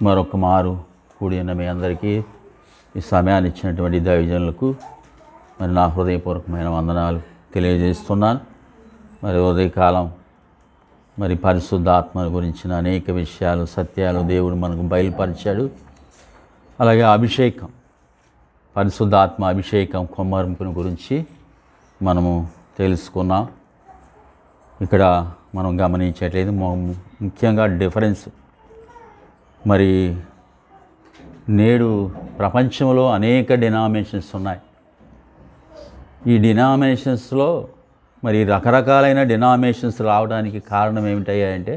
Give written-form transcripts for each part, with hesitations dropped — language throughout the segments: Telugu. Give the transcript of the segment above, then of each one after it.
మరొక మారు కూడి ఉన్న మీ అందరికీ ఈ సమయాన్ని ఇచ్చినటువంటి దైవజనులకు మరి నా హృదయపూర్వకమైన వందనాలు తెలియజేస్తున్నాను. మరి ఉదయకాలం మరి పరిశుద్ధాత్మ గురించిన అనేక విషయాలు, సత్యాలు దేవుడు మనకు బయలుపరిచాడు. అలాగే అభిషేకం, పరిశుద్ధాత్మ అభిషేకం కొమ్మరింపుని గురించి మనము తెలుసుకున్నాం. ఇక్కడ మనం గమనించట్లేదు ముఖ్యంగా డిఫరెన్స్. మరి నేడు ప్రపంచంలో అనేక డినామినేషన్స్ ఉన్నాయి. ఈ డినామినేషన్స్లో మరి రకరకాలైన డినామినేషన్స్ రావడానికి కారణం ఏమిటంటే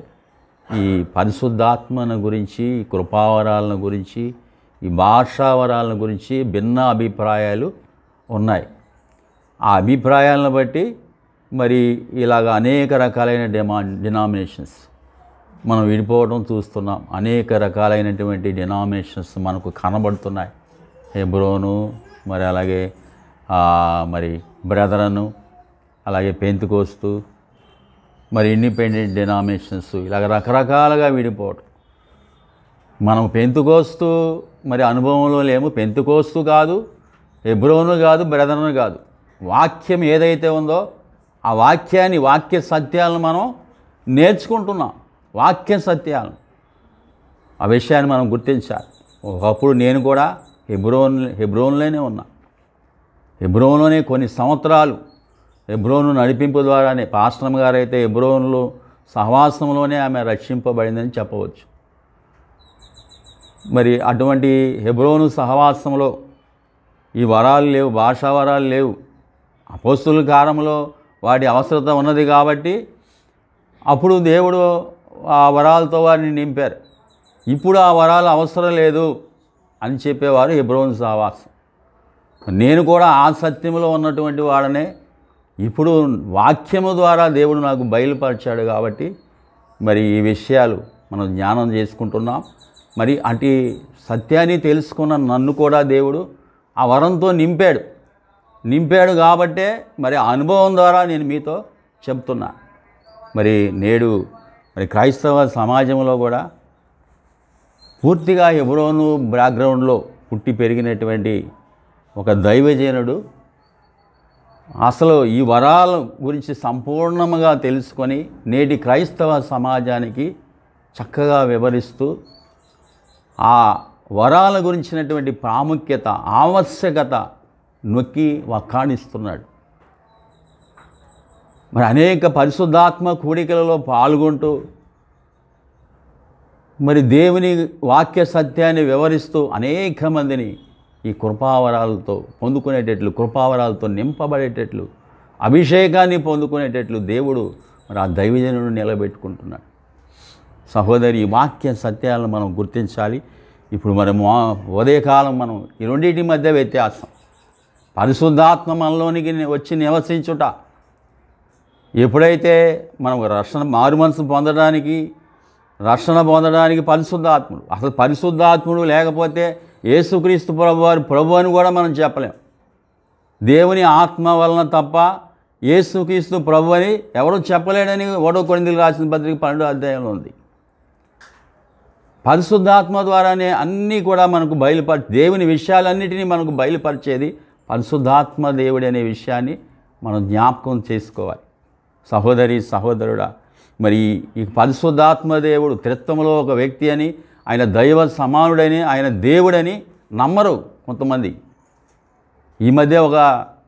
ఈ పరిశుద్ధాత్మను గురించి, కృపావరాలను గురించి, ఈ భాషావరాలను గురించి భిన్న అభిప్రాయాలు ఉన్నాయి. ఆ అభిప్రాయాలను బట్టి మరి ఇలాగ అనేక రకాలైన డినామినేషన్స్ మనం విడిపోవడం చూస్తున్నాం. అనేక రకాలైనటువంటి డినామినేషన్స్ మనకు కనబడుతున్నాయి. హెబ్రోను, మరి అలాగే మరి బ్రదరను, అలాగే పెంతెకోస్తు, మరి ఇండిపెండెంట్ డినామినేషన్స్, ఇలాగ రకరకాలుగా విడిపోవడం. మనం పెంతెకోస్తు మరి అనుభవంలో లేము. పెంతెకోస్తు కాదు, హెబ్రోను కాదు, బ్రదరను కాదు. వాక్యం ఏదైతే ఉందో ఆ వాక్యాన్ని, వాక్య సత్యాలను మనం నేర్చుకుంటున్నాం. వాక్య సత్యాలను, ఆ విషయాన్ని మనం గుర్తించాలి. ఒకప్పుడు నేను కూడా హెబ్రోన్లోనే ఉన్నా. హెబ్రోన్లోనే కొన్ని సంవత్సరాలు హెబ్రోను నడిపింపు ద్వారానే, పాస్టర్ గారు అయితే హెబ్రోన్లో సహవాసంలోనే ఆమె రక్షింపబడిందని చెప్పవచ్చు. మరి అటువంటి హెబ్రోను సహవాసంలో ఈ వరాలు లేవు, భాషా వరాలు లేవు. అపోస్తుల కాలంలో వాటి అవసరత ఉన్నది కాబట్టి అప్పుడు దేవుడు ఆ వరాలతో వారిని నింపారు. ఇప్పుడు ఆ వరాలు అవసరం లేదు అని చెప్పేవారు హెబ్రోను సహవాసం. నేను కూడా ఆ సత్యంలో ఉన్నటువంటి వాడనే. ఇప్పుడు వాక్యము ద్వారా దేవుడు నాకు బయలుపరిచాడు కాబట్టి మరి ఈ విషయాలు మనం జ్ఞానం చేసుకుంటున్నాం. మరి అటు సత్యాన్ని తెలుసుకున్న నన్ను కూడా దేవుడు ఆ వరంతో నింపాడు కాబట్టే మరి ఆ అనుభవం ద్వారా నేను మీతో చెప్తున్నా. మరి నేడు మరి క్రైస్తవ సమాజంలో కూడా పూర్తిగా హెబ్రోను బ్యాక్గ్రౌండ్లో పుట్టి పెరిగినటువంటి ఒక దైవజనుడు అసలు ఈ వరాల గురించి సంపూర్ణంగా తెలుసుకొని నేటి క్రైస్తవ సమాజానికి చక్కగా వివరిస్తూ ఆ వరాల గురించినటువంటి ప్రాముఖ్యత, ఆవశ్యకత నొక్కి వక్కాణిస్తున్నాడు. మరి అనేక పరిశుద్ధాత్మ కూడికలలో పాల్గొంటూ మరి దేవుని వాక్య సత్యాన్ని వివరిస్తూ అనేక మందిని ఈ కృపావరాలతో పొందుకునేటట్లు, కృపావరాలతో నింపబడేటట్లు, అభిషేకాన్ని పొందుకునేటట్లు దేవుడు మరి ఆ దైవజనుడు నిలబెట్టుకుంటున్నాడు. సహోదరి, ఈ వాక్య సత్యాలను మనం గుర్తించాలి. ఇప్పుడు మనం ఉదయకాలం మనం ఈ రెండింటి మధ్య వ్యత్యాసం. పరిశుద్ధాత్మ మనలోనికి వచ్చి నివసించుట. ఎప్పుడైతే మనం మారు మనసు పొందడానికి, రక్షణ పొందడానికి పరిశుద్ధాత్ముడు, అసలు పరిశుద్ధాత్ముడు లేకపోతే యేసుక్రీస్తు ప్రభు అని కూడా మనం చెప్పలేం. దేవుని ఆత్మ వలన తప్ప యేసుక్రీస్తు ప్రభు అని ఎవరు చెప్పలేడని 1 కొరింథీయులకు రాసిన పత్రిక 12వ అధ్యాయంలో ఉంది. పరిశుద్ధాత్మ ద్వారానే అన్నీ కూడా మనకు దేవుని విషయాలన్నిటినీ మనకు బయలుపరిచేది పరిశుద్ధాత్మ దేవుడి అనే విషయాన్ని మనం జ్ఞాపకం చేసుకోవాలి. సహోదరి, సహోదరుడా, మరి ఈ పరిశుద్ధాత్మ దేవుడు త్రిత్వములో ఒక వ్యక్తి అని, ఆయన దైవ సమానుడని, ఆయన దేవుడని నమ్మరు కొంతమంది. ఈ మధ్య ఒక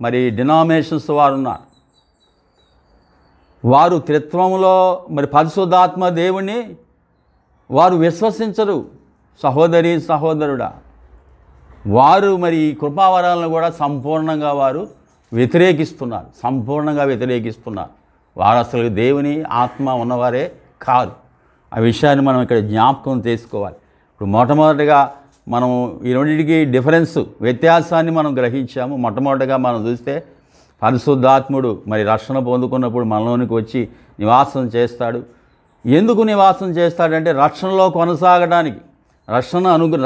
మరి డినామినేషన్స్ వారు ఉన్నారు. వారు త్రిత్వంలో మరి పరిశుద్ధాత్మ దేవుణ్ణి వారు విశ్వసించరు. సహోదరి, సహోదరుడా, వారు మరి ఈ కృపావరాలను కూడా సంపూర్ణంగా వారు సంపూర్ణంగా వ్యతిరేకిస్తున్నారు. వారు అసలు దేవుని ఆత్మ ఉన్నవారే కాదు. ఆ విషయాన్ని మనం ఇక్కడ జ్ఞాపకం చేసుకోవాలి. ఇప్పుడు మొట్టమొదటిగా మనం ఈ రెండింటికి వ్యత్యాసాన్ని మనం గ్రహించాము. మొట్టమొదటిగా మనం చూస్తే పరిశుద్ధాత్ముడు మరి రక్షణ పొందుకున్నప్పుడు మనలోనికి వచ్చి నివాసం చేస్తాడు. ఎందుకు నివాసం చేస్తాడంటే రక్షణలో కొనసాగడానికి,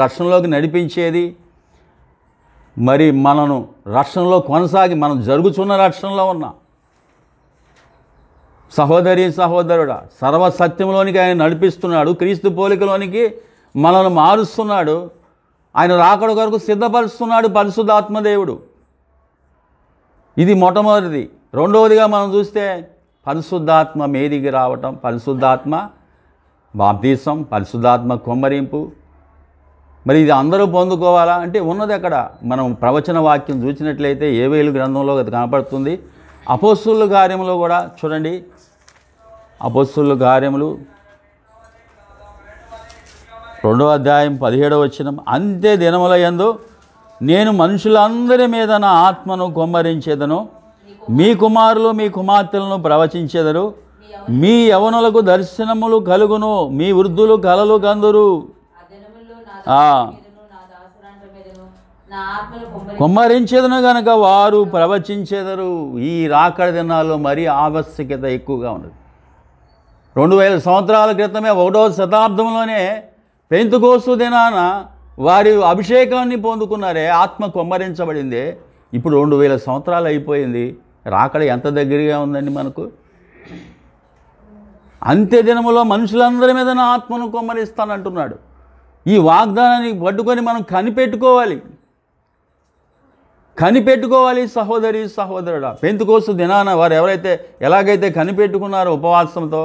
రక్షణలోకి నడిపించేది. మరి మనను రక్షణలో కొనసాగి మనం జరుగుతున్న రక్షణలో ఉన్నాం. సహోదరి, సహోదరుడా, సర్వసత్యంలోనికి ఆయన నడిపిస్తున్నాడు. క్రీస్తు పోలికలోనికి మనల్ని మారుస్తున్నాడు. ఆయన రాకడ కొరకు సిద్ధపరుస్తున్నాడు పరిశుద్ధాత్మ దేవుడు. ఇది మొట్టమొదటిది. రెండవదిగా మనం చూస్తే పరిశుద్ధాత్మ మీదికి రావటం, పరిశుద్ధాత్మ బాప్తీసం, పరిశుద్ధాత్మ కుమ్మరింపు. మరి ఇది అందరూ పొందుకోవాలా అంటే ఉన్నది అక్కడ. మనం ప్రవచన వాక్యం చూసినట్లయితే యోవేలు గ్రంథంలో అది కనపడుతుంది. అపోస్తలుల కార్యములో కూడా చూడండి, అపోస్తలుల కార్యములు 2వ అధ్యాయం 17వ వచనం, అంతే దినముల యందు నేను మనుషులందరి మీద నా ఆత్మను కుమ్మరించేదను, మీ కుమారులు మీ కుమార్తెలను ప్రవచించెదరు, మీ యవనులకు దర్శనములు కలుగును, మీ వృద్ధులు కలలు కందురు. కుమ్మరించేదను గనక వారు ప్రవచించెదరు. ఈ రాకడ దినాల్లో మరీ ఆవశ్యకత ఎక్కువగా ఉన్నది. 2000 సంవత్సరాల క్రితమే 1వ శతాబ్దంలోనే పెంతెకోస్తు దినాన వారి అభిషేకాన్ని పొందుకున్నారే, ఆత్మ కుమ్మరించబడిందే. ఇప్పుడు 2000 సంవత్సరాలు అయిపోయింది. రాకడ ఎంత దగ్గరగా ఉందండి మనకు. అంత్య దినములో మనుషులందరి మీద నా ఆత్మను కుమ్మరిస్తానంటున్నాడు. ఈ వాగ్దానాన్ని పట్టుకొని మనం కనిపెట్టుకోవాలి సహోదరి సహోదరుడా. పెంతెకోస్తు దినాన వారు ఎవరైతే ఎలాగైతే కనిపెట్టుకున్నారో ఉపవాసంతో,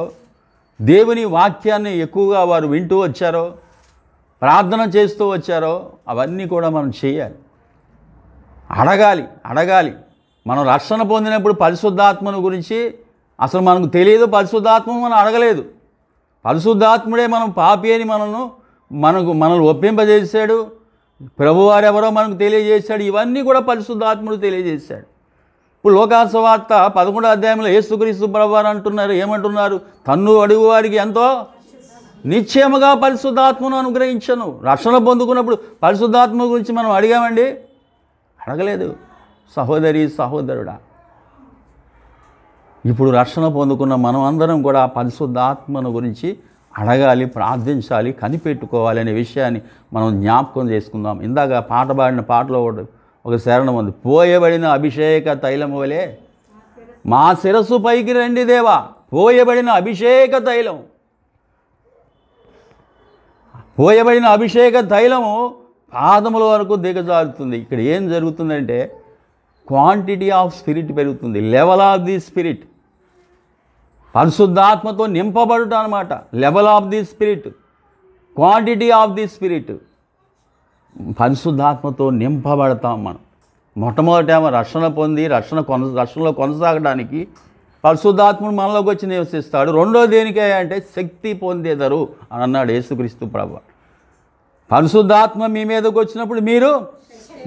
దేవుని వాక్యాన్ని ఎక్కువగా వారు వింటూ వచ్చారో, ప్రార్థన చేస్తూ వచ్చారో, అవన్నీ కూడా మనం చేయాలి. అడగాలి. మనం రక్షణ పొందినప్పుడు పరిశుద్ధాత్మను గురించి అసలు మనకు తెలియదు. పరిశుద్ధాత్మను మనం అడగలేదు. పరిశుద్ధాత్ముడే మనం పాపి అని మనల్ని ఒప్పింపజేశాడు. ప్రభువారు ఎవరో మనకు తెలియజేశాడు. ఇవన్నీ కూడా పరిశుద్ధాత్ముడు తెలియజేశాడు. ఇప్పుడు లోకాసువార్త 11వ అధ్యాయంలో యేసుక్రీస్తు ప్రభువారు అంటున్నారు, ఏమంటున్నారు? తన్ను అడుగు వారికి ఎంతో నిశ్చయముగా పరిశుద్ధాత్మను అనుగ్రహించను. రక్షణ పొందుకున్నప్పుడు పరిశుద్ధాత్మ గురించి మనం అడిగామండి? అడగలేదు. సహోదరి సహోదరుడా, ఇప్పుడు రక్షణ పొందుకున్న మనం అందరం కూడా పరిశుద్ధాత్మను గురించి అడగాలి, ప్రార్థించాలి, కనిపెట్టుకోవాలి అనే విషయాన్ని మనం జ్ఞాపకం చేసుకుందాం. ఇందాక పాట పాడిన పాటలో ఒక శరణం ఉంది, పోయబడిన అభిషేక తైలము వలె మా శిరస్సు పైకి రండి దేవా. పోయబడిన అభిషేక తైలం, పోయబడిన అభిషేక తైలము పాదముల వరకు దిగజారుతుంది. ఇక్కడ ఏం జరుగుతుందంటే క్వాంటిటీ ఆఫ్ స్పిరిట్ పెరుగుతుంది, లెవెల్ ఆఫ్ ది స్పిరిట్. పరిశుద్ధాత్మతో నింపబడుట అనమాట. Level of the spirit, quantity of the spirit. పరిశుద్ధాత్మతో నింపబడతాం మనం. మొట్టమొదటేమో రక్షణ పొంది రక్షణలో కొనసాగడానికి పరిశుద్ధాత్ముడు మనలోకి వచ్చి నివసిస్తాడు. రెండోది దేనికే అంటే శక్తి పొందేదరు అని అన్నాడు యేసుక్రీస్తు ప్రభువు. పరిశుద్ధాత్మ మీ మీదకి వచ్చినప్పుడు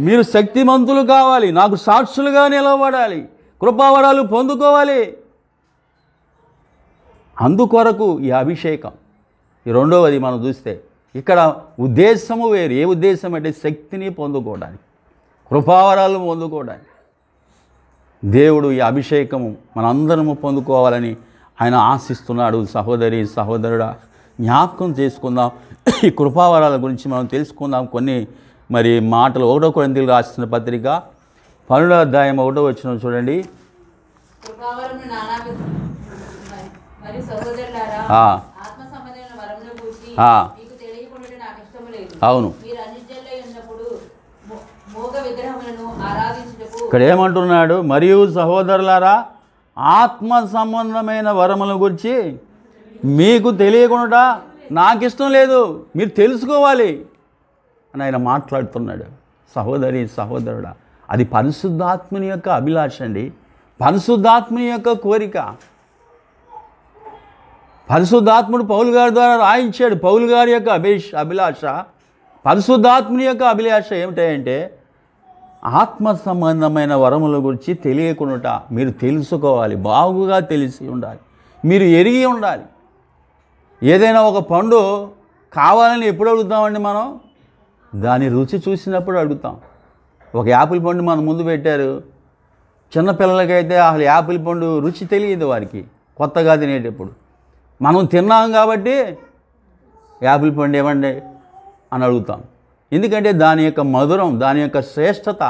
మీరు శక్తిమంతులు కావాలి, నాకు సాక్షులుగా నిలబడాలి, కృపావరాలు పొందుకోవాలి. అందుకొరకు ఈ అభిషేకం. ఈ రెండవది మనం చూస్తే ఇక్కడ ఉద్దేశము వేరు. ఏ ఉద్దేశం అంటే శక్తిని పొందుకోవడానికి, కృపావరాలు పొందుకోవడానికి. దేవుడు ఈ అభిషేకము మనందరము పొందుకోవాలని ఆయన ఆశిస్తున్నాడు. సహోదరి సహోదరుడా, జ్ఞాపకం చేసుకుందాం. ఈ కృపావరాల గురించి మనం తెలుసుకుందాం. కొన్ని మరి మాటలు 1 కొరింథీయులకు రాసిన పత్రిక 12వ అధ్యాయం 1వ వచనం చూడండి. అవును, ఇక్కడ ఏమంటున్నాడు? మరియు సహోదరులారా, ఆత్మ సంబంధమైన వరముల గురించి మీకు తెలియకుండా నాకు ఇష్టం లేదు, మీరు తెలుసుకోవాలి అని ఆయన మాట్లాడుతున్నాడు. సహోదరి సహోదరుడా, అది పరిశుద్ధాత్మని యొక్క అభిలాష అండి, పరిశుద్ధాత్మని యొక్క కోరిక. పరిశుద్ధాత్ముడు పౌలు గారి ద్వారా రాయించాడు. పౌలు గారి యొక్క అభిలాష, పరిశుద్ధాత్మని యొక్క అభిలాష ఏమిటంటే ఆత్మ సంబంధమైన వరముల గురించి తెలియకుండా మీరు తెలుసుకోవాలి, బాగుగా తెలిసి ఉండాలి, మీరు ఎరిగి ఉండాలి. ఏదైనా ఒక పండు కావాలని ఎప్పుడు అడుగుతామండి మనం? దాని రుచి చూసినప్పుడు అడుగుతాం. ఒక యాపిల్ పండు మన ముందు పెట్టారు, చిన్నపిల్లలకైతే అసలు యాపిల్ పండు రుచి తెలియదు, వారికి కొత్తగా తినేటప్పుడు. మనం తిన్నాం కాబట్టి యాపిల్ పండు ఇవ్వండి అని అడుగుతాం. ఎందుకంటే దాని యొక్క మధురం, దాని యొక్క శ్రేష్టత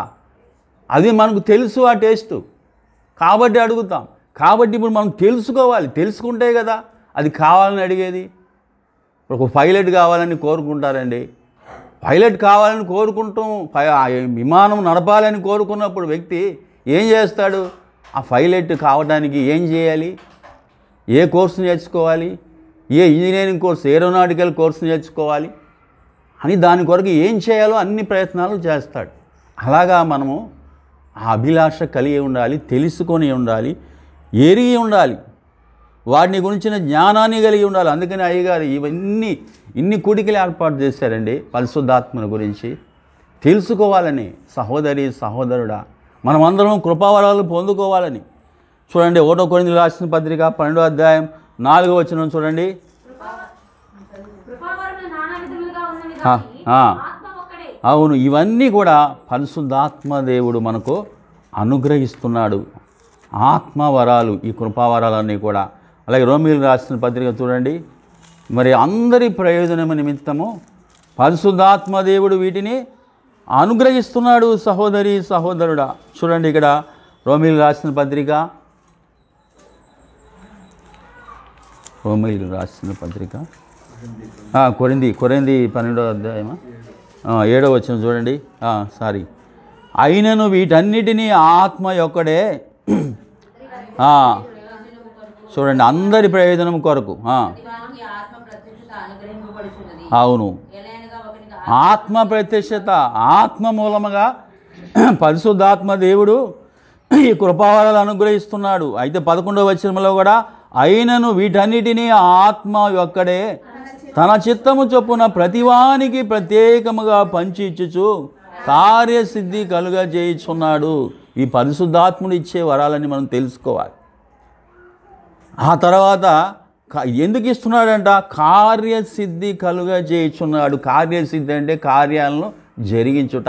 అది మనకు తెలుసు, ఆ టేస్టు కాబట్టి అడుగుతాం. కాబట్టి ఇప్పుడు మనం తెలుసుకోవాలి, తెలుసుకుంటే కదా అది కావాలని అడిగేది. ఒక పైలట్ కావాలని కోరుకుంటారండి. పైలట్ కావాలని కోరుకుంటాం, విమానం నడపాలని కోరుకున్నప్పుడు వ్యక్తి ఏం చేస్తాడు? ఆ పైలట్ కావడానికి ఏం చేయాలి? ఏ కోర్సు నేర్చుకోవాలి? ఏ ఇంజనీరింగ్ కోర్సు, ఏరోనాటికల్ కోర్సు నేర్చుకోవాలి అని దాని కొరకు ఏం చేయాలో అన్ని ప్రయత్నాలు చేస్తాడు. అలాగా మనము ఆ అభిలాష కలిగి ఉండాలి, తెలుసుకొని ఉండాలి, ఎరిగి ఉండాలి, వాటిని గురించిన జ్ఞానాన్ని కలిగి ఉండాలి. అందుకని అయ్యగారు ఇన్ని కూడికలు ఏర్పాటు చేశారండి పరిశుద్ధాత్మను గురించి తెలుసుకోవాలని. సహోదరి సహోదరుడా, మనమందరం కృపావరాలు పొందుకోవాలని. చూడండి 1 కొరింథీయులకు రాసిన పత్రిక 12వ అధ్యాయం 4వ వచనం చూడండి. అవును, ఇవన్నీ కూడా పరిశుద్ధాత్మ దేవుడు మనకు అనుగ్రహిస్తున్నాడు. ఆత్మవరాలు, ఈ కృపావరాలన్నీ కూడా. అలాగే రోమీయులకు రాసిన పత్రిక చూడండి. మరి అందరి ప్రయోజనము నిమిత్తము పరిశుద్ధాత్మ దేవుడు వీటిని అనుగ్రహిస్తున్నాడు. సహోదరి సహోదరుడా, చూడండి ఇక్కడ రోమీయులకు రాసిన పత్రిక, రోమీయులకు రాసిన పత్రిక కొరింథీ 12వ అధ్యాయమా 7వ వచనం చూడండి. అయినను వీటన్నిటినీ ఆత్మ యొక్కడే చూడండి అందరి ప్రయోజనం కొరకు. అవును, ఆత్మ ప్రత్యక్షత, ఆత్మ మూలముగా పరిశుద్ధాత్మ దేవుడు ఈ కృపావరాలు అనుగ్రహిస్తున్నాడు. అయితే 11వ వచనంలో కూడా అయినను వీటన్నిటినీ ఆత్మ యొక్కడే తన చిత్తము చొప్పున ప్రతివానికి ప్రత్యేకముగా పంచి ఇచ్చుచు కార్యసిద్ధి కలుగజేయుచున్నాడు. ఈ పరిశుద్ధాత్ముడు ఇచ్చే వరాలని మనం తెలుసుకోవాలి. ఆ తర్వాత ఎందుకు ఇస్తున్నాడంట? కార్యసిద్ధి కలుగజేయుచున్నాడు. కార్యసిద్ధి అంటే కార్యాలను జరిగించుట.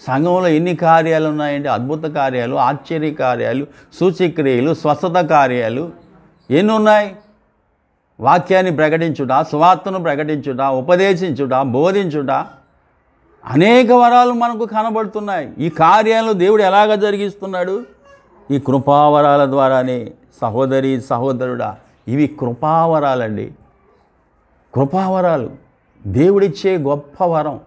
సంఘంలో ఎన్ని కార్యాలు ఉన్నాయంటే అద్భుత కార్యాలు, ఆశ్చర్య కార్యాలు, సూచక్రియలు, స్వస్థత కార్యాలు ఎన్ని ఉన్నాయి? వాక్యాన్ని ప్రకటించుట, సువార్తను ప్రకటించుట, ఉపదేశించుట, బోధించుట, అనేక వరాలు మనకు కనబడుతున్నాయి. ఈ కార్యాలను దేవుడు ఎలాగ జరిగిస్తున్నాడు? ఈ కృపావరాల ద్వారానే. సహోదరి సహోదరుడా, ఇవి కృపావరాలండి. కృపావరాలు దేవుడిచ్చే గొప్ప వరం.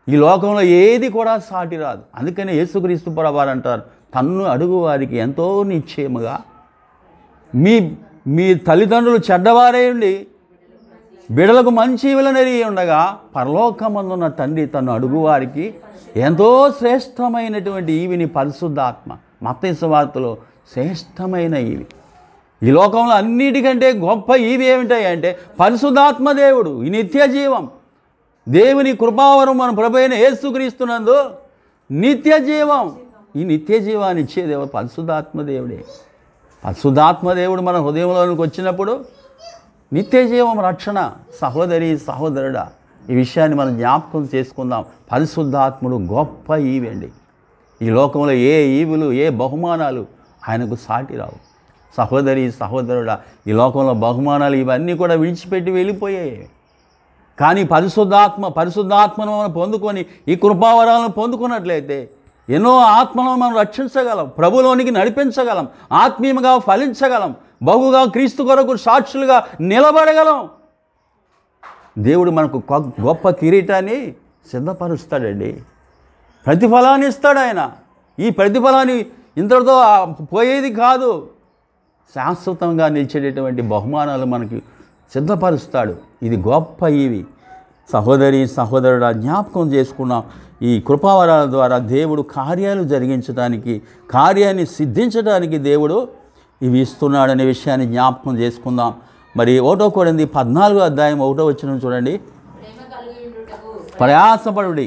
ఈ లోకంలో ఏది కూడా సాటి రాదు. అందుకని యేసుక్రీస్తు ప్రభువారు అంటారు, తన్ను అడుగు వారికి ఎంతో నిశ్చయముగా. మీ తల్లిదండ్రులు చెడ్డవారై ఉండి బిడలకు మంచి ఈవులనెరిగి ఉండగా పరలోకమందున్న తండ్రి తన్ను అడుగువారికి ఎంతో శ్రేష్టమైనటువంటి ఈవిని పరిశుద్ధాత్మ. మత్తయి సువార్తలో శ్రేష్టమైన ఈవి. ఈ లోకంలో అన్నిటికంటే గొప్ప ఈవి ఏమిటాయంటే పరిశుద్ధాత్మ దేవుడు, ఈ నిత్య జీవం. దేవుని కృపావరం మన ప్రభు అయిన యేసుక్రీస్తునందు నిత్య జీవం. ఈ నిత్య జీవాన్ని ఇచ్చే దేవుడు పరిశుద్ధాత్మ దేవుడే. పరిశుద్ధాత్మ దేవుడు మన హృదయంలోనికి వచ్చినప్పుడు నిత్య జీవం, రక్షణ. సహోదరి సహోదరుడా, ఈ విషయాన్ని మనం జ్ఞాపకం చేసుకుందాం. పరిశుద్ధాత్ముడు గొప్ప ఈవండి. ఈ లోకంలో ఏ ఈవులు, ఏ బహుమానాలు ఆయనకు సాటి రావు. సహోదరి సహోదరుడా, ఈ లోకంలో బహుమానాలు ఇవన్నీ కూడా విడిచిపెట్టి వెళ్ళిపోయాయి. కానీ పరిశుద్ధాత్మను మనం పొందుకొని ఈ కృపావరాలను పొందుకున్నట్లయితే ఎన్నో ఆత్మలను మనం రక్షించగలం, ప్రభులోనికి నడిపించగలం, ఆత్మీయంగా ఫలించగలం, బహుగా క్రీస్తు కొరకు సాక్షులుగా నిలబడగలం. దేవుడు మనకు గొప్ప కిరీటాన్ని సిద్ధపరుస్తాడండి. ప్రతిఫలాన్ని ఇస్తాడు ఆయన. ఈ ప్రతిఫలాన్ని ఇంతటితో పోయేది కాదు, శాశ్వతంగా నిలిచేటటువంటి బహుమానాలు మనకి సిద్ధపరుస్తాడు. ఇది గొప్ప ఇవి. సహోదరి సహోదరుడా, జ్ఞాపకం చేసుకున్నాం. ఈ కృపావరాల ద్వారా దేవుడు కార్యాలు జరిగించడానికి, కార్యాన్ని సిద్ధించడానికి దేవుడు ఇవి ఇస్తున్నాడనే విషయాన్ని జ్ఞాపకం చేసుకుందాం. మరి 1 కొరింథీ 14వ అధ్యాయం 1వ వచనం చూడండి. ప్రయాసపడుడి,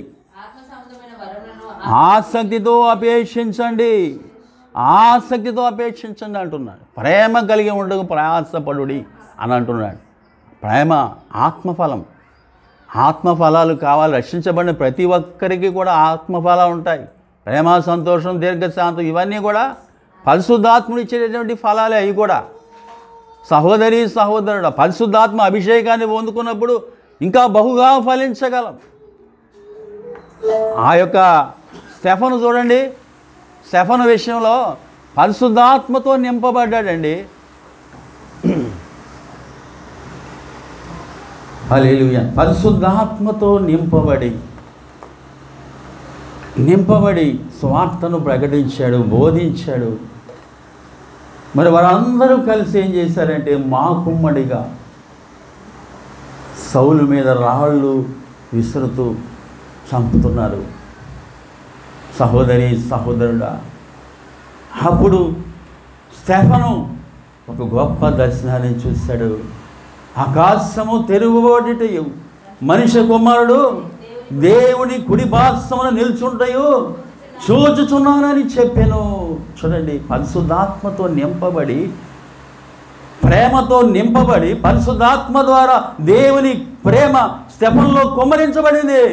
ఆసక్తితో అపేక్షించండి, ఆసక్తితో అపేక్షించండి అంటున్నాడు. ప్రేమ కలిగి ఉండకు ప్రయాసపడుడి అని అంటున్నాడు. ప్రేమ ఆత్మఫలం. ఆత్మఫలాలు కావాలి. రక్షించబడిన ప్రతి ఒక్కరికి కూడా ఆత్మఫలాలు ఉంటాయి. ప్రేమ, సంతోషం, దీర్ఘశాంతం ఇవన్నీ కూడా పరిశుద్ధాత్ముడు ఇచ్చేటటువంటి ఫలాలే. అవి కూడా సహోదరి సహోదరుడు, పరిశుద్ధాత్మ అభిషేకాన్ని పొందుకున్నప్పుడు ఇంకా బహుగా ఫలించగలం. ఆ యొక్క స్టెఫను చూడండి. స్టెఫను విషయంలో పరిశుద్ధాత్మతో నింపబడ్డాడండి. హల్లెలూయా. పరిశుద్ధాత్మతో నింపబడి స్వార్థను ప్రకటించాడు, బోధించాడు. మరి వారందరూ కలిసి ఏం చేశారంటే మాకుమ్మడిగా సౌలు మీద రాళ్ళు విసురుతూ చంపుతున్నారు. సహోదరి సహోదరుడా, అప్పుడు స్టెఫను ఒక గొప్ప దర్శనాన్ని చూశాడు. ఆకాశము తెరువబడుటయు మనిషి కుమారుడు దేవుని కుడి పార్శ్వమున నిల్చుంటయు చూచుచున్నానని చెప్పాను. చూడండి, పరిశుద్ధాత్మతో నింపబడి, ప్రేమతో నింపబడి, పరిశుద్ధాత్మ ద్వారా దేవుని ప్రేమ స్టెఫనులో కుమ్మరించబడింది.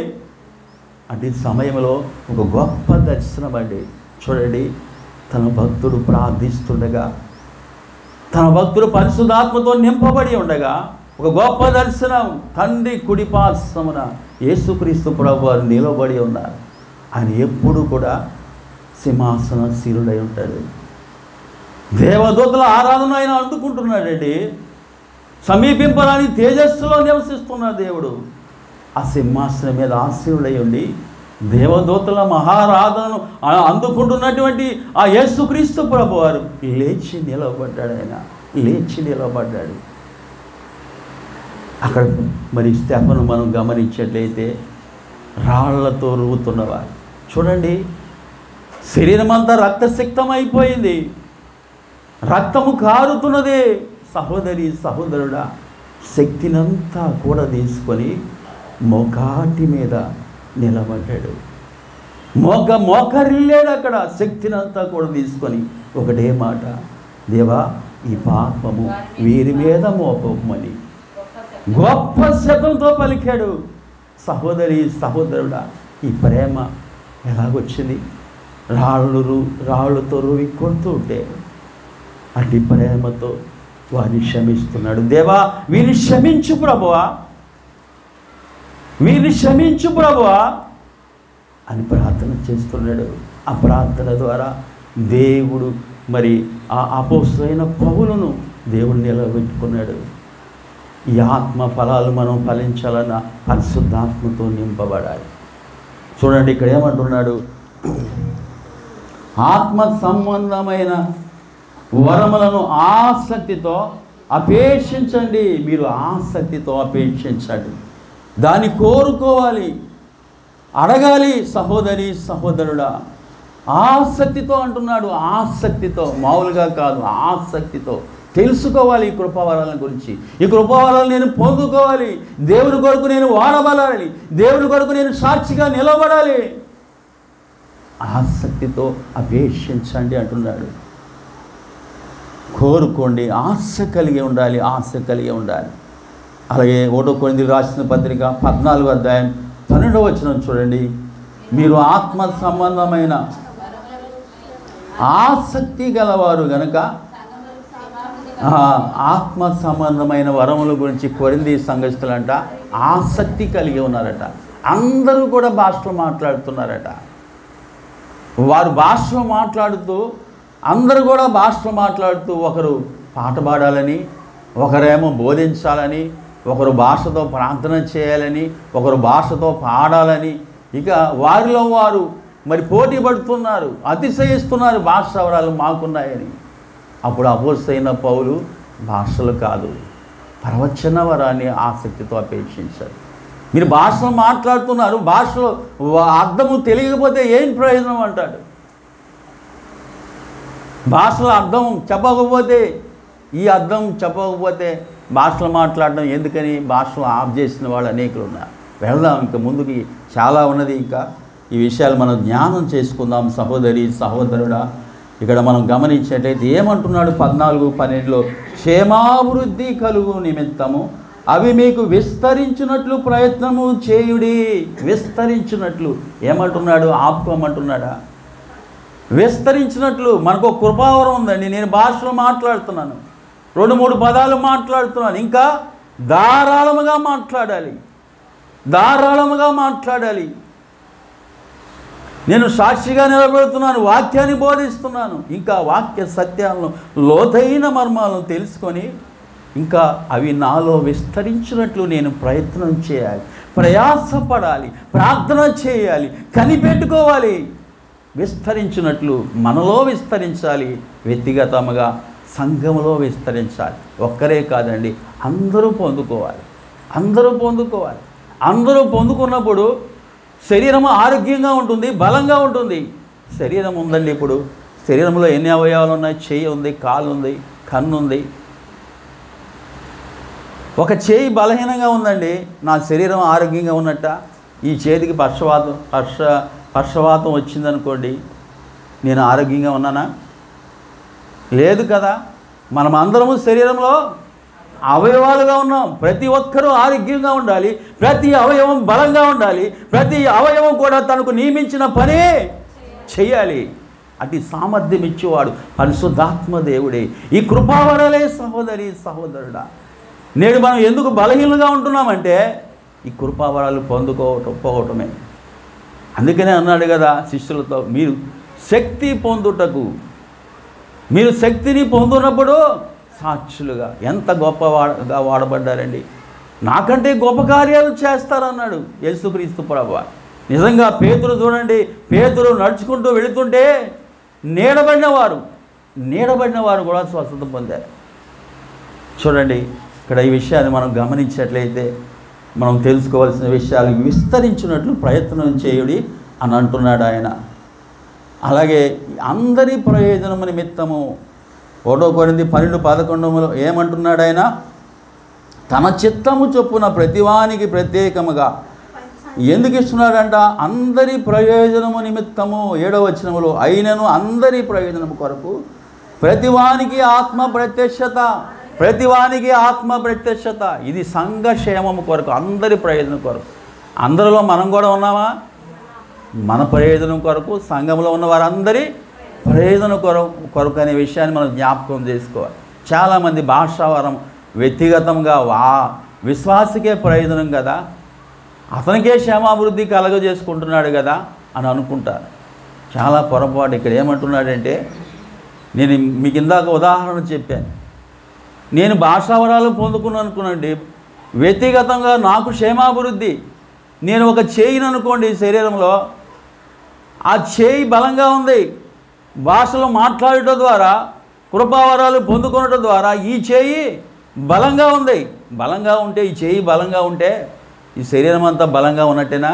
అటు సమయంలో ఒక గొప్ప దర్శనం అండి. చూడండి, తన భక్తుడు ప్రార్థిస్తుండగా, తన భక్తుడు పరిశుద్ధాత్మతో నింపబడి ఉండగా ఒక గొప్ప దర్శనం. తండ్రి కుడి పార్శ్వమున యేసుక్రీస్తు ప్రభువారు నిలబడి ఉన్నారు. ఆయన ఎప్పుడు కూడా సింహాసనశీలుడై ఉంటాడు. దేవదూతల ఆరాధన ఆయన అందుకుంటున్నాడండి. సమీపింపరాని తేజస్సులో నివసిస్తున్న దేవుడు ఆ సింహాసనం మీద ఆసీనుడై ఉండి దేవదూతల మహారాధనను అందుకుంటున్నటువంటి ఆ యేసుక్రీస్తు ప్రభువారు లేచి నిలబడ్డాడు. ఆయన లేచి నిలబడ్డాడు. అక్కడ మరి స్టెఫను మనం గమనించేట్లయితే రాళ్లతో రువ్వుతున్నవారు. చూడండి, శరీరం అంతా రక్తసిక్తం అయిపోయింది, రక్తము కారుతున్నది. సహోదరి సహోదరుడా, శక్తినంతా కూడా తీసుకొని మోకాటి మీద నిలబడ్డాడు. మోకరిల్లాడు. అక్కడ శక్తినంతా కూడా తీసుకొని ఒకటే మాట, దేవా ఈ పాపము వీరి మీద మోపమని గొప్ప శబ్దంతో పలికాడు. సహోదరి సహోదరుడా, ఈ ప్రేమ ఎలాగొచ్చింది? రాళ్ళతో రువి కొడుతూ ఉంటే అటు ప్రేమతో వారిని క్షమిస్తున్నాడు. దేవా వీరిని క్షమించు ప్రభువా, వీరిని క్షమించు ప్రభువా అని ప్రార్థన చేస్తున్నాడు. ఆ ప్రార్థన ద్వారా దేవుడు మరి ఆ అపోస్తలుడైన పౌలును దేవుడు నిలబెట్టుకున్నాడు. ఈ ఆత్మ ఫలాలు మనం ఫలించాలన్న పరిశుద్ధాత్మతో నింపబడాలి. చూడండి, ఇక్కడ ఏమంటున్నాడు? ఆత్మ సంబంధమైన వరములను ఆసక్తితో అపేక్షించండి. మీరు ఆసక్తితో అపేక్షించండి, దాన్ని కోరుకోవాలి, అడగాలి. సహోదరి సహోదరుడా, ఆసక్తితో అంటున్నాడు. ఆసక్తితో, మామూలుగా కాదు, ఆసక్తితో తెలుసుకోవాలి ఈ కృపావరాల గురించి. ఈ కృపావరాలు నేను పొందుకోవాలి, దేవుని కొరకు నేను వాడబడాలి, దేవుని కొరకు నేను సాక్షిగా నిలబడాలి. ఆసక్తితో అపేక్షించండి అంటున్నాడు. కోరుకోండి, ఆశ కలిగి ఉండాలి, ఆశ కలిగి ఉండాలి. అలాగే 1 కొరింథీయులకు రాసిన పత్రిక 14వ అధ్యాయం 12వ వచనం చూడండి. మీరు ఆత్మ సంబంధమైన ఆసక్తి గలవారు గనక, ఆత్మ సంబంధమైన వరముల గురించి కొరింథీ సంఘస్థులంట ఆసక్తి కలిగి ఉన్నారట. అందరూ కూడా భాషలో మాట్లాడుతున్నారట. వారు భాషలో మాట్లాడుతూ, అందరూ కూడా భాషలో మాట్లాడుతూ, ఒకరు పాట పాడాలని, ఒకరేమో బోధించాలని, ఒకరు భాషతో ప్రార్థన చేయాలని, ఒకరు భాషతో పాడాలని, ఇక వారిలో వారు మరి పోటీ పడుతున్నారు, అతిశయిస్తున్నారు, భాష వరాలు మాకున్నాయని. అప్పుడు అపోస్తలుడైన పౌలు భాషలు కాదు, ప్రవచన వరాన్ని ఆసక్తితో అపేక్షించారు. మీరు భాషలో మాట్లాడుతున్నారు, భాషలో అర్థము తెలియకపోతే ఏం ప్రయోజనం అంటాడు. భాషలో అర్థం చెప్పకపోతే, ఈ అర్థం చెప్పకపోతే భాషలో మాట్లాడడం ఎందుకని భాషలో ఆఫ్ చేసిన వాళ్ళు అనేకులు ఉన్నారు. వెళ్దాం, ఇంకా ముందుకి చాలా ఉన్నది. ఇంకా ఈ విషయాలు మనం జ్ఞానం చేసుకుందాం. సహోదరి సహోదరుడా, ఇక్కడ మనం గమనించేటైతే ఏమంటున్నాడు 14:12లో, క్షేమాభివృద్ధి కలుగు నిమిత్తము అవి మీకు విస్తరించినట్లు ప్రయత్నము చేయుడి. విస్తరించినట్లు ఏమంటున్నాడు? ఆపుకోమంటున్నాడా? విస్తరించినట్లు. మనకు కృపావరం ఉందండి. నేను భాషలో మాట్లాడుతున్నాను, 2-3 పదాలు మాట్లాడుతున్నాను, ఇంకా ధారాళముగా మాట్లాడాలి, ధారాళముగా మాట్లాడాలి. నేను సాక్షిగా నిలబెడుతున్నాను, వాక్యాన్ని బోధిస్తున్నాను, ఇంకా వాక్య సత్యాలను, లోతైన మర్మాలను తెలుసుకొని ఇంకా అవి నాలో విస్తరించినట్లు నేను ప్రయత్నం చేయాలి, ప్రయాసపడాలి, ప్రార్థన చేయాలి, కనిపెట్టుకోవాలి. విస్తరించినట్లు మనలో విస్తరించాలి, వ్యక్తిగతంగా సంఘములో విస్తరించాలి. ఒక్కరే కాదండి, అందరూ పొందుకోవాలి. అందరూ పొందుకున్నప్పుడు శరీరం ఆరోగ్యంగా ఉంటుంది, బలంగా ఉంటుంది. శరీరం ఉందండి, ఇప్పుడు శరీరంలో ఎన్ని అవయవాలు ఉన్నాయి? చెయ్యి ఉంది, కాలు ఉంది, కన్ను ఉంది. ఒక చేయి బలహీనంగా ఉందండి, నా శరీరం ఆరోగ్యంగా ఉన్నట్ట? ఈ చేతికి పక్షవాతం వచ్చిందనుకోండి, నేను ఆరోగ్యంగా ఉన్నానా? లేదు కదా. మనం అందరము శరీరంలో అవయవాలుగా ఉన్నాం. ప్రతి ఒక్కరూ ఆరోగ్యంగా ఉండాలి, ప్రతి అవయవం బలంగా ఉండాలి, ప్రతి అవయవం కూడా తనకు నియమించిన పనే చేయాలి. అటు సామర్థ్యం ఇచ్చేవాడు పరిశుద్ధాత్మ దేవుడే. ఈ కృపావరాలే సహోదరి సహోదరుడా. నేడు మనం ఎందుకు బలహీనంగా ఉంటున్నామంటే ఈ కృపావరాలు పోవటమే. అందుకనే అన్నాడు కదా శిష్యులతో, మీరు శక్తి పొందుటకు, మీరు శక్తిని పొందునప్పుడు సాక్షులుగా ఎంత గొప్పగా వాడబడ్డారండి. నాకంటే గొప్ప కార్యాలు చేస్తారన్నాడు యేసుక్రీస్తు ప్రభువు. నిజంగా పేతురు చూడండి, పేతురు నడుచుకుంటూ వెళుతుంటే నీడబడిన వారు కూడా స్వస్థత పొందారు. చూడండి, ఇక్కడ ఈ విషయాన్ని మనం గమనించినట్లయితే మనం తెలుసుకోవాల్సిన విషయాలు విస్తరించినట్లు ప్రయత్నం చేయుడి అని అంటున్నాడు ఆయన. అలాగే అందరి ప్రయోజనము నిమిత్తము 1 కొరింథీ 12:11 ఏమంటున్నాడు ఆయన? తన చిత్తము చొప్పున ప్రతివానికి ప్రత్యేకముగా ఎందుకు ఇస్తున్నాడంట? అందరి ప్రయోజనము నిమిత్తము. 7వ వచనములో అయినను అందరి ప్రయోజనము కొరకు ప్రతివానికి ఆత్మ ప్రత్యక్షత. ఇది సంఘక్షేమము కొరకు, అందరి ప్రయోజనం కొరకు. అందరిలో మనం కూడా ఉన్నామా? మన ప్రయోజనం కొరకు, సంఘంలో ఉన్న వారందరి ప్రయోజనం కొరకు అనే విషయాన్ని మనం జ్ఞాపకం చేసుకోవాలి. చాలామంది భాషావరం వ్యక్తిగతంగా విశ్వాసకే ప్రయోజనం కదా, అతనికే క్షేమాభివృద్ధి కలగజేసుకుంటున్నాడు కదా అని అనుకుంటారు. చాలా పొరపాటు. ఇక్కడ ఏమంటున్నాడంటే, నేను మీకు ఇందాక ఉదాహరణ చెప్పాను, నేను భాషావరాలు పొందుకున్నాను అనుకున్నాండి, వ్యక్తిగతంగా నాకు క్షేమాభివృద్ధి. నేను ఒక చేయిని అనుకోండి శరీరంలో, ఆ చేయి బలంగా ఉంది, భాషలో మాట్లాడటం ద్వారా, కృపావరాలు పొందుకోవడం ద్వారా ఈ చేయి బలంగా ఉంది. బలంగా ఉంటే, ఈ చేయి బలంగా ఉంటే ఈ శరీరం అంతా బలంగా ఉన్నట్టేనా?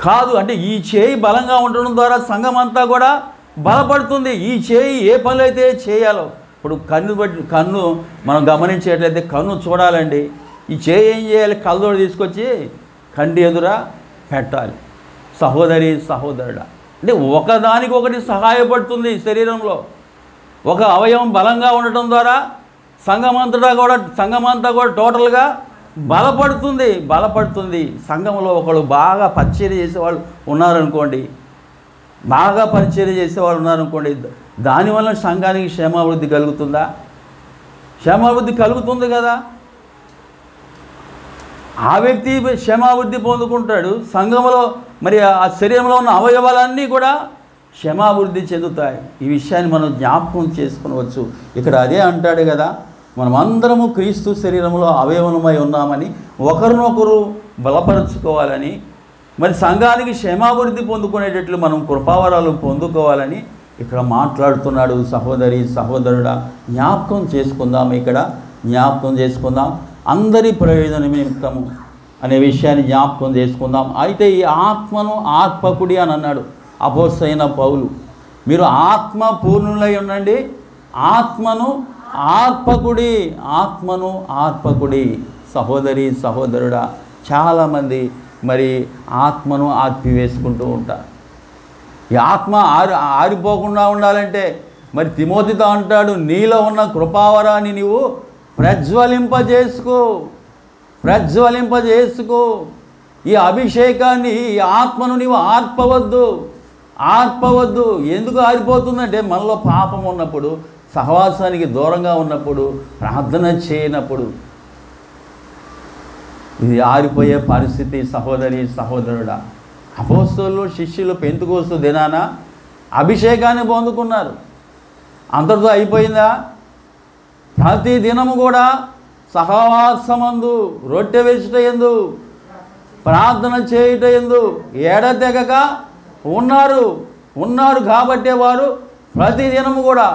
కాదు. అంటే ఈ చేయి బలంగా ఉండడం ద్వారా సంఘం అంతా కూడా బలపడుతుంది. ఈ చేయి ఏ పనులు అయితే చేయాలో, ఇప్పుడు కన్ను మనం గమనించేట్లయితే కన్ను చూడాలండి, ఈ చేయి ఏం చేయాలి? కళ్ళతోడు తీసుకొచ్చి కంటి ఎదురా పెట్టాలి. సహోదరి సహోదరుడా, అంటే ఒకదానికి ఒకటి సహాయపడుతుంది. శరీరంలో ఒక అవయవం బలంగా ఉండటం ద్వారా సంఘమంతా కూడా టోటల్గా బలపడుతుంది. సంఘంలో ఒకళ్ళు బాగా పరిచర్య చేసేవాళ్ళు ఉన్నారనుకోండి, దానివల్ల సంఘానికి క్షేమాభివృద్ధి కలుగుతుందా? క్షేమాభివృద్ధి కలుగుతుంది కదా. ఆ వ్యక్తి క్షేమాభివృద్ధి పొందుకుంటాడు. సంఘంలో మరి ఆ శరీరంలో ఉన్న అవయవాలన్నీ కూడా క్షేమాభివృద్ధి చెందుతాయి. ఈ విషయాన్ని మనం జ్ఞాపకం చేసుకునవచ్చు. ఇక్కడ అదే అంటాడు కదా, మనం అందరము క్రీస్తు శరీరంలో అవయవమై ఉన్నామని, ఒకరినొకరు బలపరుచుకోవాలని, మరి సంఘానికి క్షేమాభివృద్ధి పొందుకునేటట్లు మనం కృపావరాలు పొందుకోవాలని ఇక్కడ మాట్లాడుతున్నాడు. సహోదరి సహోదరుడా, జ్ఞాపకం చేసుకుందాం. అందరి ప్రయోజన నిమిత్తము అనే విషయాన్ని జ్ఞాపకం చేసుకుందాం. అయితే ఈ ఆత్మను ఆర్పకుడి అని అన్నాడు అపోస్తలుడైన పౌలు. మీరు ఆత్మ పూర్ణులై ఉండండి, ఆత్మను ఆర్పకుడి. సహోదరి సహోదరుడా, చాలామంది మరి ఆత్మను ఆర్పివేసుకుంటూ ఉంటారు. ఈ ఆత్మ ఆరిపోకుండా ఉండాలంటే మరి తిమోతితో అంటాడు, నీలో ఉన్న కృపావరాన్ని నీవు ప్రజ్వలింపజేసుకో. ఈ అభిషేకాన్ని, ఈ ఆత్మను నీవు ఆర్పవద్దు. ఎందుకు ఆరిపోతుందంటే మనలో పాపం ఉన్నప్పుడు, సహవాసానికి దూరంగా ఉన్నప్పుడు, ప్రార్థన చేయనప్పుడు ఇది ఆరిపోయే పరిస్థితి. సహోదరి సహోదరుడా, అపోస్తలులు శిష్యులు పెంతెకోస్తు దినాన అభిషేకాన్ని పొందుకున్నారు. అంతటితో అయిపోయిందా? ప్రతి దినము కూడా సహవాసమందు, రొట్టె విరుచుట యందు, ప్రార్థన చేయుట యందు ఎడతెగక ఉన్నారు కాబట్టే వారు ప్రతి దినము కూడా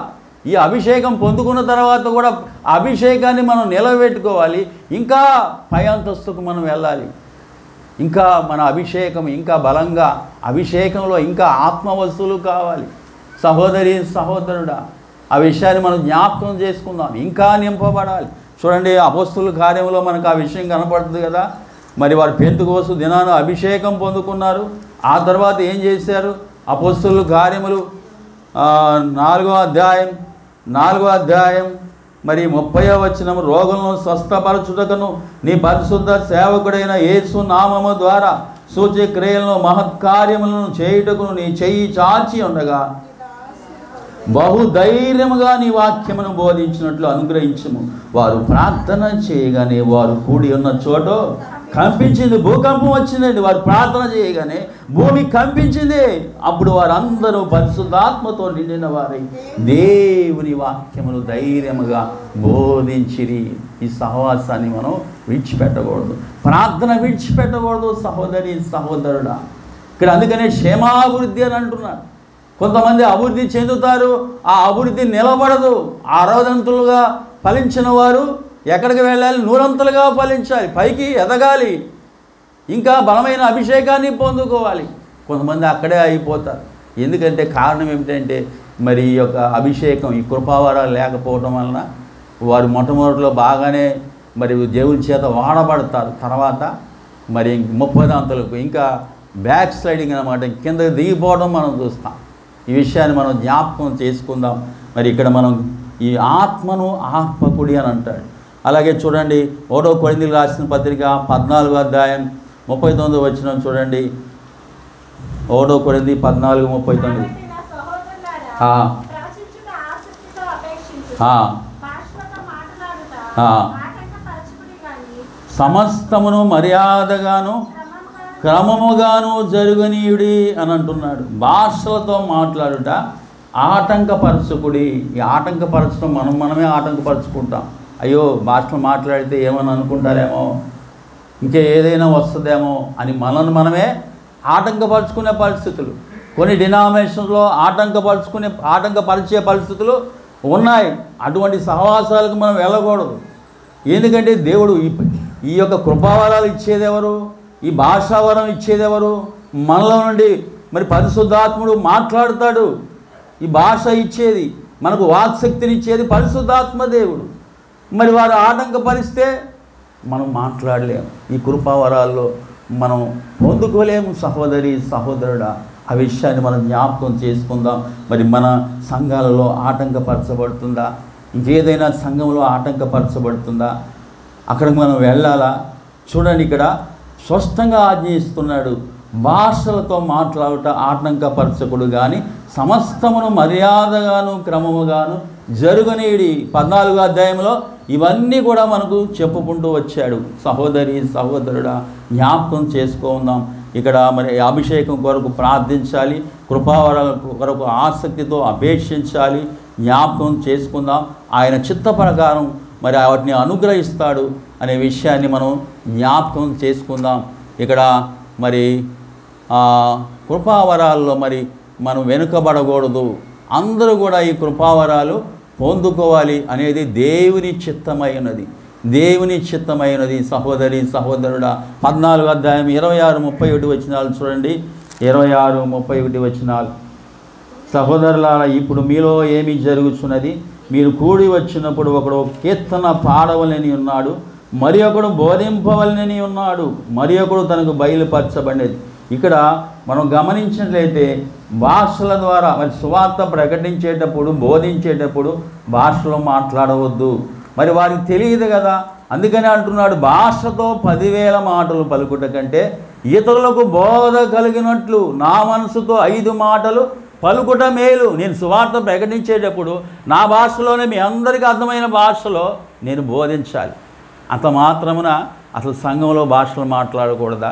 ఈ అభిషేకం పొందుకున్న తర్వాత కూడా అభిషేకాన్ని మనం నిలబెట్టుకోవాలి. ఇంకా పై అంతస్తుకు మనం వెళ్ళాలి. ఇంకా మన అభిషేకం ఇంకా బలంగా, అభిషేకంలో ఇంకా ఆత్మ వస్తువులు కావాలి. సహోదరి సహోదరుడా, ఆ విషయాన్ని మనం జ్ఞాపకం చేసుకుందాం. ఇంకా నింపబడాలి. చూడండి, అపోస్తుల కార్యంలో మనకు ఆ విషయం కనపడుతుంది కదా. మరి వారు పెంతెకోస్తు దినాన అభిషేకం పొందుకున్నారు. ఆ తర్వాత ఏం చేశారు? అపోస్తుల కార్యములు 4వ అధ్యాయం మరి 30వ వచనం, రోగులను స్వస్థపరచుటకును నీ పరిశుద్ధ సేవకుడైన యేసు నామము ద్వారా సూచక్రియలను మహత్కార్యములను చేయుటకును నీ చెయ్యి చాచి ఉండగా బహుధైర్యముగా నీ వాక్యమును బోధించినట్లు అనుగ్రహించము. వారు ప్రార్థన చేయగానే వారు కూడి ఉన్న చోట కంపించింది. భూకంపం వచ్చిందండి. వారు ప్రార్థన చేయగానే భూమి కంపించింది. అప్పుడు వారందరూ పరిశుద్ధాత్మతో నిండిన వారై దేవుని వాక్యమును ధైర్యముగా బోధించిరి. ఈ సహవాసాన్ని మనం విడిచిపెట్టకూడదు. ప్రార్థన విడిచిపెట్టకూడదు సహోదరి సహోదరుడా. ఇక్కడ అందుకనే క్షేమాభివృద్ధి అని అంటున్నాడు. కొంతమంది అభివృద్ధి చెందుతారు, ఆ అభివృద్ధి నిలబడదు. 60 ఫలించిన వారు ఎక్కడికి వెళ్ళాలి? 100 ఫలించాలి, పైకి ఎదగాలి, ఇంకా బలమైన అభిషేకాన్ని పొందుకోవాలి. కొంతమంది అక్కడే అయిపోతారు. ఎందుకంటే కారణం ఏమిటంటే మరి ఈ యొక్క అభిషేకం, ఈ కృపావరాలు లేకపోవడం వలన వారు మొట్టమొదటిలో బాగానే మరి దేవుని చేత వాడబడతారు. తర్వాత మరి 30 అంతలకు ఇంకా బ్యాక్ స్లైడింగ్ అన్నమాట, కిందకి దిగిపోవడం మనం చూస్తాం. ఈ విషయాన్ని మనం జ్ఞాపకం చేసుకుందాం. మరి ఇక్కడ మనం ఈ ఆత్మను ఆత్మకుడి అని అంటాడు. అలాగే చూడండి, 1 కొరింథీయులకు రాసిన పత్రిక 14వ అధ్యాయం 39వ వచనం చూడండి. 1 కొరింథీ 14:39. సమస్తమును మర్యాదగాను క్రమముగాను జరుగనీయుడి అని అంటున్నాడు. భాషలతో మాట్లాడుట ఆటంకపరచుకుడి. ఈ ఆటంకపరచడం మనమే ఆటంకపరుచుకుంటాం. అయ్యో భాషలు మాట్లాడితే ఏమని అనుకుంటారేమో, ఇంకా ఏదైనా వస్తుందేమో అని మనమే ఆటంకపరుచుకునే పరిస్థితులు. కొన్ని డినామినేషన్స్లో ఆటంకపరిచే పరిస్థితులు ఉన్నాయి. అటువంటి సహవాసాలకు మనం వెళ్ళకూడదు. ఎందుకంటే దేవుడు ఈ యొక్క కృపావరాలు ఇచ్చేదెవరు? ఈ భాషావరం ఇచ్చేదెవరు? మనలో నుండి మరి పరిశుద్ధాత్ముడు మాట్లాడుతాడు. ఈ భాష ఇచ్చేది, మనకు వాక్శక్తిని ఇచ్చేది పరిశుద్ధాత్మ దేవుడు. మరి వారు ఆటంకపరిస్తే మనం మాట్లాడలేము. ఈ కృపావరాల్లో మనం పొందుకోలేము సహోదరి సహోదరుడా. ఆ విషయాన్ని మనం జ్ఞాపకం చేసుకుందాం. మరి మన సంఘాలలో ఆటంకపరచబడుతుందా? ఇంకేదైనా సంఘంలో ఆటంకపరచబడుతుందా? అక్కడికి మనం వెళ్ళాలా? చూడండి, ఇక్కడ స్పష్టంగా ఆజ్ఞయిస్తున్నాడు. భాషలతో మాట్లాడుట ఆటంకపరచకుడు కానీ సమస్తమును మర్యాదగాను క్రమముగాను జరుగనీయుడి. 14వ అధ్యాయంలో ఇవన్నీ కూడా మనకు చెప్పుకుంటూ వచ్చాడు. సహోదరి సహోదరుడా, జ్ఞాపకం చేసుకుందాం. ఇక్కడ మరి అభిషేకం కొరకు ప్రార్థించాలి, కృపావరాల కొరకు ఆసక్తితో అపేక్షించాలి, జ్ఞాపకం చేసుకుందాం. ఆయన చిత్త ప్రకారం మరి వాటిని అనుగ్రహిస్తాడు అనే విషయాన్ని మనం జ్ఞాపకం చేసుకుందాం. ఇక్కడ మరి కృపావరాల్లో మరి మనం వెనుకబడకూడదు. అందరూ కూడా ఈ కృపావరాలు పొందుకోవాలి అనేది దేవుని చిత్తమైనది సహోదరి సహోదరుడా. 14వ అధ్యాయం 26-31 వచనాలు చూడండి. 26-31 వచనాలు. సహోదరులారా, ఇప్పుడు మీలో ఏమి జరుగుతున్నది? మీరు కూడి వచ్చినప్పుడు ఒకడు కీర్తన పాడవలని ఉన్నాడు, మరి ఒకడు బోధింపవలనని ఉన్నాడు, మరి ఒకడు తనకు బయలుపరచబడేది. ఇక్కడ మనం గమనించినట్లయితే భాషల ద్వారా మరి సువార్త ప్రకటించేటప్పుడు, బోధించేటప్పుడు భాషలో మాట్లాడవద్దు. మరి వారికి తెలియదు కదా, అందుకని అంటున్నాడు, భాషతో 10,000 మాటలు పలుకుట కంటే ఇతరులకు బోధ కలిగినట్లు నా మనసుతో 5 మాటలు పలుకుట మేలు. నేను సువార్త ప్రకటించేటప్పుడు నా భాషలోనే మీ అందరికీ అర్థమైన భాషలో నేను బోధించాలి. అంత మాత్రమున అసలు సంఘంలో భాషలు మాట్లాడకూడదా?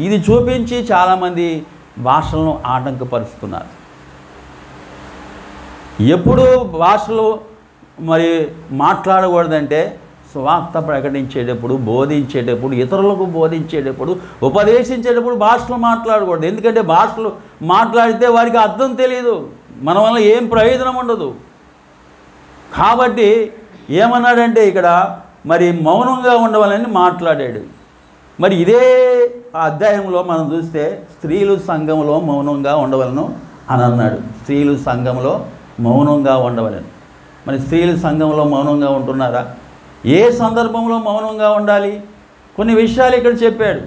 ఇది చూపించి చాలామంది భాషలను ఆటంకపరుస్తున్నారు. ఎప్పుడు భాషలు మరి మాట్లాడకూడదంటే సువార్త ప్రకటించేటప్పుడు, బోధించేటప్పుడు, ఇతరులకు బోధించేటప్పుడు, ఉపదేశించేటప్పుడు భాషలు మాట్లాడకూడదు. ఎందుకంటే భాషలు మాట్లాడితే వారికి అర్థం తెలియదు, మన వల్ల ఏం ప్రయోజనం ఉండదు. కాబట్టి ఏమన్నాడంటే ఇక్కడ మరి మౌనంగా ఉండవాలని మాట్లాడాడు. మరి ఇదే అధ్యాయంలో మనం చూస్తే స్త్రీలు సంఘంలో మౌనంగా ఉండవలను అని అన్నాడు. స్త్రీలు సంఘంలో మౌనంగా ఉండవలను. మరి స్త్రీలు సంఘంలో మౌనంగా ఉంటున్నారా? ఏ సందర్భంలో మౌనంగా ఉండాలి? కొన్ని విషయాలు ఇక్కడ చెప్పాడు.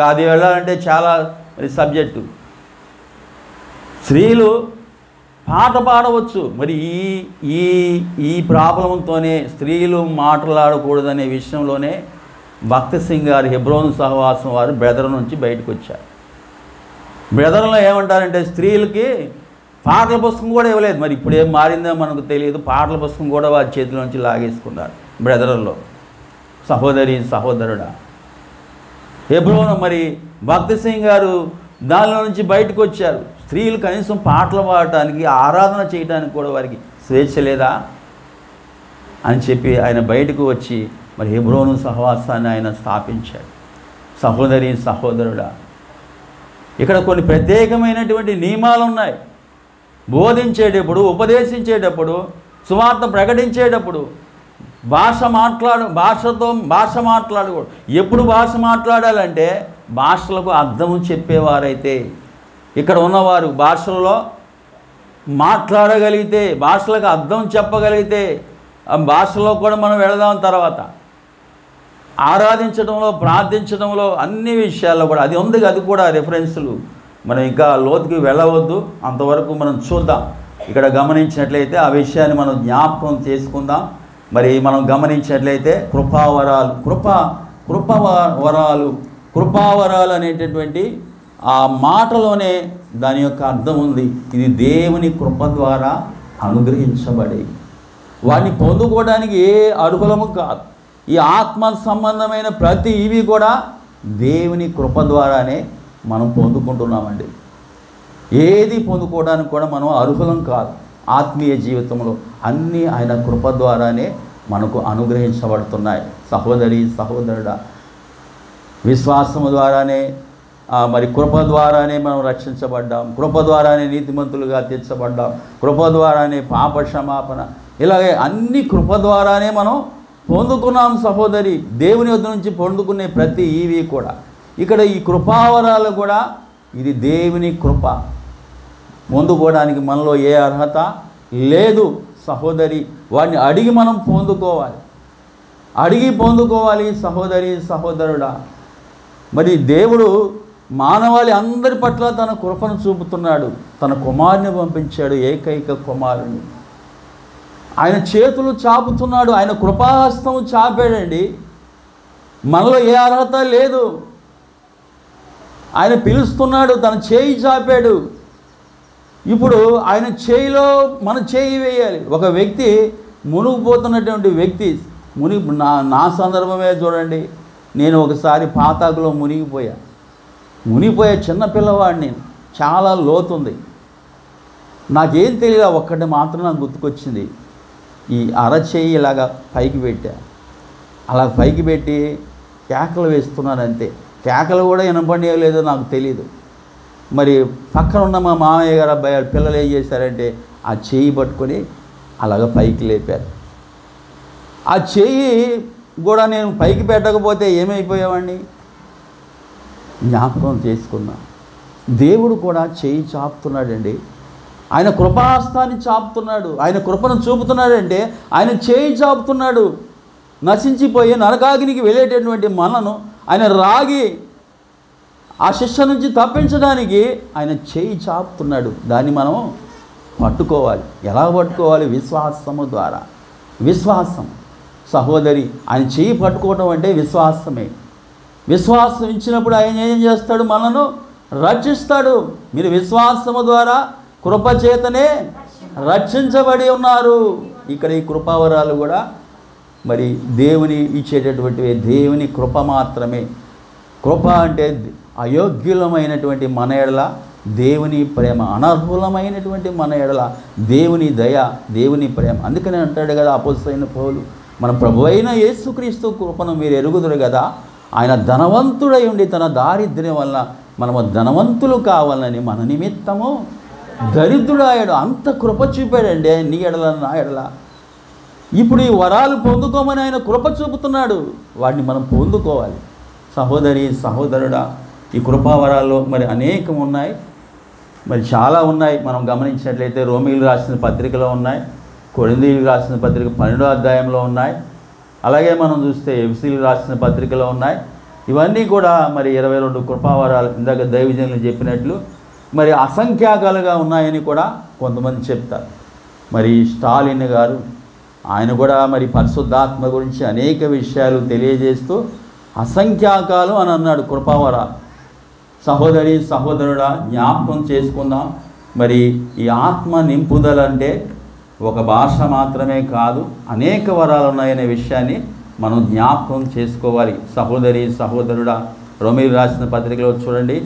అది వెళ్ళాలంటే చాలా సబ్జెక్టు. స్త్రీలు పాట పాడవచ్చు. మరి ఈ ఈ ప్రాబ్లంతోనే స్త్రీలు మాట్లాడకూడదనే విషయంలోనే భక్త సింగ్ గారు హెబ్రోను సహవాసం వారు బ్రదర్ నుంచి బయటకు వచ్చారు. బ్రదర్లో ఏమంటారంటే స్త్రీలకి పాటల పుస్తకం కూడా ఇవ్వలేదు. మరి ఇప్పుడు ఏం మారిందో మనకు తెలియదు. పాటల పుస్తకం కూడా వారి చేతిలో నుంచి లాగేసుకున్నారు బ్రదర్లో. సహోదరి సహోదరుడా, హెబ్రోను మరి భక్త సింగ్ గారు దానిలో నుంచి బయటకు వచ్చారు. స్త్రీలు కనీసం పాటలు పాడటానికి, ఆరాధన చేయడానికి కూడా వారికి స్వేచ్ఛ లేదా అని చెప్పి ఆయన బయటకు వచ్చి మరి హెబ్రోను సహవాసాన్ని ఆయన స్థాపించాడు. సహోదరి సహోదరుడా, ఇక్కడ కొన్ని ప్రత్యేకమైనటువంటి నియమాలు ఉన్నాయి. బోధించేటప్పుడు, ఉపదేశించేటప్పుడు, సువార్త ప్రకటించేటప్పుడు భాష మాట్లాడకూడదు. ఎప్పుడు భాష మాట్లాడాలంటే భాషలకు అర్థం చెప్పేవారైతే, ఇక్కడ ఉన్నవారు భాషల్లో మాట్లాడగలిగితే, భాషలకు అర్థం చెప్పగలిగితే ఆ భాషలో కూడా మనం వెళదాం. తర్వాత ఆరాధించడంలో, ప్రార్థించడంలో, అన్ని విషయాల్లో కూడా అది ఉంది. అది కూడా రెఫరెన్సులు మనం ఇంకా లోతుకి వెళ్ళవద్దు, అంతవరకు మనం చూద్దాం. ఇక్కడ గమనించినట్లయితే ఆ విషయాన్ని మనం జ్ఞాపకం చేసుకుందాం. మరి మనం గమనించినట్లయితే కృపావరాలు అనేటటువంటి ఆ మాటలోనే దాని యొక్క అర్థం ఉంది. ఇది దేవుని కృప ద్వారా అనుగ్రహించబడి వాటిని పొందుకోవడానికి ఏ అర్హులము కాదు. ఈ ఆత్మ సంబంధమైన ప్రతి ఇవి కూడా దేవుని కృప ద్వారానే మనం పొందుకుంటున్నామండి. ఏది పొందుకోవడానికి కూడా మనం అర్హులం కాదు. ఆత్మీయ జీవితంలో అన్నీ ఆయన కృప ద్వారానే మనకు అనుగ్రహించబడుతున్నాయి. సహోదరి సహోదరుడా, విశ్వాసము ద్వారానే మరి కృప ద్వారానే మనం రక్షించబడ్డాం. కృప ద్వారానే నీతిమంతులుగా తీర్చబడ్డాం. కృప ద్వారానే పాప క్షమాపణ, ఇలాగే అన్ని కృప ద్వారానే మనం పొందుకున్నాం. సహోదరి, దేవుని వద్ద నుంచి పొందుకునే ప్రతి ఈవి కూడా ఇక్కడ ఈ కృపావరాలు కూడా ఇది దేవుని కృప. పొందుకోవడానికి మనలో ఏ అర్హత లేదు సహోదరి. వాడిని అడిగి మనం పొందుకోవాలి సహోదరి సహోదరుడా. మరి దేవుడు మానవాళి అందరి పట్ల తన కృపను చూపుతున్నాడు. తన కుమారుని పంపించాడు, ఏకైక కుమారుని. ఆయన చేతులు చాపుతున్నాడు, ఆయన కృపాహస్తం చాపాడండి. మనలో ఏ అర్హత లేదు. ఆయన పిలుస్తున్నాడు, తన చేయి చాపాడు. ఇప్పుడు ఆయన చేయిలో మన చేయి వేయాలి. ఒక వ్యక్తి మునిగిపోతున్నటువంటి వ్యక్తి నా సందర్భమే చూడండి. నేను ఒకసారి పాతాకులో మునిగిపోయా చిన్న పిల్లవాడిని. నేను చాలా లోతుంది. నాకేం తెలియదు. ఒక్కటి మాత్రం నాకు గుర్తుకొచ్చింది. ఈ అరచేయి ఇలాగా పైకి పెట్టా. అలా పైకి పెట్టి కేకలు వేస్తున్నాను అంతే. కేకలు కూడా వినపడలేదో నాకు తెలీదు. మరి పక్కన ఉన్న మా మామయ్య గారు అబ్బాయి పిల్లలు ఏం చేశారంటే ఆ చెయ్యి పట్టుకొని అలాగ పైకి లేపారు. ఆ చెయ్యి కూడా నేను పైకి పెట్టకపోతే ఏమైపోయావండి? జ్ఞాపకం చేసుకున్నా. దేవుడు కూడా చెయ్యి చాపుతున్నాడండి. ఆయన కృపాహస్తాన్ని చాపుతున్నాడు. ఆయన కృపను చూపుతున్నాడంటే ఆయన చేయి చాపుతున్నాడు. నశించిపోయి నరకాగ్నికి వెళ్ళేటటువంటి మనను ఆయన రాగి ఆ శిక్ష నుంచి తప్పించడానికి ఆయన చేయి చాపుతున్నాడు. దాన్ని మనం పట్టుకోవాలి. ఎలా పట్టుకోవాలి? విశ్వాసము ద్వారా. విశ్వాసం సహోదరి, ఆయన చేయి పట్టుకోవడం అంటే విశ్వాసమే. విశ్వాసం ఇచ్చినప్పుడు ఆయన ఏం చేస్తాడు? మనను రక్షిస్తాడు. మీరు విశ్వాసము ద్వారా కృపచేతనే రక్షించబడి ఉన్నారు. ఇక్కడ ఈ కృపావరాలు కూడా మరి దేవుని ఇచ్చేటటువంటివి. దేవుని కృప మాత్రమే. కృప అంటే అయోగ్యులమైనటువంటి మన ఎడల దేవుని ప్రేమ, అనర్హులమైనటువంటి మన ఎడల దేవుని దయ, దేవుని ప్రేమ. అందుకనే అంటాడు కదా అపోస్తలుడైన పౌలు, మన ప్రభువైన యేసుక్రీస్తు కృపను మీరు ఎరుగుదురు కదా, ఆయన ధనవంతుడై ఉండి తన దారిద్ర్యం వల్ల మనము ధనవంతులు కావాలని మన నిమిత్తము దరిద్రుడాయడు. అంత కృప చూపాడండి నీ ఎడల నా ఎడల. ఇప్పుడు ఈ వరాలు పొందుకోమని ఆయన కృప చూపుతున్నాడు, వాటిని మనం పొందుకోవాలి. సహోదరి సహోదరుడా, ఈ కృపావరాల్లో మరి అనేకం ఉన్నాయి, మరి చాలా ఉన్నాయి. మనం గమనించినట్లయితే రోమీయులు రాసిన పత్రికలో ఉన్నాయి, కొరింథీయులకు రాసిన పత్రిక 12వ అధ్యాయంలో ఉన్నాయి, అలాగే మనం చూస్తే ఎఫెసీయులకు రాసిన పత్రికలో ఉన్నాయి. ఇవన్నీ కూడా మరి 22 కృపావరాలు ఇందాక దైవజనులు చెప్పినట్లు మరి అసంఖ్యాకాలుగా ఉన్నాయని కూడా కొంతమంది చెప్తారు. మరి స్టాలిన్ గారు ఆయన కూడా మరి పరిశుద్ధాత్మ గురించి అనేక విషయాలు తెలియజేస్తూ అసంఖ్యాకాలు అని అన్నాడు కృపావరాలు. సహోదరి సహోదరుడా, జ్ఞాపకం చేసుకుందాం. మరి ఈ ఆత్మ నింపుదల అంటే ఒక భాష మాత్రమే కాదు, అనేక వరాలు ఉన్నాయనే విషయాన్ని మనం జ్ఞాపకం చేసుకోవాలి. సహోదరి సహోదరుడా, రోమీయులకు రాసిన పత్రికలో చూడండి,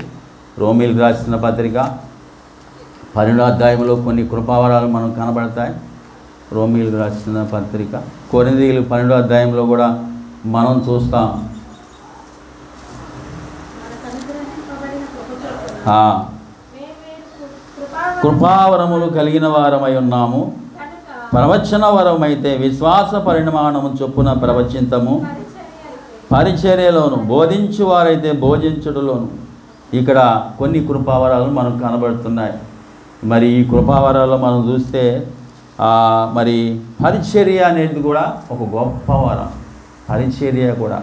రోమీయులకు రాసిన పత్రిక 12వ అధ్యాయంలో కొన్ని కృపావరాలు మనకు కనబడతాయి. రోమీయులకు రాసిన పత్రిక, కొరింథీయులకు 12వ అధ్యాయంలో కూడా మనం చూస్తాం. కృపావరములు కలిగిన వారమై ఉన్నాము, ప్రవచన వరమైతే విశ్వాస పరిమాణము చొప్పున ప్రవచింతము, పరిచర్యలోను, బోధించువారైతే బోధించుటలోను. ఇక్కడ కొన్ని కృపావరాలు మనకు కనబడుతున్నాయి. మరి ఈ కృపావరాల్లో మనం చూస్తే మరి పరిచర్య అనేది కూడా ఒక గొప్ప వరం. పరిచర్య కూడా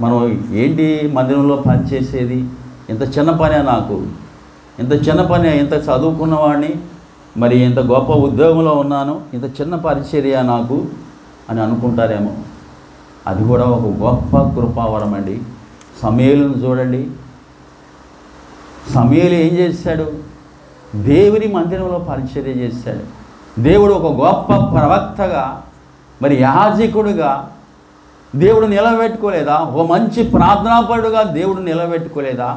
మనం ఏంటి మందిరంలో పనిచేసేది, ఇంత చిన్న పనే, నాకు ఇంత చిన్న పనే, ఇంత చదువుకున్నవాడిని, మరి ఇంత గొప్ప ఉద్యోగంలో ఉన్నాను, ఇంత చిన్న పరిచర్య నాకు అని అనుకుంటారేమో. అది కూడా ఒక గొప్ప కృపావరం అండి. సమూయేలును చూడండి, సమూయేలు ఏం చేశాడు? దేవుని మందిరంలో పరిచర్య చేశాడు. దేవుడు ఒక గొప్ప ప్రవక్తగా, మరి యాజకుడుగా దేవుడు నిలబెట్టుకోలేదా? ఒక మంచి ప్రార్థనాపరుడుగా దేవుడు నిలబెట్టుకోలేదా?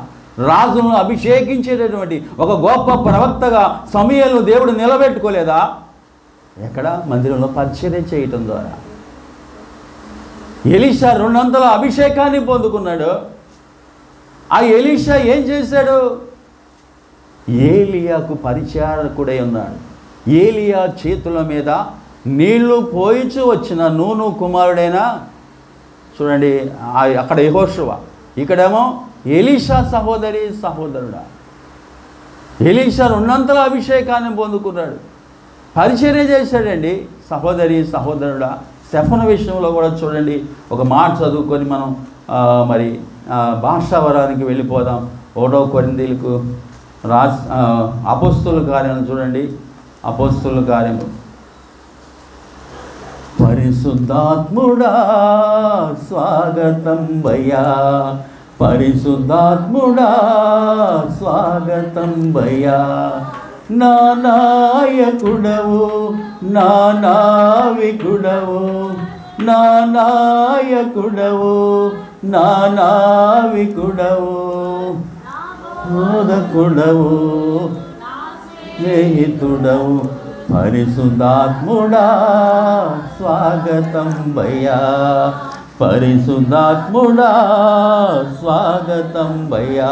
రాజులను అభిషేకించేటటువంటి ఒక గొప్ప ప్రవక్తగా సమూయేలును దేవుడు నిలబెట్టుకోలేదా? ఎక్కడ? మందిరంలో పరిచర్య చేయటం ద్వారా. ఎలీషా 200 అభిషేకాన్ని పొందుకున్నాడు. ఆ ఎలీషా ఏం చేశాడు? ఏలియాకు పరిచారకుడై ఉన్నాడు. ఏలియా చేతుల మీద నీళ్లు పోయిచు వచ్చిన నూను కుమారుడైన, చూడండి అక్కడ యెహోషువ, ఇక్కడేమో ఎలీషా. సహోదరి సహోదరుడా, ఎలీషా 200 అభిషేకాన్ని పొందుకున్నాడు, పరిచర్య చేశాడండి. సహోదరి సహోదరుడా, స్టెఫను విషయంలో కూడా చూడండి, ఒక మాట చదువుకొని మనం మరి భాషావరానికి వెళ్ళిపోదాం. 1వ కొరింథీయులకు అపోస్తలుల కార్యం చూడండి, అపోస్తలుల కార్యము. పరిశుద్ధాత్ముడా స్వాగతం భయ్యా, పరిశుద్ధాత్ముడా స్వాగతం భయ్యా, నా నాయకుడవు, నా నావికుడవు, నా నాయకుడవు, నా నావికుడవు, బోధకుడవు, స్నేహితుడవు, పరిశుద్ధాత్ముడా స్వాగతం భయ్యా, పరిశుద్ధాత్ముడా స్వాగతం భయ్యా.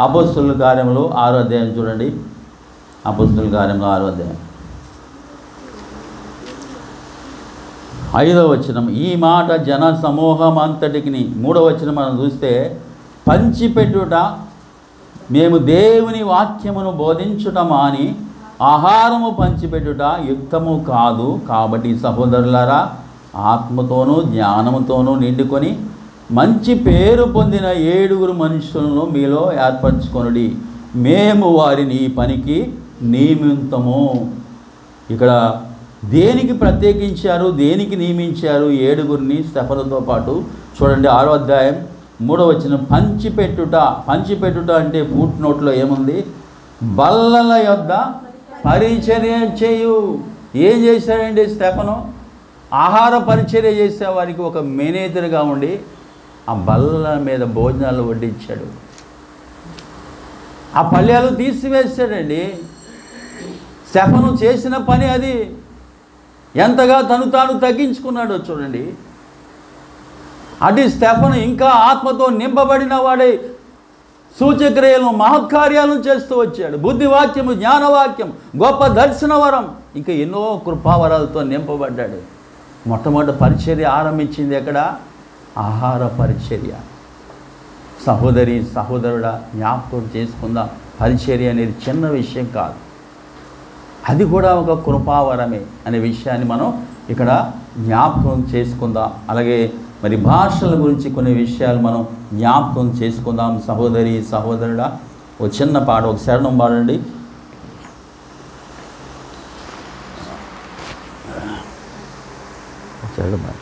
అపోస్తలుల కార్యంలో 6వ అధ్యాయం చూడండి, అపోస్తలుల కార్యంలో 6వ అధ్యాయం 5వ వచనం. ఈ మాట జన సమూహం అంతటికి. 3వ వచనం మనం చూస్తే, పంచిపెట్టుట, మేము దేవుని వాక్యమును బోధించుట మాని ఆహారము పంచిపెట్టుట యుక్తము కాదు. కాబట్టి సహోదరులారా, ఆత్మతోనూ జ్ఞానముతోనూ నిండుకొని మంచి పేరు పొందిన 7 మనుషులను మీలో ఏర్పరచుకొనుడి, మేము వారిని ఈ పనికి నియమితము. ఇక్కడ దేనికి ప్రత్యేకించారు, దేనికి నియమించారు 7 స్టెఫనుతో పాటు? చూడండి 6వ అధ్యాయం 3వ వచనం. పంచిపెట్టుట. పంచిపెట్టుట అంటే ఫుట్ నోట్లో ఏముంది? బల్లల యొద్ద పరిచర్య చేయు. ఏం చేశాడండి స్టెఫను? ఆహార పరిచర్య చేసే వారికి ఒక మేనేజర్గా ఉండి ఆ బల్ల మీద భోజనాలు వడ్డించాడు. ఆ పళ్ళేలు తీసివేశాడండి. స్టెఫను చేసిన పని అది. ఎంతగా తను తాను తగ్గించుకున్నాడో చూడండి. అటు స్టెఫను ఇంకా ఆత్మతో నింపబడిన వాడై సూచక్రియలను మహత్కార్యాలను చేస్తూ వచ్చాడు. బుద్ధివాక్యము, జ్ఞానవాక్యం, గొప్ప దర్శన వరం, ఇంకా ఎన్నో కృపావరాలతో నింపబడ్డాడు. మొట్టమొదటి పరిచర్య ఆరంభించింది ఎక్కడ? ఆహార పరిచర్య. సహోదరి సహోదరుడా, జ్ఞాపకం చేసుకుందాం, పరిచర్య అనేది చిన్న విషయం కాదు. అది కూడా ఒక కృపావరమే అనే విషయాన్ని మనం ఇక్కడ జ్ఞాపకం చేసుకుందాం. అలాగే మరి భాషల గురించి కొన్ని విషయాలు మనం జ్ఞాపకం చేసుకుందాం. సహోదరి సహోదరుడా, ఒక చిన్న పాట, ఒక శరణం పాడండి. శరణం పాడు.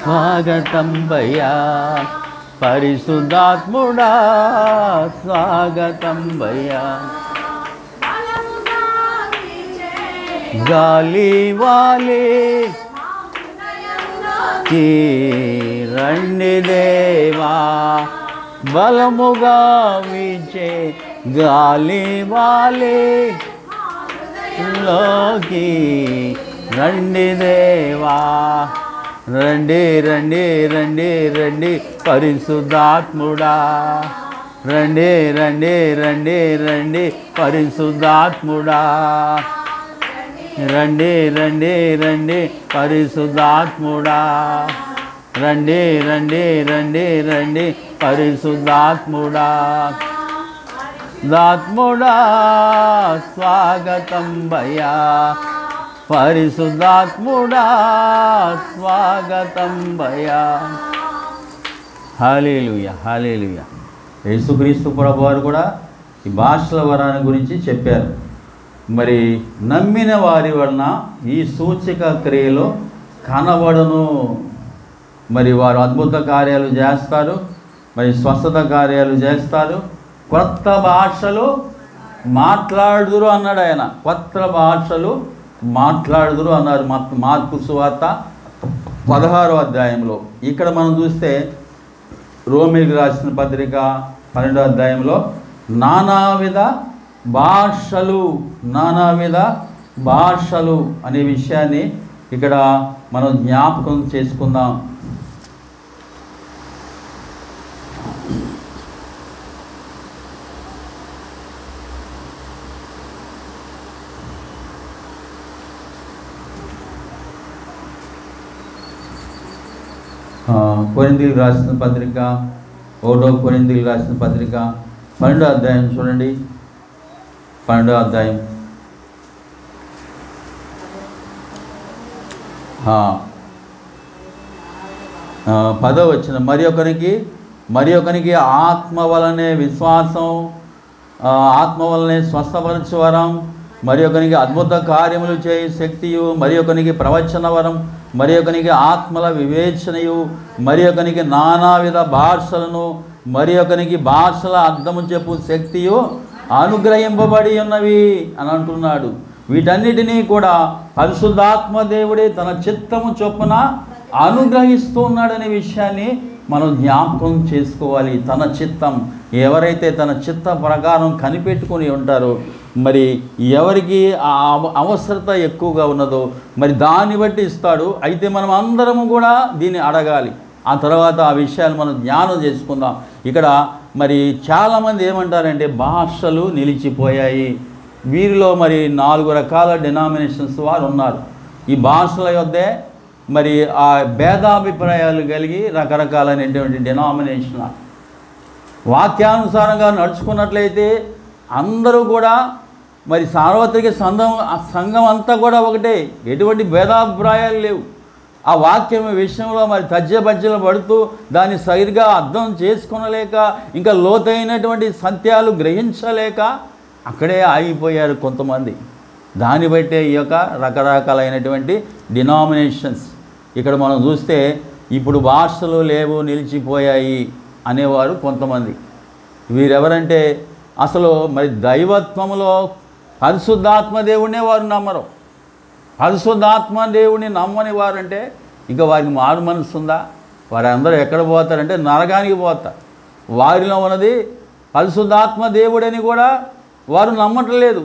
స్వాగతం భయ్యా పరిశుద్ధాత్ముడా, స్వాగతం భయ్యా. గాలి వాలి రండి దేవా, బలముగా వీచే గాలి వాలి లోకి రండి దేవా. రండి రండి రండి రండి పరిశుద్ధాత్ముడా, రండి రండి రండి రండి పరిశుద్ధాత్ముడా, రండి రండి రండి పరిశుద్ధాత్ముడా, రండి రండి రండి రండి పరిశుద్ధాత్ముడా. దాత్ముడా స్వాగతం భయ్యా, పరిశుద్ధాత్ముడా స్వాగతం భయ్యా. హల్లెలూయా హల్లెలూయా. యేసుక్రీస్తు ప్రభువారు కూడా ఈ భాషల వరాన్ని గురించి చెప్పారు. మరి నమ్మిన వారి వలన ఈ సూచక క్రియలో కనబడును. మరి వారు అద్భుత కార్యాలు చేస్తారు, మరి స్వస్థత కార్యాలు చేస్తారు, కొత్త భాషలు మాట్లాడుదురు అన్నాడు ఆయన. కొత్త భాషలు మాట్లాడుదురు అన్నారు మార్కు సువార్త 16వ అధ్యాయంలో. ఇక్కడ మనం చూస్తే రోమీయులకు రాసిన పత్రిక 12వ అధ్యాయంలో నానావిధ భాషలు అనే విషయాన్ని ఇక్కడ మనం జ్ఞాపకం చేసుకుందాం. కొరింథీయులకు రాసిన పత్రిక 1వ కొరింథీయులకు రాసిన పత్రిక 12వ అధ్యాయం చూడండి. 12వ అధ్యాయం 10వ వచనం. మరి ఒకనికి ఆత్మ వలనే విశ్వాసం, ఆత్మ వలనే స్వస్థపరచు వరం, మరి ఒకనికి అద్భుత కార్యములు చేయ శక్తియు, మరి ఒకనికి ప్రవచన వరం, మరి ఒకనికి ఆత్మల వివేచనయు, మరి ఒకనికి నానావిధ భాషలను, మరి ఒకనికి భాషల అర్థము చెప్పు శక్తియు అనుగ్రహింపబడి ఉన్నవి అని అంటున్నాడు. వీటన్నిటినీ కూడా పరిశుద్ధాత్మ దేవుడే తన చిత్తము చొప్పున అనుగ్రహిస్తూ ఉన్నాడనే విషయాన్ని మనం జ్ఞాపకం చేసుకోవాలి. తన చిత్తం, ఎవరైతే తన చిత్త ప్రకారం కనిపెట్టుకుని ఉంటారో, మరి ఎవరికి ఆ అవసరత ఎక్కువగా ఉన్నదో మరి దాన్ని బట్టి ఇస్తాడు. అయితే మనం అందరము కూడా దీన్ని అడగాలి. ఆ తర్వాత ఆ విషయాలు మనం జ్ఞానం చేసుకుందాం. ఇక్కడ మరి చాలామంది ఏమంటారంటే భాషలు నిలిచిపోయాయి. వీరిలో మరి 4 రకాల డినామినేషన్స్ వారు ఉన్నారు. ఈ భాషల యొద్దే మరి ఆ భేదాభిప్రాయాలు కలిగి రకరకాలైనటువంటి డినామినేషన్. వాక్యానుసారంగా నడుచుకున్నట్లయితే అందరూ కూడా మరి సార్వత్రిక సంఘం అంతా కూడా ఒకటే, ఎటువంటి భేదాభిప్రాయాలు లేవు. ఆ వాక్యం విషయంలో మరి తజ్జబజ్జలు పడుతూ దాన్ని సరిగ్గా అర్థం చేసుకొనలేక, ఇంకా లోతైనటువంటి సత్యాలు గ్రహించలేక అక్కడే ఆగిపోయారు కొంతమంది. దాన్ని బట్టే ఈ యొక్క రకరకాలైనటువంటి డినామినేషన్స్. ఇక్కడ మనం చూస్తే ఇప్పుడు భాషలు లేవు, నిలిచిపోయాయి అనేవారు కొంతమంది. వీరెవరంటే అసలు మరి దైవత్వంలో పరిశుద్ధాత్మ దేవుడినే వారు నమ్మరు. పరిశుద్ధాత్మ దేవుడిని నమ్మని వారంటే ఇంకా వారికి మారు మనసు ఉందా? వారందరూ ఎక్కడ పోతారంటే నరకానికి పోతారు. వారిలో ఉన్నది పరిశుద్ధాత్మ దేవుడని కూడా వారు నమ్మట్లేదు.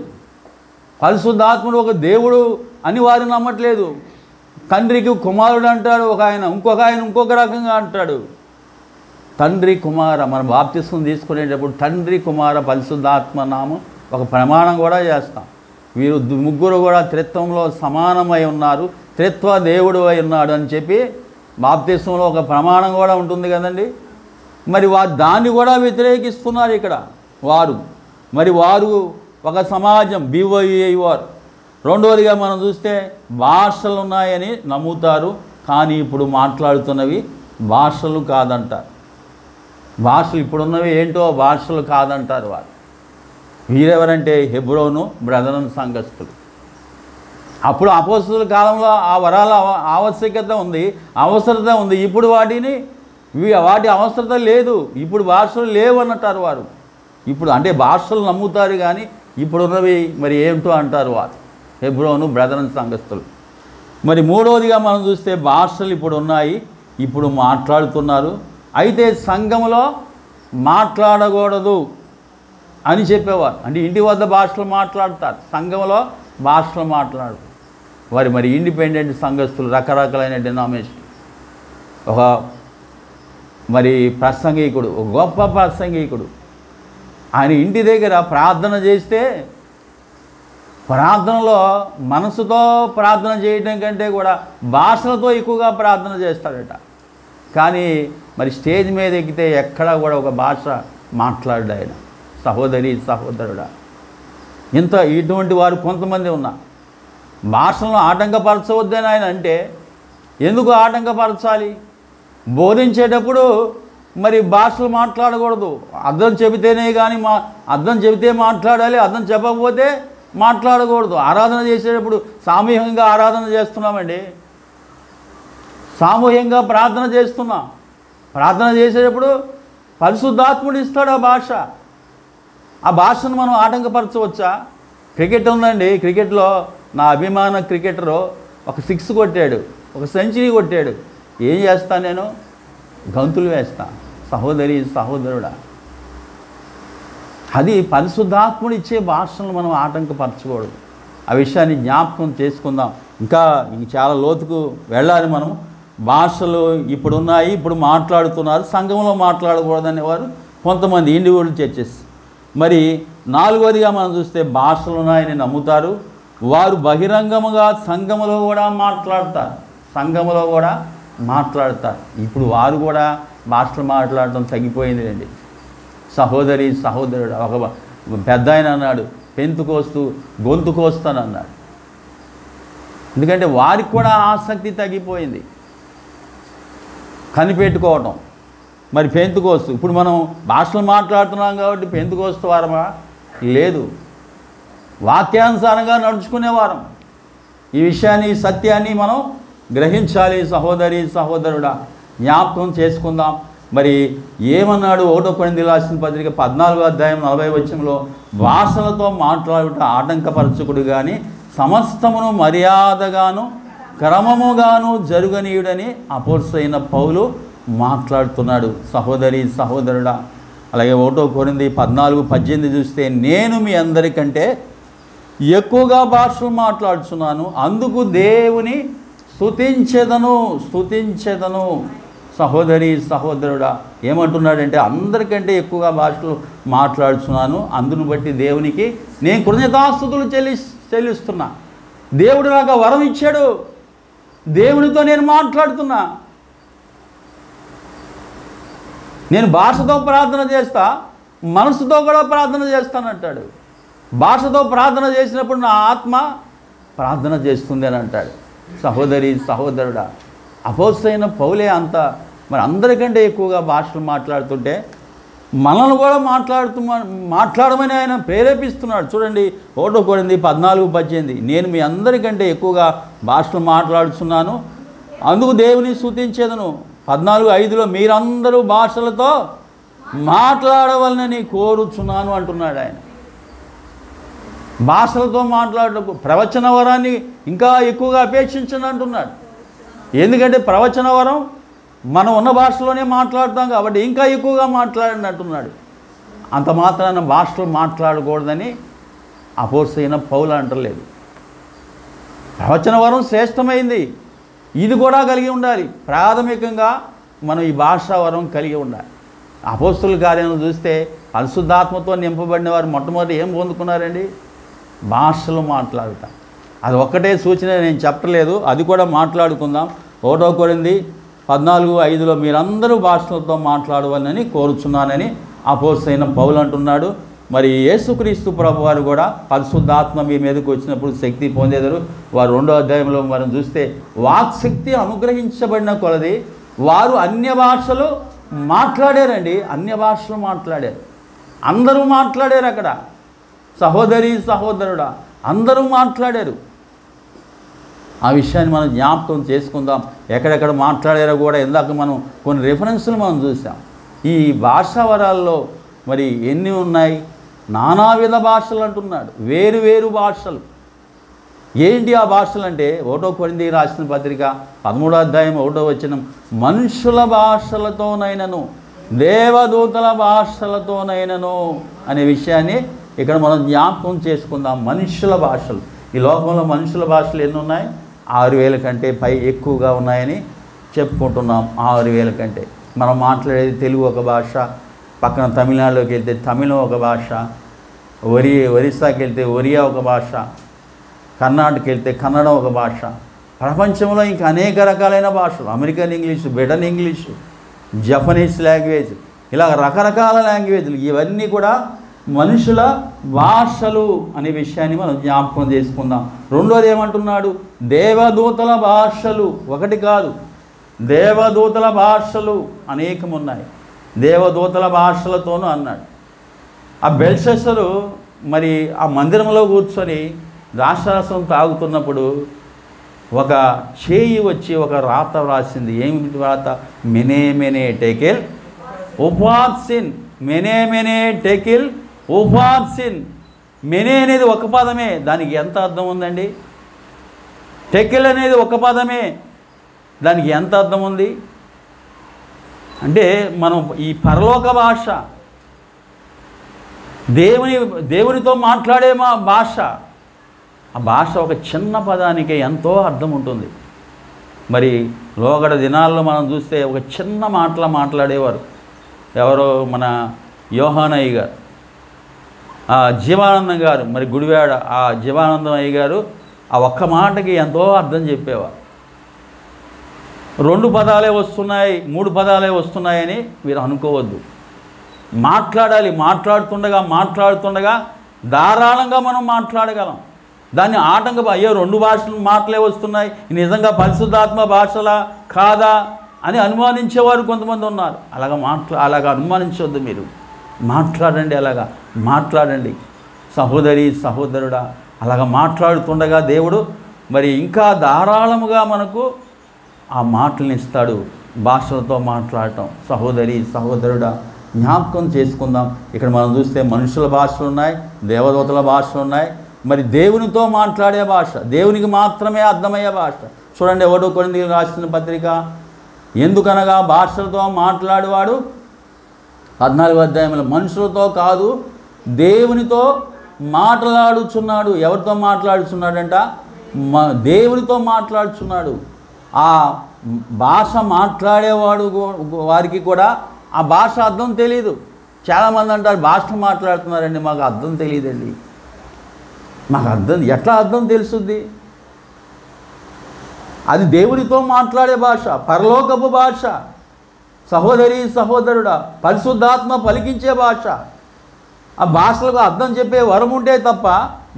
పరిశుద్ధాత్ముడు ఒక దేవుడు అని వారు నమ్మట్లేదు. తండ్రికి కుమారుడు అంటాడు ఒక ఆయన, ఇంకొక ఆయన ఇంకొక రకంగా అంటాడు. తండ్రి కుమార, మన బాప్తిస్మం తీసుకునేటప్పుడు తండ్రి కుమార పరిశుద్ధాత్మ నామం ఒక ప్రమాణం కూడా చేస్తాం. వీరు ముగ్గురు కూడా త్రిత్వంలో సమానమై ఉన్నారు, త్రిత్వ దేవుడు అయి ఉన్నాడు అని చెప్పి బాప్తిస్మంలో ఒక ప్రమాణం కూడా ఉంటుంది కదండి. మరి దాన్ని కూడా వ్యతిరేకిస్తున్నారు ఇక్కడ వారు. మరి వారు ఒక సమాజం BYI వారు. రెండవదిగా మనం చూస్తే భాషలు ఉన్నాయని నమ్ముతారు, కానీ ఇప్పుడు మాట్లాడుతున్నవి భాషలు కాదంటారు. భాషలు ఇప్పుడున్నవి ఏంటో భాషలు కాదంటారు వారు. వీరెవరంటే హెబ్రోను బ్రదరన్ సంఘస్థులు. అప్పుడు అపోస్తలుల కాలంలో ఆ వరాల ఆవశ్యకత ఉంది, అవసరత ఉంది. ఇప్పుడు వాటి అవసరత లేదు, ఇప్పుడు భాషలు లేవు అన్నట్టారు వారు. ఇప్పుడు అంటే భాషలు నమ్ముతారు కానీ ఇప్పుడున్నవి మరి ఏమిటో అంటారు వారు, హెబ్రోను బ్రదరన్ సంఘస్థులు. మరి మూడవదిగా మనం చూస్తే భాషలు ఇప్పుడు ఉన్నాయి, ఇప్పుడు మాట్లాడుతున్నారు. అయితే సంఘంలో మాట్లాడకూడదు అని చెప్పేవారు. అంటే ఇంటి వద్ద భాషలు మాట్లాడతారు, సంఘంలో భాషలు మాట్లాడు. మరి ఇండిపెండెంట్ సంఘస్థులు, రకరకాలైన డినామినేషన్. ఒక మరి ప్రసంగికుడు, ఒక గొప్ప ప్రసంగికుడు, ఆయన ఇంటి దగ్గర ప్రార్థన చేస్తే ప్రార్థనలో మనసుతో ప్రార్థన చేయడం కంటే కూడా భాషలతో ఎక్కువగా ప్రార్థన చేస్తాడట. కానీ మరి స్టేజ్ మీద ఎక్కితే ఎక్కడా కూడా ఒక భాష మాట్లాడాడు ఆయన. సహోదరి సహోదరుడా, ఇటువంటి వారు కొంతమంది ఉన్నారు. భాషలను ఆటంకపరచవద్దని ఆయన అంటే ఎందుకు ఆటంకపరచాలి? బోధించేటప్పుడు మరి భాషలు మాట్లాడకూడదు, అర్థం చెబితేనే కానీ అర్థం చెబితే మాట్లాడాలి, అర్థం చెప్పకపోతే మాట్లాడకూడదు. ఆరాధన చేసేటప్పుడు సామూహికంగా ఆరాధన చేస్తున్నామండి, సామూహికంగా ప్రార్థన చేస్తున్నాం. ప్రార్థన చేసేటప్పుడు పరిశుద్ధాత్ముడు ఇస్తాడు ఆ భాషను మనం ఆటంకపరచవచ్చా? క్రికెట్ ఉందండి, క్రికెట్లో నా అభిమాన క్రికెటరు ఒక 6 కొట్టాడు, ఒక సెంచరీ కొట్టాడు. ఏం చేస్తాను నేను? గంతులు వేస్తా. సహోదరి సహోదరుడా, అది పరిశుద్ధాత్ముడు ఇచ్చే భాషలను మనం ఆటంకపరచకూడదు. ఆ విషయాన్ని జ్ఞాపకం చేసుకుందాం. ఇంకా చాలా లోతుకు వెళ్ళాలి మనం. భాషలు ఇప్పుడున్నాయి, ఇప్పుడు మాట్లాడుతున్నారు, సంఘంలో మాట్లాడకూడదనేవారు కొంతమంది ఇండివిజువల్ చర్చెస్. మరి నాలుగవదిగా మనం చూస్తే భాషలు ఉన్నాయని నమ్ముతారు. వారు బహిరంగముగా సంఘములో కూడా మాట్లాడతారు. ఇప్పుడు వారు కూడా భాషలు మాట్లాడటం తగ్గిపోయింది అండి. సహోదరి సహోదరుడు, ఒక పెద్ద ఆయన అన్నాడు, పెంతుకోస్తూ గొంతు కోస్తానన్నాడు. ఎందుకంటే వారికి కూడా ఆసక్తి తగ్గిపోయింది, కనిపెట్టుకోవటం. మరి పెంతుకోస్తూ ఇప్పుడు మనం భాషలు మాట్లాడుతున్నాం కాబట్టి పెంతుకోస్తూ వారమా? లేదు, వాక్యానుసారంగా నడుచుకునేవారం. ఈ విషయాన్ని, ఈ సత్యాన్ని మనం గ్రహించాలి. సహోదరి సహోదరుడా, జ్ఞాపకం చేసుకుందాం. మరి ఏమన్నాడు? 1 కొరింథీయులకు రాసిన పత్రిక 14వ అధ్యాయం 40వ వచనంలో, భాషలతో మాట్లాడుట ఆటంకపరచుకుడు కానీ సమస్తమును మర్యాదగాను క్రమముగాను జరుగనీయుడని అపోస్తలుడైన పౌలు మాట్లాడుతున్నాడు. సహోదరి సహోదరుడా, అలాగే 1 కొరింథీ 14:18 చూస్తే, నేను మీ అందరికంటే ఎక్కువగా భాషలు మాట్లాడుచున్నాను, అందుకు దేవుని స్తుతించెదను. సహోదరి సహోదరుడా, ఏమంటున్నాడంటే అందరికంటే ఎక్కువగా భాషలు మాట్లాడుచున్నాను, అందును బట్టి దేవునికి నేను కృతజ్ఞతాస్తుతులు చెల్లిస్తున్నా. దేవుడు నాకు వరం ఇచ్చాడు, దేవునితో నేను మాట్లాడుతున్నా. నేను భాషతో ప్రార్థన చేస్తా, మనసుతో కూడా ప్రార్థన చేస్తానంటాడు. భాషతో ప్రార్థన చేసినప్పుడు నా ఆత్మ ప్రార్థన చేస్తుంది అని అంటాడు. సహోదరి సహోదరుడా, అపోస్తలుడైన పౌలే అంత మరి అందరికంటే ఎక్కువగా భాషలు మాట్లాడుతుంటే మనల్ని కూడా మాట్లాడమని ఆయన ప్రేరేపిస్తున్నాడు. చూడండి 1 కొరింథీ 14:18, నేను మీ అందరికంటే ఎక్కువగా భాషలు మాట్లాడుతున్నాను, అందుకు దేవుని స్తుతించేదను. 14:5లో మీరందరూ భాషలతో మాట్లాడవలనని కోరుచున్నాను అంటున్నాడు ఆయన. భాషలతో మాట్లాడటకు ప్రవచన వరాన్ని ఇంకా ఎక్కువగా అపేక్షించండి అంటున్నాడు. ఎందుకంటే ప్రవచన వరం మనం ఉన్న భాషలోనే మాట్లాడుతాం కాబట్టి ఇంకా ఎక్కువగా మాట్లాడండి అంటున్నాడు. అంత మాత్రాన భాషలు మాట్లాడకూడదని అపోస్తలుడైన పౌలు అంటలేదు. ప్రవచన వరం శ్రేష్టమైంది, ఇది కూడా కలిగి ఉండాలి. ప్రాథమికంగా మనం ఈ భాషా వరం కలిగి ఉండాలి. అపోస్తలుల కార్యాలను చూస్తే పరిశుద్ధాత్మతో నింపబడిన వారు మొట్టమొదటి ఏం పొందుకున్నారండి? భాషలు మాట్లాడటం. అది ఒక్కటే సూచన నేను చెప్పలేదు, అది కూడా మాట్లాడుకుందాం. 1 కొరింథీ 14:5లో మీరందరూ భాషలతో మాట్లాడవాలని కోరుచున్నానని అపోస్తలుడైన పౌలు అంటున్నాడు. మరి యేసుక్రీస్తు ప్రభువారు కూడా పరిశుద్ధాత్మ మీ మీదకి వచ్చినప్పుడు శక్తి పొందేదరు. వారు 2వ అధ్యాయంలో మనం చూస్తే వాక్శక్తి అనుగ్రహించబడిన కొలది వారు అన్య భాషలు మాట్లాడారండి. అన్య భాషలు మాట్లాడారు, అందరూ మాట్లాడారు. అక్కడ సహోదరి సహోదరుడా అందరూ మాట్లాడారు. ఆ విషయాన్ని మనం జ్ఞాపకం చేసుకుందాం. ఎక్కడెక్కడ మాట్లాడారో కూడా ఇందాక మనం కొన్ని రిఫరెన్స్లు మనం చూసాం. ఈ భాషా వరాల్లో మరి ఎన్ని ఉన్నాయి? నానావిధ భాషలు అంటున్నాడు, వేరు వేరు భాషలు. ఏంటి ఆ భాషలు అంటే 1 కొరింథీ రాసిన పత్రిక 13వ అధ్యాయం 1వ వచనం, మనుషుల భాషలతోనైనను దేవదూతల భాషలతోనైనను అనే విషయాన్ని ఇక్కడ మనం జ్ఞాపకం చేసుకుందాం. మనుషుల భాషలు, ఈ లోకంలో మనుషుల భాషలు ఎన్ని ఉన్నాయి? 6,000 కంటే పై ఎక్కువగా ఉన్నాయని చెప్పుకుంటున్నాం. 6,000 కంటే. మనం మాట్లాడేది తెలుగు ఒక భాష, పక్కన తమిళనాడులోకి వెళ్తే తమిళం ఒక భాష, ఒరిస్సాకి వెళ్తే ఒరియా ఒక భాష, కర్ణాటకకి వెళ్తే కన్నడం ఒక భాష. ప్రపంచంలో ఇంకా అనేక రకాలైన భాషలు, American English, Britain English, Japanese language, ఇలా రకరకాల లాంగ్వేజ్లు, ఇవన్నీ కూడా మనుషుల భాషలు అనే విషయాన్ని మనం జ్ఞాపకం చేసుకుందాం. రెండోది ఏమంటున్నాడు? దేవదూతల భాషలు. ఒకటి కాదు, దేవదూతల భాషలు అనేకం ఉన్నాయి. దేవదూతల భాషలతోనూ అన్నాడు. ఆ బెల్షస్సరు మరి ఆ మందిరంలో కూర్చొని ద్రాక్షారసం తాగుతున్నప్పుడు ఒక చేయి వచ్చి ఒక రాత వ్రాసింది. ఏమిటి రాత? మెనే మెనే టెకెల్ ఉపార్సిన్. మెనే మెనే టెకిల్ ఉపార్సిన్. మెనే అనేది ఒక పదమే, దానికి ఎంత అర్థం ఉందండి? టెకిల్ అనేది ఒక పదమే, దానికి ఎంత అర్థం ఉంది అంటే మనం ఈ పరలోక భాష, దేవునితో మాట్లాడే భాష, ఆ భాష ఒక చిన్న పదానికే ఎంతో అర్థం ఉంటుంది. మరి లోగడ దినాల్లో మనం చూస్తే ఒక చిన్న మాట్లాడేవారు. ఎవరో మన యోహానయ్య గారు, ఆ జీవానందం గారు, మరి గుడివాడ ఆ జీవానందం అయ్య గారు ఆ ఒక్క మాటకి ఎంతో అర్థం చెప్పేవారు. 2 పదాలే వస్తున్నాయి, 3 పదాలే వస్తున్నాయని మీరు అనుకోవద్దు. మాట్లాడాలి. మాట్లాడుతుండగా ధారాళంగా మనం మాట్లాడగలం. దాన్ని అయ్యో 2 భాషలు మాటలే వస్తున్నాయి, నిజంగా పరిశుద్ధాత్మ భాషలా కాదా అని అనుమానించేవారు కొంతమంది ఉన్నారు. అలాగా అనుమానించవద్దు. మీరు మాట్లాడండి, అలాగా మాట్లాడండి. సహోదరి సహోదరుడా, అలాగా మాట్లాడుతుండగా దేవుడు మరి ఇంకా ధారాళముగా మనకు ఆ మాటలను ఇస్తాడు. భాషలతో మాట్లాడటం. సహోదరి సహోదరుడా జ్ఞాపకం చేసుకుందాం. ఇక్కడ మనం చూస్తే మనుషుల భాషలు ఉన్నాయి, దేవదూతల భాషలు ఉన్నాయి, మరి దేవునితో మాట్లాడే భాష, దేవునికి మాత్రమే అర్థమయ్యే భాష. చూడండి 1 కొరింథీ రాసిన పత్రిక, ఎందుకనగా భాషలతో మాట్లాడేవాడు 14వ అధ్యాయంలో మనుషులతో కాదు దేవునితో మాట్లాడుచున్నాడు. ఎవరితో మాట్లాడుచున్నాడంట? దేవునితో మాట్లాడుచున్నాడు. ఆ భాష మాట్లాడేవాడు వారికి కూడా ఆ భాష అర్థం తెలియదు. చాలామంది అంటారు భాష మాట్లాడుతున్నారండి, మాకు అర్థం తెలియదండి. మాకు ఎట్లా అర్థం తెలుస్తుంది? అది దేవునితో మాట్లాడే భాష, పరలోకపు భాష. సహోదరి సహోదరుడా, పరిశుద్ధాత్మ పలికించే భాష. ఆ భాషలకు అర్థం చెప్పే వరం ఉంటే తప్ప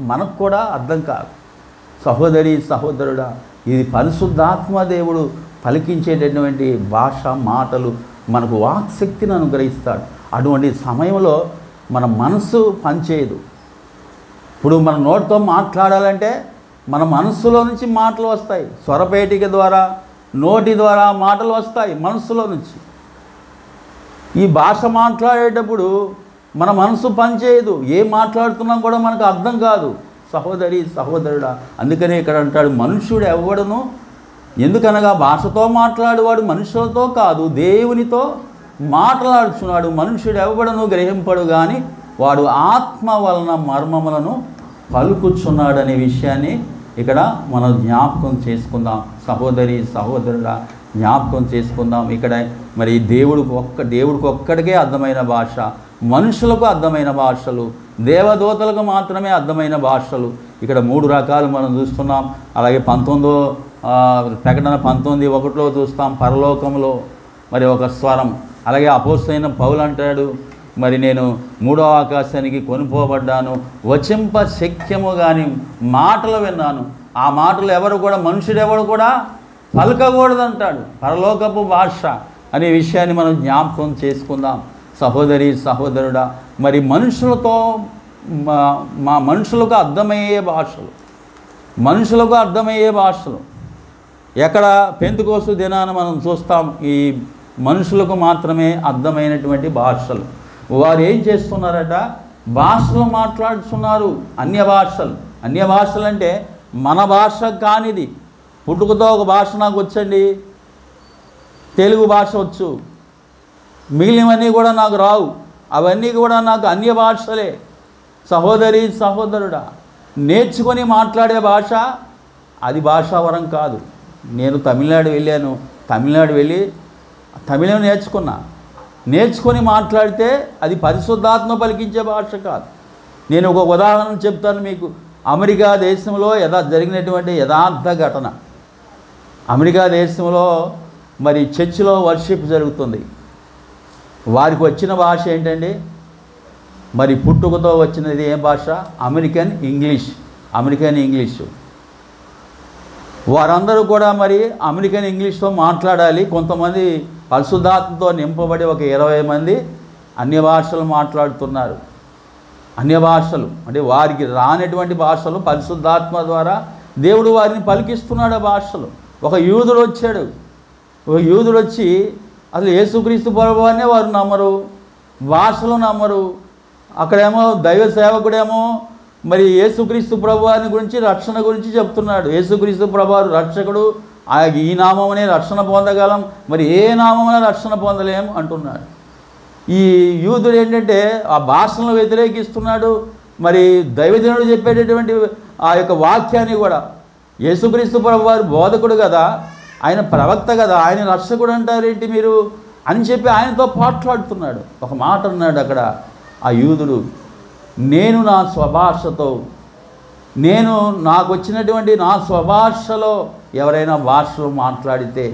మనకు కూడా అర్థం కాదు. సహోదరి సహోదరుడా, ఇది పరిశుద్ధాత్మ దేవుడు పలికించేటటువంటి భాష మాటలు మనకు వాక్శక్తిని అనుగ్రహిస్తాడు. అటువంటి సమయంలో మన మనసు పనిచేయదు. ఇప్పుడు మన నోటితో మాట్లాడాలంటే మన మనస్సులో నుంచి మాటలు వస్తాయి. స్వరపేటిక ద్వారా, నోటి ద్వారా మాటలు వస్తాయి మనస్సులో నుంచి. ఈ భాష మాట్లాడేటప్పుడు మన మనసు పనిచేయదు. ఏం మాట్లాడుతున్నాం కూడా మనకు అర్థం కాదు. సహోదరి సహోదరుడా, అందుకనే ఇక్కడ అంటాడు, మనుష్యుడు ఎవ్వడను, ఎందుకనగా భాషతో మాట్లాడేవాడు మనుషులతో కాదు దేవునితో మాట్లాడుచున్నాడు. మనుష్యుడు ఎవ్వడను గ్రహింపడు కానీ వాడు ఆత్మ వలన మర్మములను పలుకుచున్నాడనే విషయాన్ని ఇక్కడ మనం జ్ఞాపకం చేసుకుందాం. సహోదరి సహోదరుడా, జ్ఞాపకం చేసుకుందాం. ఇక్కడ మరి దేవుడికి ఒక్కడికే అర్థమైన భాష, మనుషులకు అర్థమైన భాషలు, దేవదూతలకు మాత్రమే అర్థమైన భాషలు. ఇక్కడ 3 రకాలు మనం చూస్తున్నాం. అలాగే ప్రకటన 19:1 చూస్తాం, పరలోకంలో మరి ఒక స్వరం. అలాగే అపోస్తలుడైన పౌలు అంటాడు, మరి నేను 3వ ఆకాశానికి కొనిపోబడ్డాను, వచింప శక్యము కానీ మాటలు విన్నాను. ఆ మాటలు మనుషుడెవడు కూడా పలకకూడదంటాడు. పరలోకపు భాష అనే విషయాన్ని మనం జ్ఞాపకం చేసుకుందాం. సహోదరి సహోదరుడా, మరి మనుషులతో మనుషులకు అర్థమయ్యే భాషలు ఎక్కడ పెంతెకోస్తు దినాన మనం చూస్తాం. ఈ మనుషులకు మాత్రమే అర్థమైనటువంటి భాషలు. వారు ఏం చేస్తున్నారట, భాషలు మాట్లాడుతున్నారు. అన్య భాషలు అంటే మన భాష కానిది. పుట్టుకతో ఒక భాష నాకు వచ్చండి, తెలుగు భాష వచ్చు, మిగిలినవన్నీ కూడా నాకు రావు. అవన్నీ కూడా నాకు అన్య భాషలే. సహోదరి సహోదరుడా, నేర్చుకొని మాట్లాడే భాష అది భాషావరం కాదు. నేను తమిళనాడు వెళ్ళి తమిళం నేర్చుకొని మాట్లాడితే అది పరిశుద్ధాత్మ పలికించే భాష కాదు. నేను ఒక ఉదాహరణ చెప్తాను మీకు. అమెరికా దేశంలో జరిగినటువంటి యథార్థ ఘటన. అమెరికా దేశంలో మరి చర్చిలో వర్షిప్ జరుగుతుంది. వారికి వచ్చిన భాష ఏంటండి, మరి పుట్టుకతో వచ్చినది ఏం భాష, అమెరికన్ ఇంగ్లీషు. వారందరూ కూడా మరి అమెరికన్ ఇంగ్లీష్తో మాట్లాడాలి. కొంతమంది పరిశుద్ధాత్మతో నింపబడి ఒక 20 మంది అన్య భాషలు మాట్లాడుతున్నారు. అన్య భాషలు అంటే వారికి రానటువంటి భాషలు పరిశుద్ధాత్మ ద్వారా దేవుడు వారిని పలికిస్తున్నాడు. ఆ భాషలు. ఒక యూదుడు వచ్చి అసలు యేసుక్రీస్తు ప్రభువునే వారు నమ్మరు, భాషలు నమ్మరు. అక్కడేమో దైవ సేవకుడేమో మరి యేసుక్రీస్తు ప్రభువాని గురించి, రక్షణ గురించి చెప్తున్నాడు. యేసుక్రీస్తు ప్రభువారు రక్షకుడు, ఈ నామమునే రక్షణ పొందగలం, మరి ఏ నామమున రక్షణ పొందలేం అంటున్నాడు. ఈ యూదుడు ఏంటంటే ఆ భాషలను వ్యతిరేకిస్తున్నాడు. మరి దైవజనుడు చెప్పేటటువంటి ఆ యొక్క వాక్యాన్ని కూడా, యేసుక్రీస్తు ప్రభువారు బోధకుడు కదా, ఆయన ప్రవక్త కదా, ఆయన రక్షకుడు అంటారేంటి మీరు అని చెప్పి ఆయనతో పోట్లాడుతున్నాడు. ఒక మాట అన్నాడు అక్కడ ఆ యూదుడు, నేను నాకు వచ్చినటువంటి నా స్వభాషలో ఎవరైనా భాషలు మాట్లాడితే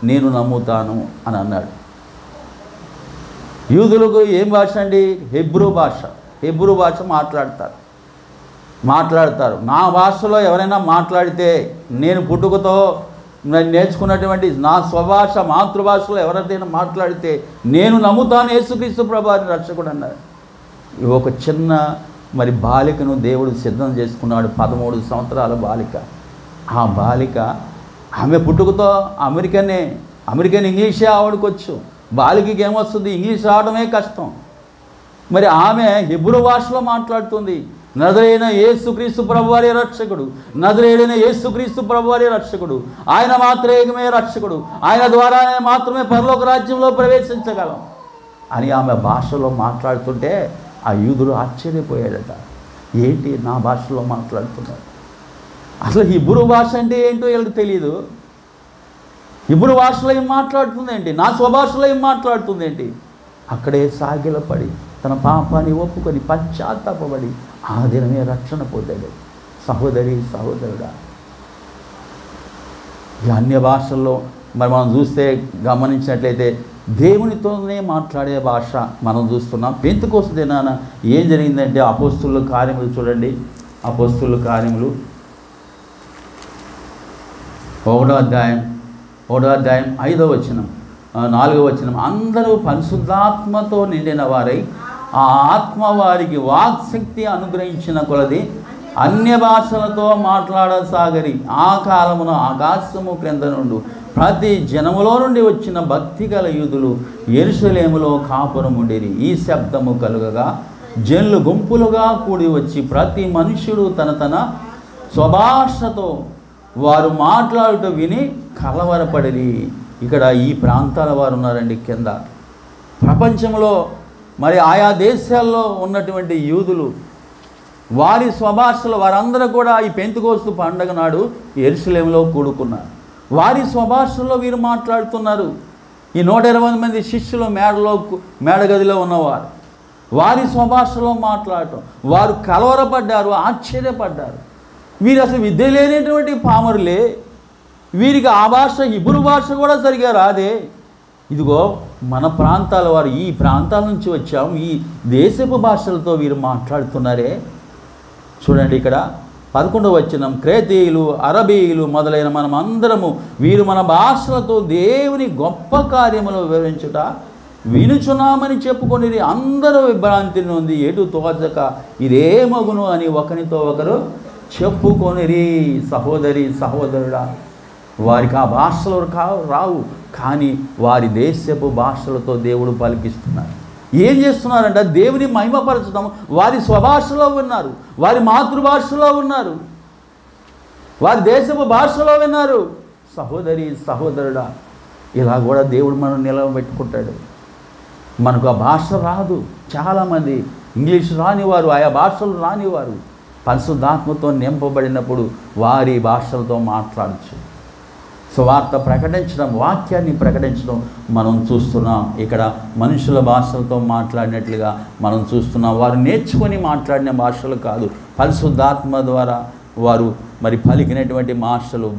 నేను నమ్ముతాను అని అన్నాడు. యూదులకు ఏం భాష అండి, హెబ్రూ భాష మాట్లాడతారు. నా భాషలో ఎవరైనా మాట్లాడితే, నేను పుట్టుకతో నేర్చుకున్నటువంటి నా స్వభాష మాతృభాషలో ఎవరైనా మాట్లాడితే నేను నమ్ముతాను యేసుక్రీస్తు ప్రభువాని రక్షకుడు అన్నాడు. ఒక చిన్న మరి బాలికను దేవుడు సిద్ధం చేసుకున్నాడు. 13 సంవత్సరాల బాలిక. ఆ బాలిక ఆమె పుట్టుకతో అమెరికన్ ఇంగ్లీషే ఆవిడకొచ్చు. బాలికకి ఏమొస్తుంది, ఇంగ్లీష్ రావడమే కష్టం. మరి ఆమె హెబ్రూ భాషలో మాట్లాడుతుంది. నజరేయుడైన యేసుక్రీస్తు ప్రభువారే రక్షకుడు, ఆయన మాత్రమే రక్షకుడు, ఆయన ద్వారానే మాత్రమే పరలోక రాజ్యంలో ప్రవేశించగలం అని ఆమె భాషలో మాట్లాడుతుంటే ఆ యూదుడు ఆశ్చర్యపోయాడట. ఏంటి నా భాషలో మాట్లాడుతున్నాడు, అసలు హిబ్రూ భాష అంటే ఏంటో వీళ్ళకి తెలియదు. హిబ్రూ భాషలో ఏం మాట్లాడుతుందేంటి, నా స్వభాషలో ఏం మాట్లాడుతుందేంటి. అక్కడే సాగిలపడి తన పాపాన్ని ఒప్పుకొని పశ్చాత్తాపడి ఆ దినమే రక్షణ పొందాడు. సహోదరి సహోదరుడా, ఈ అన్య భాషల్లో మరి మనం చూస్తే గమనించినట్లయితే దేవునితోనే మాట్లాడే భాష మనం చూస్తున్నాం. పెంతెకోస్తు దినాన ఏం జరిగిందంటే అపోస్తలుల కార్యములు చూడండి. అపోస్తలుల కార్యములు 1వ అధ్యాయం 1వ అధ్యాయం 5వ వచనం 4వ వచనం, అందరూ పరిశుద్ధాత్మతో నిండిన వారై ఆ ఆత్మ వారికి వాక్శక్తి అనుగ్రహించిన కొలది అన్య భాషలతో మాట్లాడసాగరి. ఆ కాలమున ఆకాశము క్రింద నుండి ప్రతి జనములో నుండి వచ్చిన భక్తి గల యూదులు యెరూషలేములో కాపురముండిరి. ఈ శబ్దము కలుగగా జనులు గుంపులుగా కూడి వచ్చి ప్రతి మనుష్యుడు తన స్వభాషతో వారు మాట్లాడుతూ విని కలవరపడిరి. ఇక్కడ ఈ ప్రాంతాల వారు ఉన్నారండి. కింద ప్రపంచంలో మరి ఆయా దేశాల్లో ఉన్నటువంటి యూదులు వారి స్వభాషలో వారందరూ కూడా ఈ పెంతెకోస్తు పండగ నాడు యెరూషలేములో కూడుకున్నారు. వారి స్వభాషలో వీరు మాట్లాడుతున్నారు. ఈ 120 మంది శిష్యులు మేడగదిలో ఉన్నవారు వారి స్వభాషలో మాట్లాడటం, వారు కలవరపడ్డారు, ఆశ్చర్యపడ్డారు. వీరు అసలు విద్య లేనటువంటి పామరులే, వీరికి ఆ భాష హిబ్రూ భాష కూడా సరిగా రాదే. ఇదిగో మన ప్రాంతాల వారు, ఈ ప్రాంతాల నుంచి వచ్చాం, ఈ దేశపు భాషలతో వీరు మాట్లాడుతున్నారే. చూడండి ఇక్కడ 11వ వచనం, క్రేతీయులు అరబీయులు మొదలైన మనం అందరము వీరు మన భాషలతో దేవుని గొప్ప కార్యములు వివరించుట వినుచున్నామని చెప్పుకొనిరి. అందరూ విభ్రాంతి నొంది ఎటు తోచక ఇదే మగును అని ఒకరితో ఒకరు చెప్పుకొనిరి. సహోదరి సహోదరుడా, వారికి ఆ భాషలు రావు, కానీ వారి దేశపు భాషలతో దేవుడు పలికిస్తున్నారు. ఏం చేస్తున్నారంటే దేవుని మహిమపరచడం. వారి స్వభాషలో ఉన్నారు, వారి మాతృభాషలో ఉన్నారు, వారి దేశపు భాషలో విన్నారు. సహోదరి సహోదరుడా, ఇలా కూడా దేవుడు మనం నిలబెట్టుకుంటాడు. మనకు ఆ భాష రాదు. చాలామంది ఇంగ్లీష్ రానివారు, ఆయా భాషలు రానివారు పరిశుద్ధాత్మతో నింపబడినప్పుడు వారి భాషలతో మాట్లాడచ్చు. సువార్త ప్రకటించడం, వాక్యాన్ని ప్రకటించడం మనం చూస్తున్నాం. ఇక్కడ మనుషుల భాషలతో మాట్లాడినట్లుగా మనం చూస్తున్నాం. వారు నేర్చుకొని మాట్లాడిన భాషలు కాదు, పరిశుద్ధాత్మ ద్వారా వారు మరి పలికినటువంటి భాషలు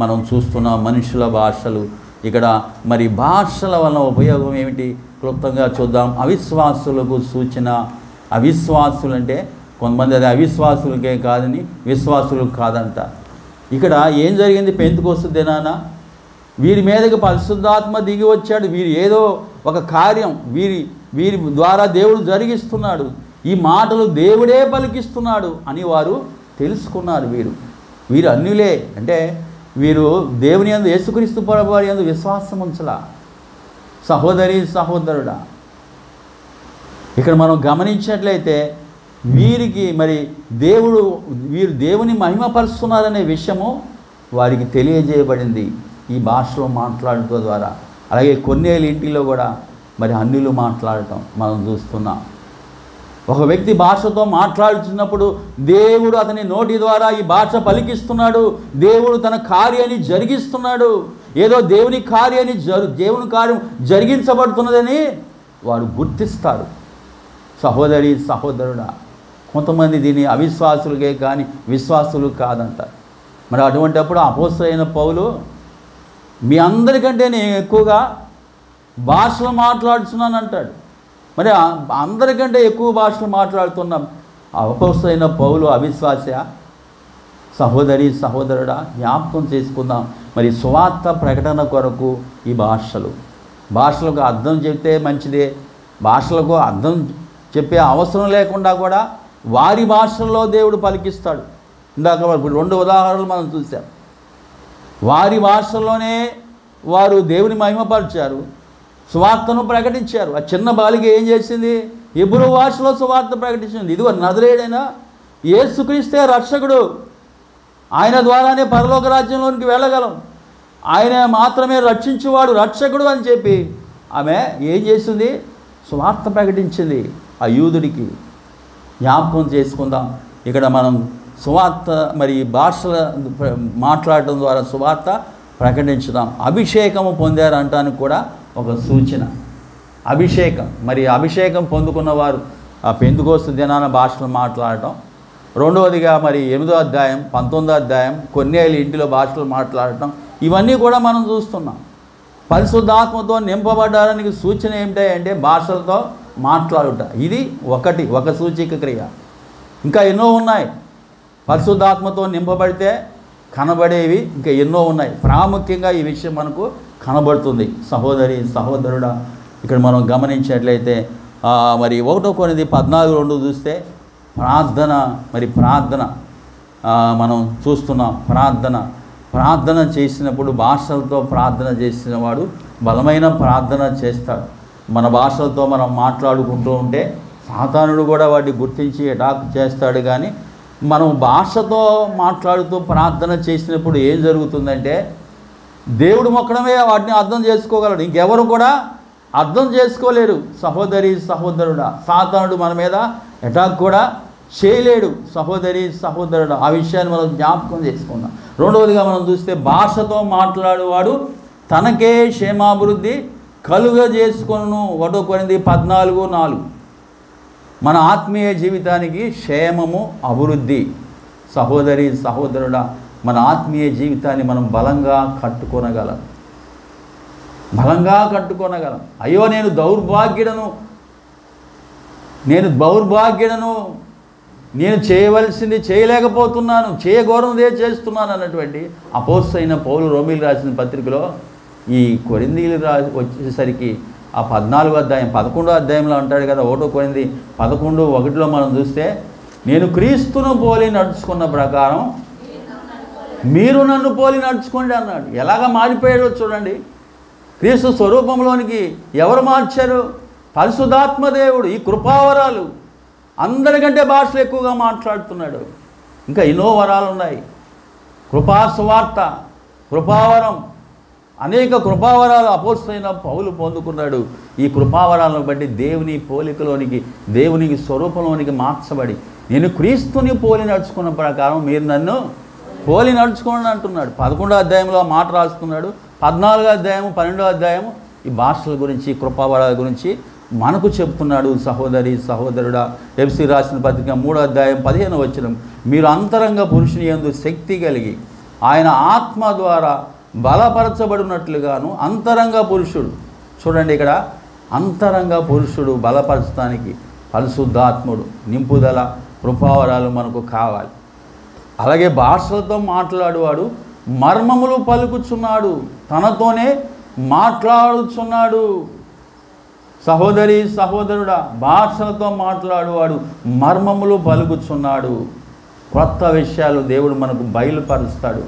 మనం చూస్తున్నాం. మనుషుల భాషలు. ఇక్కడ మరి భాషల వలన ఉపయోగం ఏమిటి క్లుప్తంగా చూద్దాం. అవిశ్వాసులకు సూచన. అవిశ్వాసులు అంటే కొంతమంది అది అవిశ్వాసులకే కాదని విశ్వాసులకు కాదంట. ఇక్కడ ఏం జరిగింది? పెంతెకోస్తు దినాన వీరి మీదకి పరిశుద్ధాత్మ దిగి వచ్చాడు. వీరు ఏదో ఒక కార్యం వీరి ద్వారా దేవుడు జరిగిస్తున్నాడు, ఈ మాటలు దేవుడే పలికిస్తున్నాడు అని వారు తెలుసుకున్నారు. వీరు అన్యులే, అంటే వీరు దేవుని యందు, యేసుక్రీస్తు ప్రభువారి యందు విశ్వాసం ఉంచలా. సహోదరి సహోదరుడా, ఇక్కడ మనం గమనించినట్లయితే వీరికి మరి వీరు దేవుని మహిమపరుస్తున్నారనే విషయము వారికి తెలియజేయబడింది ఈ భాషలో మాట్లాడటం ద్వారా. అలాగే కొన్నేళ్ళ ఇంటిలో కూడా మరి అన్యులు మాట్లాడటం మనం చూస్తున్నాం. ఒక వ్యక్తి భాషతో మాట్లాడుతున్నప్పుడు దేవుడు అతని నోటి ద్వారా ఈ భాష పలికిస్తున్నాడు. దేవుడు తన కార్యాన్ని జరిగిస్తున్నాడు. ఏదో దేవుని కార్యం జరిగించబడుతున్నదని వారు గుర్తిస్తారు. సహోదరి సహోదరుడా, కొంతమంది దీన్ని అవిశ్వాసులకే కానీ విశ్వాసులు కాదంట. మరి అటువంటిప్పుడు అపోస్తలుడైన పౌలు మీ అందరికంటే నేను ఎక్కువగా భాషలు మాట్లాడుతున్నాను అంటాడు. మరి అందరికంటే ఎక్కువ భాషలు మాట్లాడుతున్న అపోస్తలుడైన పౌలు అవిశ్వాస? సహోదరి సహోదరుడా, జ్ఞాపకం చేసుకుందాం. మరి సువార్త ప్రకటన కొరకు ఈ భాషలకు అర్థం చెప్తే మంచిదే. భాషలకు అర్థం చెప్పే అవసరం లేకుండా కూడా వారి భాషల్లో దేవుడు పలికిస్తాడు. ఇందాక 2 ఉదాహరణలు మనం చూసాం. వారి భాషల్లోనే వారు దేవుని మహిమపరిచారు, సువార్తను ప్రకటించారు. ఆ చిన్న బాలిక ఏం చేసింది? హెబ్రూ భాషలో సువార్త ప్రకటించింది. ఇదిగో నజరేయుడైన యేసుక్రీస్తే రక్షకుడు, ఆయన ద్వారానే పరలోక రాజ్యంలోనికి వెళ్ళగలం, ఆయన మాత్రమే రక్షించువాడు, రక్షకుడు అని చెప్పి ఆమె ఏం చేసింది? సువార్త ప్రకటించింది ఆ యూదుడికి. జ్ఞాపకం చేసుకుందాం. ఇక్కడ మనం సువార్త మరి భాషల మాట్లాడటం ద్వారా సువార్త ప్రకటించుదాం. అభిషేకము పొందారంటానికి కూడా ఒక సూచన. అభిషేకం పొందుకున్నవారు ఆ పెంతెకోస్తు దినాన భాషలు మాట్లాడటం. రెండవదిగా మరి 8వ అధ్యాయం 19వ అధ్యాయం కొన్నేళ్ళ ఇంటిలో భాషలు మాట్లాడటం. ఇవన్నీ కూడా మనం చూస్తున్నాం. పరిశుద్ధాత్మతో నింపబడడానికి సూచన ఏమిటంటే భాషలతో మాట్లాడుట. ఇది ఒక సూచిక క్రియ. ఇంకా ఎన్నో ఉన్నాయి. పరిశుద్ధాత్మతో నింపబడితే కనబడేవి ఇంకా ఎన్నో ఉన్నాయి. ప్రాముఖ్యంగా ఈ విషయం మనకు కనబడుతుంది. సహోదరి సహోదరుడా, ఇక్కడ మనం గమనించినట్లయితే మరి 1 కొరింథీ 14:2 చూస్తే ప్రార్థన, మరి ప్రార్థన మనం చూస్తున్నాం. ప్రార్థన చేసినప్పుడు భాషలతో ప్రార్థన చేసిన వాడు బలమైన ప్రార్థన చేస్తాడు. మన భాషలతో మనం మాట్లాడుకుంటూ ఉంటే సాతానుడు కూడా వాటిని గుర్తించి అటాక్ చేస్తాడు. కానీ మనం భాషతో మాట్లాడుతూ ప్రార్థన చేసినప్పుడు ఏం జరుగుతుందంటే దేవుడు మొక్కడమే వాటిని అర్థం చేసుకోగలడు, ఇంకెవరు కూడా అర్థం చేసుకోలేరు. సహోదరి సహోదరుడా, సాతానుడు మన మీద అటాక్ కూడా చేయలేడు. సహోదరి సహోదరుడు, ఆ విషయాన్ని మనం జ్ఞాపకం చేసుకుందాం. రెండవదిగా మనం చూస్తే భాషతో మాట్లాడేవాడు తనకే క్షేమాభివృద్ధి కలుగజేసుకొనును. 1 కొరింథీ 14:4. మన ఆత్మీయ జీవితానికి క్షేమము, అభివృద్ధి. సహోదరి సహోదరుడా, మన ఆత్మీయ జీవితాన్ని మనం బలంగా కట్టుకొనగలం. అయ్యో నేను దౌర్భాగ్యుడను, నేను చేయవలసింది చేయలేకపోతున్నాను, చేయగోరదే చేస్తున్నాను అన్నటువంటి అపోస్తలుడైన పౌలు రోమీయులకు రాసిన పత్రికలో ఈ కొరింథీలు వచ్చేసరికి ఆ 11వ అధ్యాయంలో అంటాడు కదా, 1 కొరింథీ 11:1 మనం చూస్తే నేను క్రీస్తును పోలి నడుచుకున్న ప్రకారం మీరు నన్ను పోలి నడుచుకోండి అన్నాడు. ఎలాగ మారిపోయాడో చూడండి. క్రీస్తు స్వరూపంలోనికి ఎవరు మార్చారు? పరిశుద్ధాత్మ దేవుడు. ఈ కృపావరాలు, అందరికంటే భాషలు ఎక్కువగా మాట్లాడుతున్నాడు. ఇంకా ఎన్నో వరాలు ఉన్నాయి. కృపా సువార్త, కృపావరం, అనేక కృపావరాలు అపోస్తలుడైన పౌలు పొందుకున్నాడు. ఈ కృపావరాలను బట్టి దేవుని పోలికలోనికి, దేవునికి స్వరూపంలోనికి మార్చబడి నేను క్రీస్తుని పోలి నడుచుకున్న ప్రకారం మీరు నన్ను పోలి నడుచుకోండి అంటున్నాడు. 11వ అధ్యాయంలో మాట రాస్తున్నాడు. 14వ అధ్యాయము 12వ అధ్యాయము ఈ భాషల గురించి, కృపావరాల గురించి మనకు చెప్తున్నాడు. సహోదరి సహోదరుడా, ఎఫ్సీ రాసిన పత్రిక 3వ అధ్యాయం 15వ వచనం, మీరు అంతరంగ పురుషుని యందు శక్తి కలిగి ఆయన ఆత్మ ద్వారా బలపరచబడినట్లుగాను అంతరంగ పురుషుడు. చూడండి, ఇక్కడ అంతరంగ పురుషుడు బలపరచడానికి పరిశుద్ధాత్ముడు నింపుదల, కృపావరాలు మనకు కావాలి. అలాగే భాషలతో మాట్లాడువాడు మర్మములు పలుకుచున్నాడు, తనతోనే మాట్లాడుచున్నాడు. సహోదరి సహోదరుడా, భాషలతో మాట్లాడువాడు మర్మములు పలుకుచున్నాడు. కొత్త విషయాలు దేవుడు మనకు బయలుపరుస్తాడు.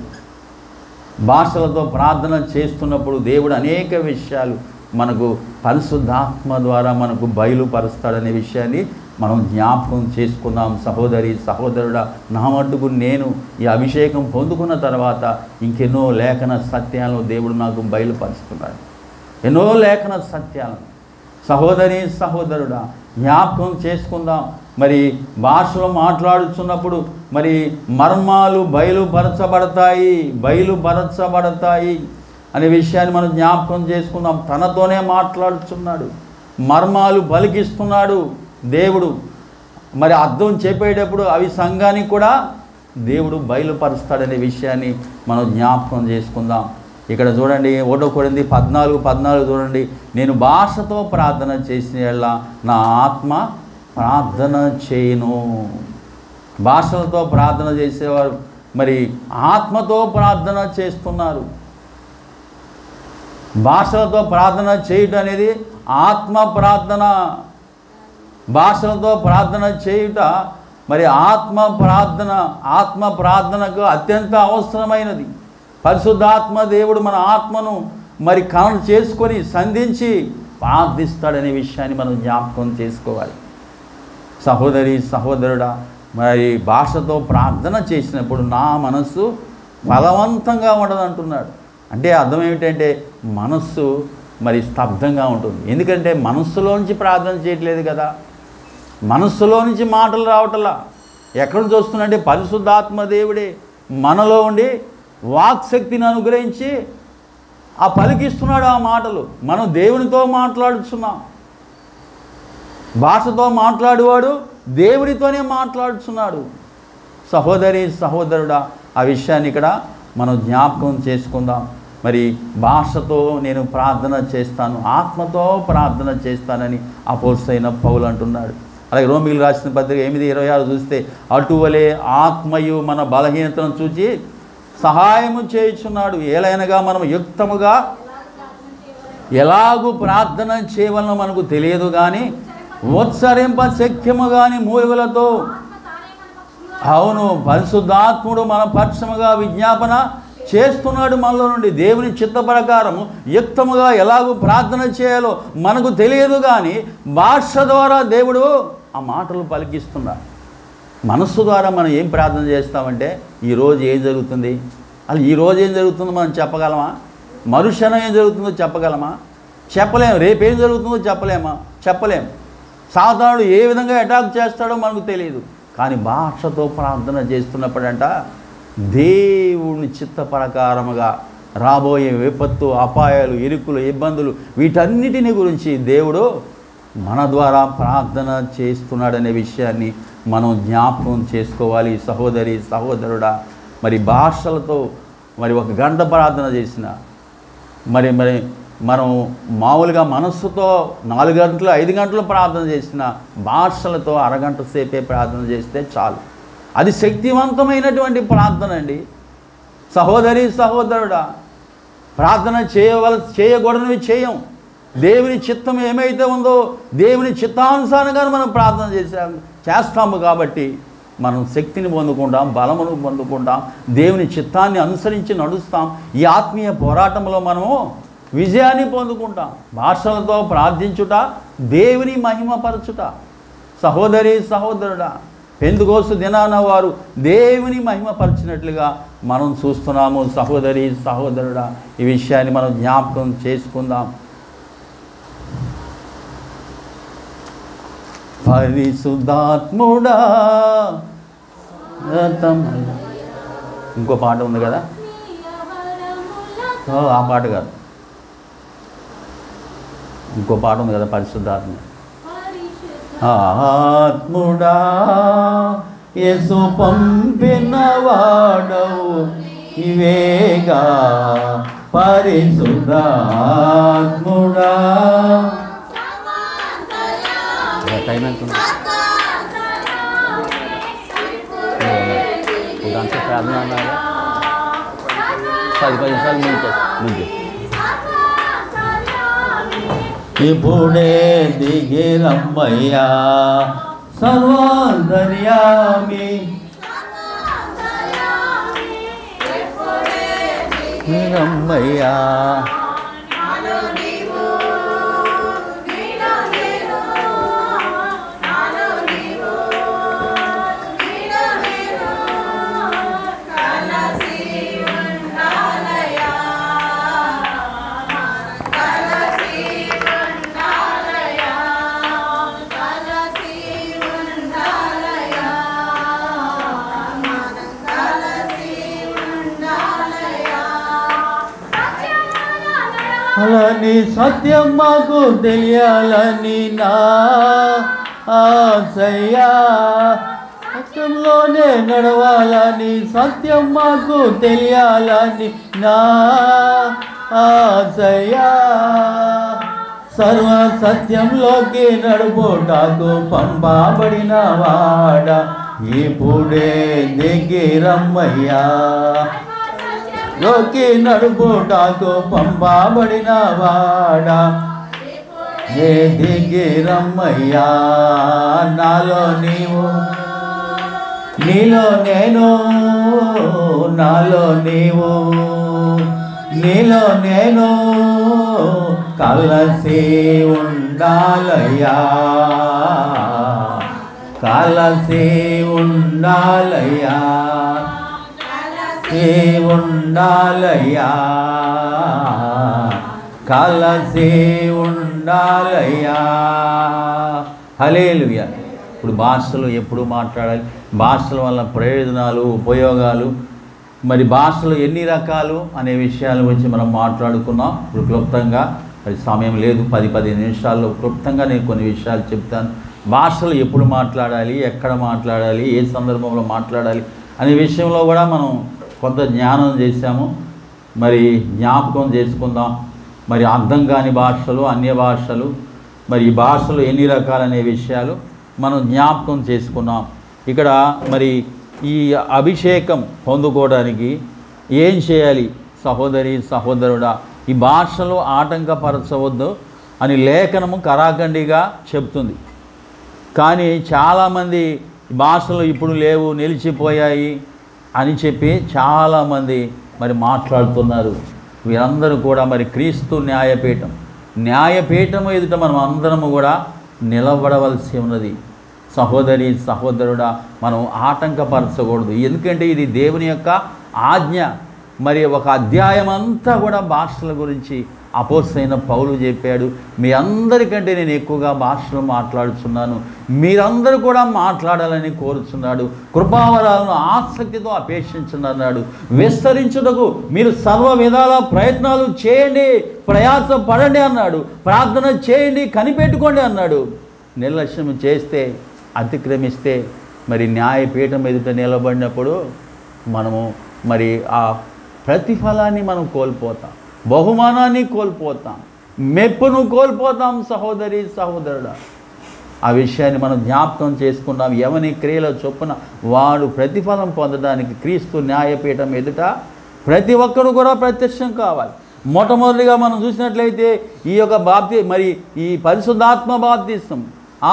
భాషలతో ప్రార్థన చేస్తున్నప్పుడు దేవుడు అనేక విషయాలు మనకు పరిశుద్ధాత్మ ద్వారా మనకు బయలుపరుస్తాడనే విషయాన్ని మనం జ్ఞాపకం చేసుకున్నాం. సహోదరి సహోదరుడా, నా మట్టుకు నేను ఈ అభిషేకం పొందుకున్న తర్వాత ఇంకెన్నో లేఖన సత్యాలను దేవుడు నాకు బయలుపరుస్తున్నాడు. ఎన్నో లేఖన సత్యాలను సహోదరి సహోదరుడా జ్ఞాపకం చేసుకుందాం. మరి భాషలో మాట్లాడుతున్నప్పుడు మరి మర్మాలు బయలుపరచబడతాయి అనే విషయాన్ని మనం జ్ఞాపకం చేసుకుందాం. తనతోనే మాట్లాడుతున్నాడు, మర్మాలు పలికిస్తున్నాడు దేవుడు. మరి అర్థం చెప్పేటప్పుడు అవి సంఘానికి కూడా దేవుడు బయలుపరుస్తాడనే విషయాన్ని మనం జ్ఞాపకం చేసుకుందాం. ఇక్కడ చూడండి, 1 కొరింథీ 14:14 చూడండి, నేను భాషతో ప్రార్థన చేసిన యెడల నా ఆత్మ ప్రార్థన చేయను. భాషలతో ప్రార్థన చేసేవారు మరి ఆత్మతో ప్రార్థన చేస్తున్నారు. భాషలతో ప్రార్థన చేయటం అనేది ఆత్మ ప్రార్థన. భాషలతో ప్రార్థన చేయుట మరి ఆత్మ ప్రార్థనకు అత్యంత అవసరమైనది. పరిశుద్ధాత్మ దేవుడు మన ఆత్మను మరి కనెక్ట్ చేసుకొని సంధించి ప్రార్థిస్తాడనే విషయాన్ని మనం జ్ఞాపకం చేసుకోవాలి. సహోదరి సహోదరుడా, మరి భాషతో ప్రార్థన చేసినప్పుడు నా మనస్సు బలవంతంగా ఉండదంటున్నాడు. అంటే అర్థం ఏమిటంటే మనస్సు మరి స్తబ్దంగా ఉంటుంది. ఎందుకంటే మనస్సులోంచి ప్రార్థన చేయట్లేదు కదా, మనస్సులో నుంచి మాటలు రావటంలా. ఎక్కడ చూస్తున్నట్టే పరిశుద్ధాత్మ దేవుడే మనలో ఉండి వాక్శక్తిని అనుగ్రహించి ఆ పలికిస్తున్నాడు ఆ మాటలు. మనం దేవునితో మాట్లాడుతున్నాం. భాషతో మాట్లాడేవాడు దేవునితోనే మాట్లాడుతున్నాడు. సహోదరి సహోదరుడా, ఆ విషయాన్ని ఇక్కడ మనం జ్ఞాపకం చేసుకుందాం. మరి భాషతో నేను ప్రార్థన చేస్తాను, ఆత్మతో ప్రార్థన చేస్తానని అపోస్తలుడైన పౌలు అంటున్నాడు. అలాగే రోమీయులకు రాసిన పత్రిక 8:26 చూస్తే, అటువలే ఆత్మయు మన బలహీనతను చూచి సహాయము చేయుచున్నాడు. ఏలైనగా మనం యుక్తముగా ఎలాగూ ప్రార్థన చేయవలనో మనకు తెలియదు కానీ ఉచ్చరింప శక్యము కానీ మూలుగులతో అవును పరిశుద్ధాత్ముడు మన పక్షముగా విజ్ఞాపన చేస్తున్నాడు. మనలో నుండి దేవుని చిత్త ప్రకారము యుక్తముగా ఎలాగూ ప్రార్థన చేయాలో మనకు తెలియదు కానీ భాష ద్వారా దేవుడు ఆ మాటలు పలికిస్తున్నాడు. మనస్సు ద్వారా మనం ఏం ప్రార్థన చేస్తామంటే ఈరోజు ఏం జరుగుతుంది, అసలు ఈరోజు ఏం జరుగుతుందో మనం చెప్పగలమా? మరుక్షణం ఏం జరుగుతుందో చెప్పగలమా? చెప్పలేము. రేపేం జరుగుతుందో చెప్పలేము. సాతానుడు ఏ విధంగా అటాక్ చేస్తాడో మనకు తెలియదు. కానీ భాషతో ప్రార్థన చేస్తున్నప్పుడంట దేవుని చిత్త ప్రకారముగా రాబోయే విపత్తు, అపాయాలు, ఇరుకులు, ఇబ్బందులు వీటన్నిటిని గురించి దేవుడు మన ద్వారా ప్రార్థన చేస్తున్నాడనే విషయాన్ని మనం జ్ఞాపకం చేసుకోవాలి. సహోదరి సహోదరుడా, మరి భాషలతో మరి 1 గంట ప్రార్థన చేసిన మరి మనం మామూలుగా మనస్సుతో 4 గంటలు 5 గంటలు ప్రార్థన చేసిన భాషలతో అరగంట సేపే ప్రార్థన చేస్తే చాలు. అది శక్తివంతమైనటువంటి ప్రార్థన అండి. సహోదరి సహోదరుడా, ప్రార్థన చేయకూడనివి చేయం. దేవుని చిత్తం ఏమైతే ఉందో దేవుని చిత్తానుసారంగా మనం ప్రార్థన చేస్తాము కాబట్టి మనం శక్తిని పొందుకుంటాం, బలమును పొందుకుంటాం, దేవుని చిత్తాన్ని అనుసరించి నడుస్తాం. ఈ ఆత్మీయ పోరాటంలో మనము విజయాన్ని పొందుకుంటాం. భాషలతో ప్రార్థించుట, దేవుని మహిమపరచుట. సహోదరి సహోదరుడా, పెంతెకోస్తు దినాన వారు దేవుని మహిమపరిచినట్లుగా మనం చూస్తున్నాము. సహోదరి సహోదరుడా, ఈ విషయాన్ని మనం జ్ఞాపకం చేసుకుందాం. పరిశుద్ధాత్ముడా, ఇంకో పాట ఉంది కదా, ఆ పాట కాదు, ఇంకో పాట ఉంది కదా, పరిశుద్ధాత్మ. ఆత్ముడా యేసు పంపిన వాడవు ఇవేగా పరిశుద్ధాత్ముడా. టైం ఎంత గంట ప్రార్థన అన్నారా? 10 నిమిషాలు ముందు ఇప్పుడే దిగి రమ్మయ్యా సర్వాంతర్యామి, రమ్మయ్యా అలాని సత్యం మాకు తెలియాలని నా ఆశయ్యా, సత్యంలోనే నడవాలని సత్యం మాకు తెలియాలని నా ఆశయ్యా. సర్వ సత్యంలోకి నడుపుటకు పంపబడిన వాడ ఇప్పుడే దిగి రమ్మయ్యా. లోకి నడుపుటకు పంపబడిన వాడా ఏ దిగి రమ్మయ్యా. నాలో నీవు నీలో నేను, నాలో నీవు నీలో నేను కలిసి ఉండాలయ్యా, కలిసి ఉండాలయ్యా, ఉండాలయ్యా, కలిసి ఉండాలయ్యా. హల్లెలూయా. ఇప్పుడు భాషలు ఎప్పుడు మాట్లాడాలి, భాషల వల్ల ప్రయోజనాలు, ఉపయోగాలు, మరి భాషలు ఎన్ని రకాలు అనే విషయాల గురించి మనం మాట్లాడుకున్నాం. ఇప్పుడు క్లుప్తంగా, మరి సమయం లేదు, 10-15 నిమిషాల్లో క్లుప్తంగా నేను కొన్ని విషయాలు చెప్తాను. భాషలు ఎప్పుడు మాట్లాడాలి, ఎక్కడ మాట్లాడాలి, ఏ సందర్భంలో మాట్లాడాలి అనే విషయంలో కూడా మనం కొంత జ్ఞానం చేశాము. మరి జ్ఞాపకం చేసుకుందాం. మరి అర్థం కాని భాషలు, అన్య భాషలు, మరి ఈ భాషలు ఎన్ని రకాలనే విషయాలు మనం జ్ఞాపకం చేసుకున్నాం. ఇక్కడ మరి ఈ అభిషేకం పొందుకోవడానికి ఏం చేయాలి? సహోదరి సహోదరుడా, ఈ భాషలో ఆటంకపరచవద్దు అని లేఖనము కరాఖండిగా చెప్తుంది. కానీ చాలామంది భాషలు ఇప్పుడు లేవు, నిలిచిపోయాయి అని చెప్పి చాలామంది మరి మాట్లాడుతున్నారు. వీరందరూ కూడా మరి క్రీస్తు న్యాయపీఠం ఎదుట మనం అందరము కూడా నిలబడవలసి ఉన్నది. సహోదరి సహోదరుడా, మనం ఆటంకపరచకూడదు. ఎందుకంటే ఇది దేవుని యొక్క ఆజ్ఞ. మరి ఒక అధ్యాయం అంతా కూడా భాషల గురించి అపోస్తలుడైన పౌలు చెప్పాడు. మీ అందరికంటే నేను ఎక్కువగా భాషలు మాట్లాడుతున్నాను, మీరందరూ కూడా మాట్లాడాలని కోరుచున్నాడు. కృపావరాలను ఆసక్తితో అపేక్షించున్నాడు. విస్తరించుటకు మీరు సర్వ విధాల ప్రయత్నాలు చేయండి, ప్రయాస పడండి అన్నాడు. ప్రార్థన చేయండి, కనిపెట్టుకోండి అన్నాడు. నిర్లక్ష్యం చేస్తే, అతిక్రమిస్తే మరి న్యాయపీఠం ఎదుట నిలబడినప్పుడు మనము మరి ఆ ప్రతిఫలాన్ని మనం కోల్పోతాం, బహుమానాన్ని కోల్పోతాం, మెప్పును కోల్పోతాం. సహోదరి సహోదరుడా, ఆ విషయాన్ని మనం జ్ఞాపకం చేసుకున్నాం. ఎవని క్రియల చొప్పున వాడు ప్రతిఫలం పొందడానికి క్రీస్తు న్యాయపీఠం ఎదుట ప్రతి ఒక్కరు కూడా ప్రత్యక్షం కావాలి. మొట్టమొదటిగా మనం చూసినట్లయితే ఈ యొక్క ఈ పరిశుద్ధాత్మ బాప్తిసం,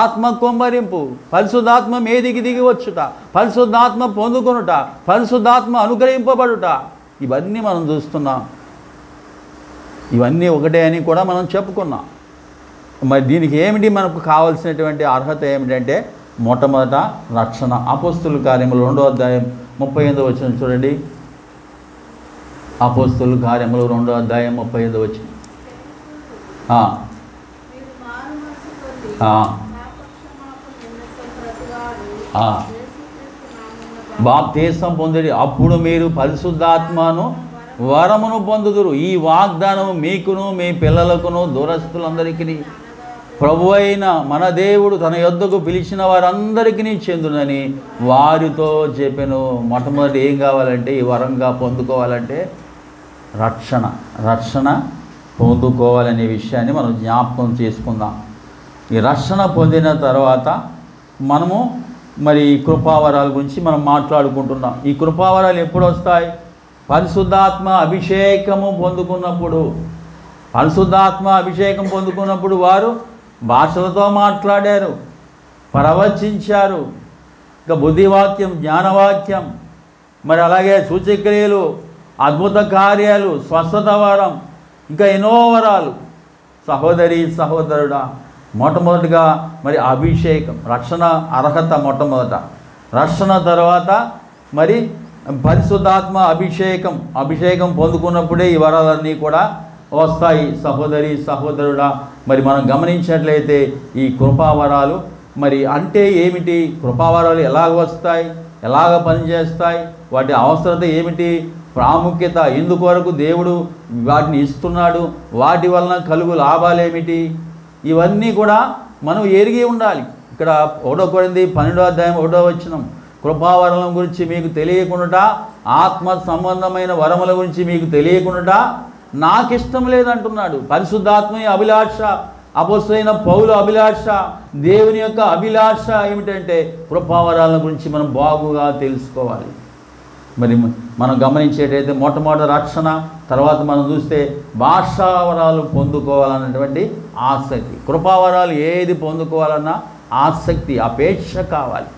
ఆత్మ కొమ్మరింపు, పరిశుద్ధాత్మ మీదికి దిగి వచ్చుట, పరిశుద్ధాత్మ పొందుకొనుట, పరిశుద్ధాత్మ అనుగ్రహింపబడుట, ఇవన్నీ మనం చూస్తున్నాం. ఇవన్నీ ఒకటే అని కూడా మనం చెప్పుకున్నాం. మరి దీనికి ఏమిటి మనకు కావాల్సినటువంటి అర్హత ఏమిటంటే మొట్టమొదట రక్షణ. అపోస్తలుల కార్యములు 2వ అధ్యాయం 38వ వచనం చూడండి. అపోస్తలుల కార్యములు 2వ అధ్యాయం 35వ వచనం. బాప్తిసం పొందిడి, అప్పుడు మీరు పరిశుద్ధాత్మను వరమును పొందుదురు. ఈ వాగ్దానం మీకును మీ పిల్లలకును దూరస్తులందరికీ ప్రభువైన మన దేవుడు తన యొద్దకు పిలిచిన వారందరికీ చెందునని వారితో చెప్పెను. మొట్టమొదటి ఏం కావాలంటే, ఈ వరంగా పొందుకోవాలంటే రక్షణ పొందుకోవాలనే విషయాన్ని మనం జ్ఞాపకం చేసుకుందాం. ఈ రక్షణ పొందిన తర్వాత మనము మరి కృపావరాల గురించి మనం మాట్లాడుకుంటున్నాం. ఈ కృపావరాలు ఎప్పుడు వస్తాయి? పరిశుద్ధాత్మ అభిషేకము పొందుకున్నప్పుడు. పరిశుద్ధాత్మ అభిషేకం పొందుకున్నప్పుడు వారు భాషలతో మాట్లాడారు, ప్రవచించారు, ఇంకా బుద్ధివాక్యం, జ్ఞానవాక్యం, మరి అలాగే సూచక్రియలు, అద్భుత కార్యాలు, స్వస్థత వరం, ఇంకా ఎన్నో వరాలు. సహోదరి సహోదరుడా, మొట్టమొదటిగా మరి అభిషేకం, రక్షణ అర్హత మొట్టమొదట. రక్షణ తర్వాత మరి పరిశుద్ధాత్మ అభిషేకం పొందుకున్నప్పుడే ఈ వరాలన్నీ కూడా వస్తాయి. సహోదరి సహోదరుడా, మరి మనం గమనించినట్లయితే ఈ కృపావరాలు మరి అంటే ఏమిటి? కృపావరాలు ఎలాగ వస్తాయి, ఎలాగ పనిచేస్తాయి, వాటి అవసరత ఏమిటి, ప్రాముఖ్యత ఎందుకొరకు దేవుడు వాటిని ఇస్తున్నాడు, వాటి వలన కలుగు లాభాలేమిటి, ఇవన్నీ కూడా మనం ఎరిగి ఉండాలి. ఇక్కడ 1 కొరింథీ 12వ అధ్యాయం 1వ వచనం, కృపావరం గురించి మీకు తెలియకుండా, ఆత్మ సంబంధమైన వరముల గురించి మీకు తెలియకుండా నాకు ఇష్టం లేదంటున్నాడు. పరిశుద్ధాత్మ అభిలాష, అపోస్తలుడైన పౌలు అభిలాష, దేవుని యొక్క అభిలాష ఏమిటంటే కృపావరాల గురించి మనం బాగుగా తెలుసుకోవాలి. మరి మనం గమనించేటైతే మొట్టమొదటి రక్షణ, తర్వాత మనం చూస్తే భాషావరాలు పొందుకోవాలన్నటువంటి ఆసక్తి. కృపావరాలు ఏది పొందుకోవాలన్నా ఆసక్తి, అపేక్ష కావాలి,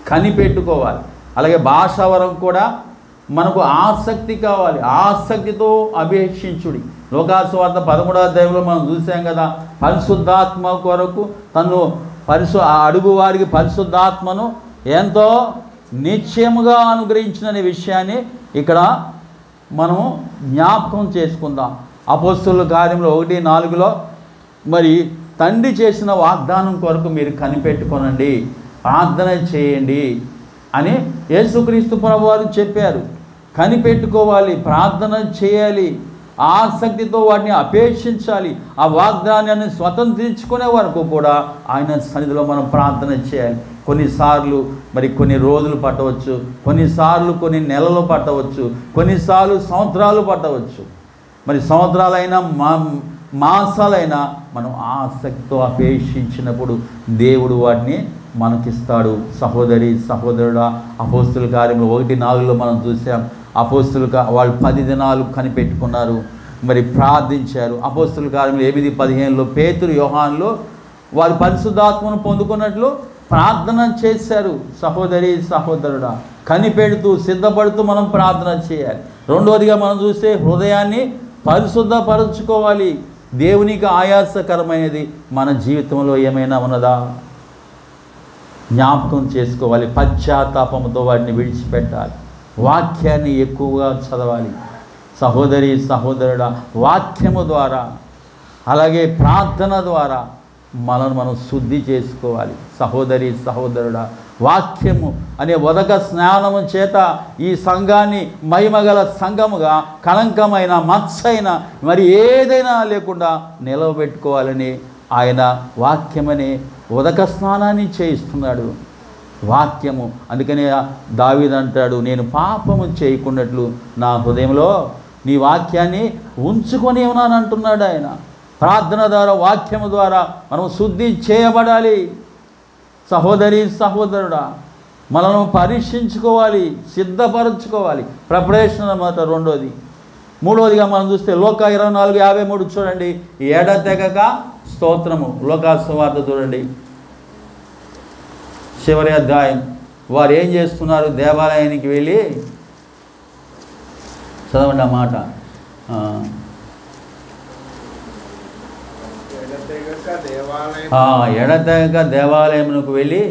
కనిపెట్టుకోవాలి. అలాగే భాషావరం కూడా మనకు ఆసక్తి కావాలి, ఆసక్తితో అపేక్షించుడి. లోకాసువార్త 13వ అధ్యాయంలో మనం చూసాం కదా, పరిశుద్ధాత్మ కొరకు తను అడుగు వారికి పరిశుద్ధాత్మను ఎంతో నిశ్చయముగా అనుగ్రహించిన విషయాన్ని ఇక్కడ మనము జ్ఞాపకం చేసుకుందాం. అపోస్తలుల కార్యములు 1:4లో మరి తండ్రి చేసిన వాగ్దానం కొరకు మీరు కనిపెట్టుకొనండి, ప్రార్థన చేయండి అని యేసుక్రీస్తు ప్రభువారు చెప్పారు. కనిపెట్టుకోవాలి, ప్రార్థన చేయాలి, ఆసక్తితో వాటిని అపేక్షించాలి. ఆ వాగ్దానాన్ని స్వతంత్రించుకునే వరకు కూడా ఆయన సన్నిధిలో మనం ప్రార్థన చేయాలి. కొన్నిసార్లు మరి కొన్ని రోజులు పట్టవచ్చు, కొన్నిసార్లు కొన్ని నెలలు పట్టవచ్చు, కొన్నిసార్లు సంవత్సరాలు పట్టవచ్చు. మరి సంవత్సరాలైనా మాసాలైనా మనం ఆసక్తితో అపేక్షించినప్పుడు దేవుడు వాటిని మనకిస్తాడు. సహోదరి సహోదరుడా, అపోస్తుల కార్యములు 1:4 మనం చూసాం. అపోస్తులు వాళ్ళు 10 దినాలు కనిపెట్టుకున్నారు, మరి ప్రార్థించారు. అపోస్తుల కార్యములు 8:15 పేతురు యోహానులో వారు పరిశుద్ధాత్మను పొందుకున్నట్లు ప్రార్థన చేశారు. సహోదరి సహోదరుడా, కనిపెడుతూ సిద్ధపడుతూ మనం ప్రార్థన చేయాలి. రెండవదిగా మనం చూస్తే హృదయాన్ని పరిశుద్ధపరచుకోవాలి. దేవునికి ఆయాసకరమైనది మన జీవితంలో ఏమైనా ఉన్నదా జ్ఞాపకం చేసుకోవాలి. పశ్చాత్తాపంతో వాటిని విడిచిపెట్టాలి. వాక్యాన్ని ఎక్కువగా చదవాలి. సహోదరి సహోదరుడా, వాక్యము ద్వారా అలాగే ప్రార్థన ద్వారా మనల్ని మనం శుద్ధి చేసుకోవాలి. సహోదరి సహోదరుడా, వాక్యము అనే ఉదక స్నానము చేత ఈ సంఘాన్ని మహిమగల సంఘముగా కళంకమైన మత్సైన మరి ఏదైనా లేకుండా నిలవబెట్టుకోవాలని ఆయన వాక్యమనే ఉదక స్నానాన్ని చేయిస్తున్నాడు. వాక్యము అందుకనే దావీదు అంటాడు, నేను పాపము చేయకున్నట్లు నా హృదయంలో నీ వాక్యాన్ని ఉంచుకొని ఉన్నాను అంటున్నాడు ఆయన. ప్రార్థన ద్వారా వాక్యము ద్వారా మనం శుద్ధి చేయబడాలి. సహోదరి సహోదరుడా, మనము పరీక్షించుకోవాలి, సిద్ధపరచుకోవాలి. ప్రిపరేషన్ అన్నమాట రెండోది. మూడవదిగా మనం చూస్తే లోక 24:53 చూడండి. ఎడతెగక స్తోత్రము. లోకాసు వార్త చూడండి, చివరి అధ్యాయం. వారు ఏం చేస్తున్నారు? దేవాలయానికి వెళ్ళి చదవండి ఆ మాట. ఎడతెగక దేవాలయమునకు వెళ్ళి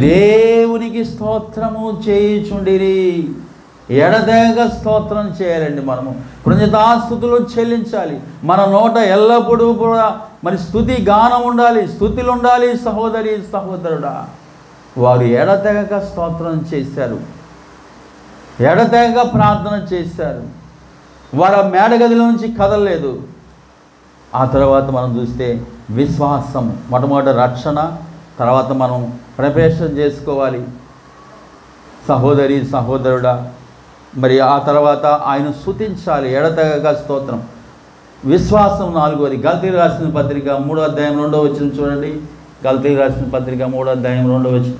దేవునికి స్తోత్రము చేయుచుండిరి. ఎడతెగక స్తోత్రం చేయాలండి. మనము కృతజ్ఞతాస్తుతులు చెల్లించాలి. మన నోట ఎల్లప్పుడూ కూడా మరి స్తుతి గానం ఉండాలి, స్తుతులు ఉండాలి. సహోదరి సహోదరుడా, వారు ఎడతెగక స్తోత్రం చేశారు, ఎడతెగక ప్రార్థన చేశారు. వారు మేడగదిలో నుంచి కదలలేదు. ఆ తర్వాత మనం చూస్తే విశ్వాసం, మొట్టమొదటి రక్షణ, తర్వాత మనం ప్రిపరేషన్ చేసుకోవాలి. సహోదరి సహోదరుడా, మరి ఆ తర్వాత ఆయన స్తుతించాలి. ఎడతెగక స్తోత్రం. విశ్వాసం నాలుగోది. గల్తీయులకు రాసిన పత్రిక 3వ అధ్యాయం 2వ వచనం చూడండి. గల్తీయులకు రాసిన పత్రిక 3వ అధ్యాయం 2వ వచనం.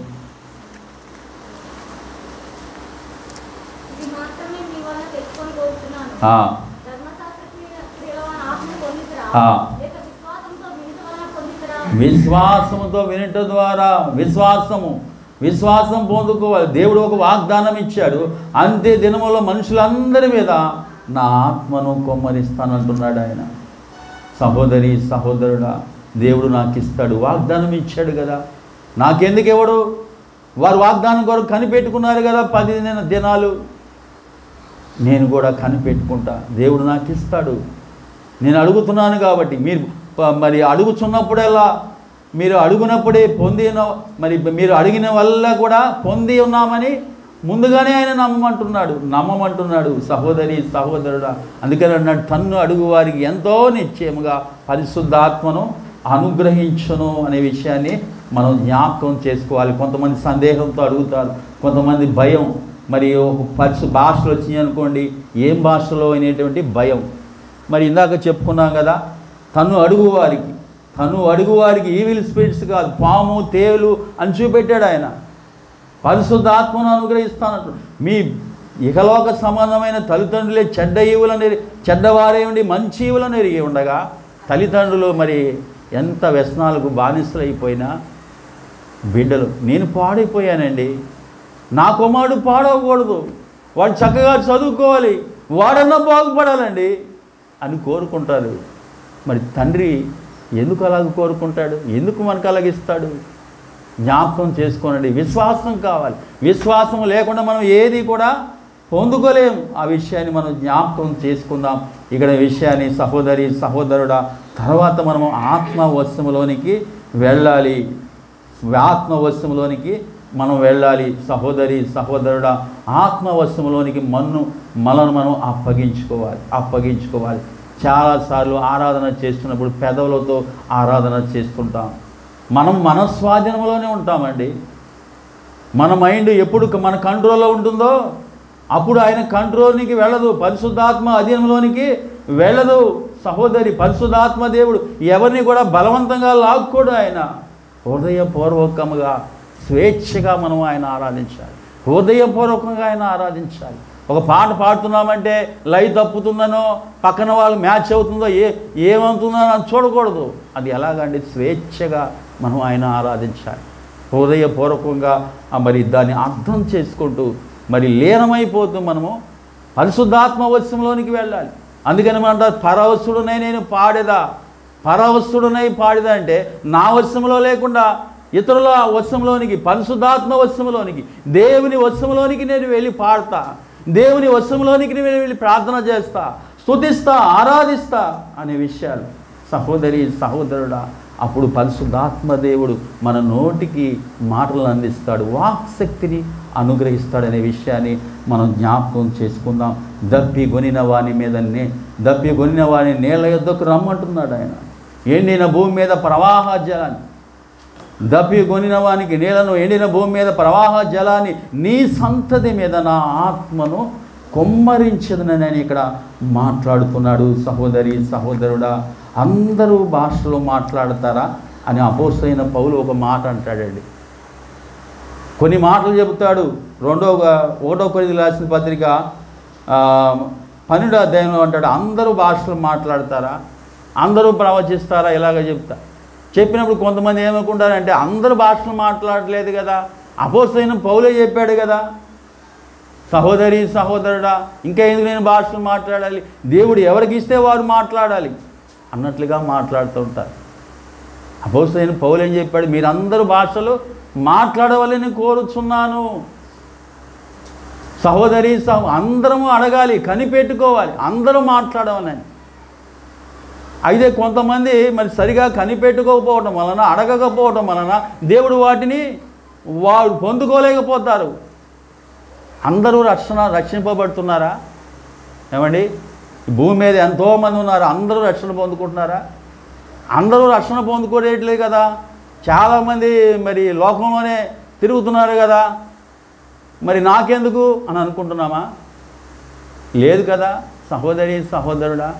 విశ్వాసముతో వినుట ద్వారా విశ్వాసం పొందుకోవాలి. దేవుడు ఒక వాగ్దానం ఇచ్చాడు, అంతే దినములో మనుషులందరి మీద నా ఆత్మను కొమ్మరిస్తానంటున్నాడు ఆయన. సహోదరి సహోదరుడా, దేవుడు నాకు ఇస్తాడు, వాగ్దానం ఇచ్చాడు కదా. నాకెందుకు ఇవ్వడు? వారు వాగ్దానం కొరకు కనిపెట్టుకున్నారు కదా 10 దినాలు. నేను కూడా కనిపెట్టుకుంటా, దేవుడు నాకు ఇస్తాడు. నేను అడుగుతున్నాను కాబట్టి మీరు మరి అడుగుచున్నప్పుడల్లా, మీరు అడుగునప్పుడే మీరు అడిగిన వల్ల కూడా పొంది ఉన్నామని ముందుగానే ఆయన నమ్మమంటున్నాడు. సహోదరి సహోదరుడా, అందుకని అన్నాడు, తన్ను అడుగు వారికి ఎంతో నిశ్చయముగా పరిశుద్ధాత్మను అనుగ్రహించును అనే విషయాన్ని మనం జ్ఞాపకం చేసుకోవాలి. కొంతమంది సందేహంతో అడుగుతారు, కొంతమంది భయం. మరి భాషలు వచ్చినాయి అనుకోండి, ఏం భాషలో అనేటువంటి భయం. మరి ఇందాక చెప్పుకున్నాం కదా, తను అడుగువారికి ఈవిల్ స్పిరిట్స్ కాదు, పాము తేలు అని చూపెట్టాడు ఆయన. పరిశుద్ధాత్మను అనుగ్రహిస్తానంటు. మీ ఇహలోక సంబంధమైన తల్లిదండ్రులే చెడ్డవారే ఉండి మంచి ఈవులను ఎరిగి ఉండగా, తల్లిదండ్రులు మరి ఎంత వ్యసనాలకు బానిసలు అయిపోయినా బిడ్డలు, నేను పాడైపోయానండి, నా కుమారుడు పాడవకూడదు, వాడు చక్కగా చదువుకోవాలి, వాడన్నా బాగుపడాలండి అని కోరుకుంటారు. మరి తండ్రి ఎందుకు అలాగ కోరుకుంటాడు? ఎందుకు మనకు అలాగిస్తాడు? జ్ఞాపకం చేసుకోనండి. విశ్వాసం కావాలి. విశ్వాసం లేకుండా మనం ఏది కూడా పొందుకోలేం. ఆ విషయాన్ని మనం జ్ఞాపకం చేసుకుందాం. ఇక్కడ విషయాన్ని సహోదరి సహోదరుడా, తర్వాత మనము ఆత్మవశములోనికి వెళ్ళాలి. ఆత్మవశములోనికి మనం వెళ్ళాలి. సహోదరి సహోదరుడా, ఆత్మవశములోనికి మనను మనం అప్పగించుకోవాలి. చాలాసార్లు ఆరాధన చేస్తున్నప్పుడు పెదవులతో ఆరాధన చేస్తుంటాం. మనం మన స్వాధీనంలోనే ఉంటామండి. మన మైండ్ ఎప్పుడు మన కంట్రోల్లో ఉంటుందో అప్పుడు ఆయన కంట్రోల్లోనికి వెళ్ళదు, పరిశుద్ధాత్మ అధీనంలోనికి వెళ్ళదు. సహోదరి, పరిశుద్ధాత్మ దేవుడు ఎవరిని కూడా బలవంతంగా లాక్కోడు. ఆయన హృదయపూర్వకముగా స్వేచ్ఛగా మనం ఆయన ఆరాధించాలి. హృదయపూర్వకంగా ఆయన ఆరాధించాలి. ఒక పాట పాడుతున్నామంటే లైవ్ తప్పుతుందనో పక్కన వాళ్ళు మ్యాచ్ అవుతుందో ఏమవుతుందో అని చూడకూడదు. అది ఎలాగంటే స్వేచ్ఛగా మనం ఆయన ఆరాధించాలి. హృదయపూర్వకంగా మరి దాన్ని అర్థం చేసుకుంటూ మరి లీనమైపోతూ మనము పరిశుద్ధాత్మ వశంలోనికి వెళ్ళాలి. అందుకని మనం అంటారు పరవశుడునై నేను పాడేదా. పరవశుడునై పాడేదా అంటే నా వశంలో లేకుండా ఇతరుల వశంలోనికి, పరిశుద్ధాత్మ వశంలోనికి, దేవుని వశంలోనికి నేను వెళ్ళి పాడతా, దేవుని వశంలోనికి నేను వెళ్ళి ప్రార్థన చేస్తా, స్తుతిస్తా, ఆరాధిస్తా అనే విషయాలు సహోదరి సహోదరుడా, అప్పుడు పరిశుద్ధాత్మ దేవుడు మన నోటికి మాటలు అందిస్తాడు, వాక్శక్తిని అనుగ్రహిస్తాడనే విషయాన్ని మనం జ్ఞాపకం చేసుకుందాం. దప్పిగొనిన వాని మీదనే దప్పిగొనిన వాని నేల యొద్దకు రమ్మంటున్నాడు ఆయన. ఎండిన భూమి మీద ప్రవాహ జలాన్ని, దప్పిగొనిన వానికి నేలను, ఎండిన భూమి మీద ప్రవాహ జలాన్ని, నీ సంతతి మీద నా ఆత్మను కొమ్మరించదనని ఆయన ఇక్కడ మాట్లాడుతున్నాడు. సహోదరి సహోదరుడా, అందరూ భాషలో మాట్లాడతారా అని అపోస్తలుడైన పౌలు ఒక మాట అంటాడండి. కొన్ని మాటలు చెబుతాడు. 1 కొరింథీయులకు రాసిన పత్రిక 12వ అధ్యాయంలో అంటాడు, అందరూ భాషలు మాట్లాడతారా, అందరూ ప్రవచిస్తారా, ఇలాగ చెప్తా. చెప్పినప్పుడు కొంతమంది ఏమనుకుంటారంటే అందరూ భాషలు మాట్లాడలేదు కదా, అపోస్తలుడైన పౌలే చెప్పాడు కదా. సహోదరి సహోదరుడా, ఇంకా ఎందుకు నేను భాషలు మాట్లాడాలి, దేవుడు ఎవరికి ఇస్తే వారు మాట్లాడాలి అన్నట్లుగా మాట్లాడుతూ ఉంటారు. అపోస్తలుడైన పౌలు ఏం చెప్పాడు, మీరందరూ భాషలు మాట్లాడవాలని కోరుచున్నాను. సహోదరి అందరము అడగాలి, కనిపెట్టుకోవాలి, అందరూ మాట్లాడవాలని. అయితే కొంతమంది మరి సరిగా కనిపెట్టుకోకపోవటం వలన, అడగకపోవటం వలన దేవుడు వాటిని వారు పొందుకోలేకపోతారు. అందరూ రక్షింపబడుతున్నారా? ఏమండి, భూమి మీద ఎంతోమంది ఉన్నారు, అందరూ రక్షణ పొందుకుంటున్నారా? అందరూ రక్షణ పొందుకోవట్లేదు కదా. చాలామంది మరి లోకంలోనే తిరుగుతున్నారు కదా, మరి నాకెందుకు అని అనుకుంటున్నామా? లేదు కదా సహోదరి సహోదరుడా.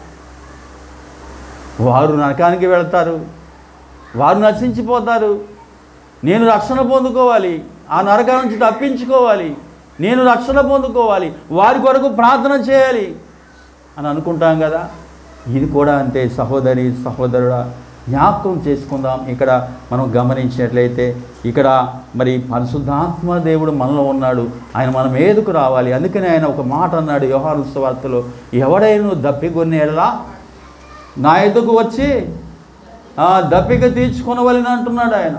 వారు నరకానికి వెళ్తారు, వారు నశించిపోతారు. నేను రక్షణ పొందుకోవాలి, ఆ నరకం నుంచి తప్పించుకోవాలి, నేను రక్షణ పొందుకోవాలి, వారి కొరకు ప్రార్థన చేయాలి అని అనుకుంటాం కదా. ఇది కూడా అంతే సహోదరి సహోదరుడా, జ్ఞాపకం చేసుకుందాం. ఇక్కడ మనం గమనించినట్లయితే ఇక్కడ మరి పరిశుద్ధాత్మ దేవుడు మనలో ఉన్నాడు, ఆయన మన మీదకు రావాలి. అందుకని ఆయన ఒక మాట అన్నాడు యోహాను సువార్తలో, ఎవడైనా దప్పిగొన్న ఎడలా నా ఎదుకు వచ్చి దప్పిక తీర్చుకొనవలెను అంటున్నాడు ఆయన.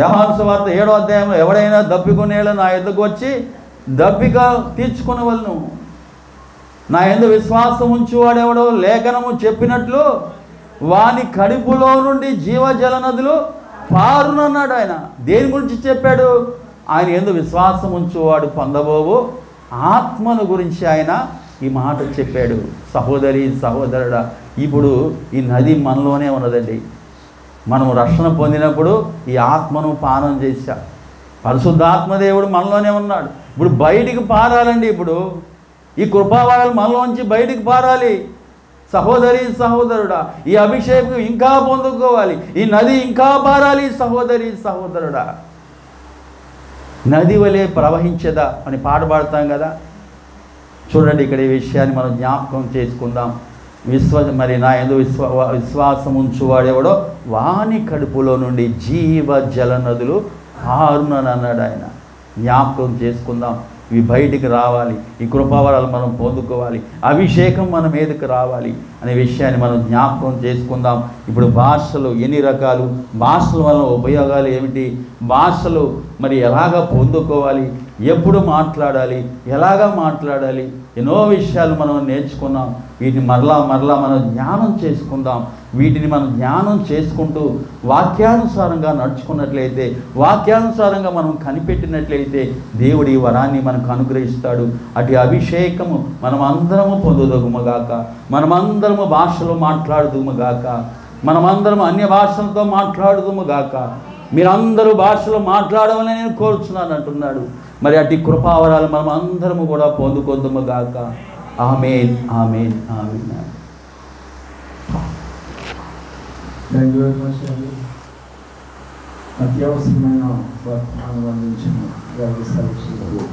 యోహాను సువార్త 7వ అధ్యాయంలో, ఎవడైనా దప్పిగొనేలా నా ఎదుకు వచ్చి దప్పిక తీర్చుకొనవలెను, నా యందు విశ్వాసం ఉంచువాడెవడో లేఖనము చెప్పినట్లు వాని కడుపులో నుండి జీవజల నదులు పారునన్నాడు ఆయన. దేని గురించి చెప్పాడు? ఆయన యందు విశ్వాసం ఉంచువాడు పొందబోవు ఆత్మను గురించి ఆయన ఈ మాట చెప్పాడు. సహోదరి సహోదరుడా, ఇప్పుడు ఈ నది మనలోనే ఉన్నదండి. మనం రక్షణ పొందినప్పుడు ఈ ఆత్మను పానం చేశా, పరిశుద్ధాత్మదేవుడు మనలోనే ఉన్నాడు. ఇప్పుడు బయటికి పారాలండి. ఇప్పుడు ఈ కృపావరాలు మనలోంచి బయటికి పారాలి. సహోదరి సహోదరుడా, ఈ అభిషేకం ఇంకా పొందుకోవాలి, ఈ నది ఇంకా పారాలి. సహోదరి సహోదరుడా, నది వలె ప్రవహించదా అని పాట పాడతాం కదా. చూడండి, ఇక్కడ ఈ విషయాన్ని మనం జ్ఞాపకం చేసుకుందాం. మరి నా యందు విశ్వాసం ఉంచువాడెవడో వాని కడుపులో నుండి జీవ జల నదులు పారునన్నాడు ఆయన. జ్ఞాపకం చేసుకుందాం. ఇవి బయటికి రావాలి, ఈ కృపావరాలు మనం పొందుకోవాలి, అభిషేకం మన మీదకి రావాలి అనే విషయాన్ని మనం జ్ఞాపకం చేసుకుందాం. ఇప్పుడు భాషలు ఎన్ని రకాలు, భాషల వల్ల ఉపయోగాలు ఏమిటి, భాషలు మరి ఎలాగ పొందుకోవాలి, ఎప్పుడు మాట్లాడాలి, ఎలాగ మాట్లాడాలి, ఎన్నో విషయాలు మనం నేర్చుకున్నాం. వీటిని మరలా మనం జ్ఞానం చేసుకుందాం. వీటిని మనం జ్ఞానం చేసుకుంటూ వాక్యానుసారంగా నడుచుకున్నట్లయితే, వాక్యానుసారంగా మనం కనిపెట్టినట్లయితే దేవుడు ఈ వరాన్ని మనకు అనుగ్రహిస్తాడు. అటు అభిషేకము మనమందరము పొందుదగుమగాక, మనమందరము భాషలో మాట్లాడుదుముగాక, మనమందరము అన్య భాషలతో మాట్లాడుదుముగాక. మీరందరూ భాషలో మాట్లాడమని నేను కోరుచున్నాను అంటున్నాడు. మరి అటు కృపావరాలు మనం అందరము కూడా పొందుకొందుముగాక. ఆమేన్ ఆమేన్ ఆమేన్. Thank you very much. అత్యవసరమైన వర్తమానం అందించిన వ్యవస్థలు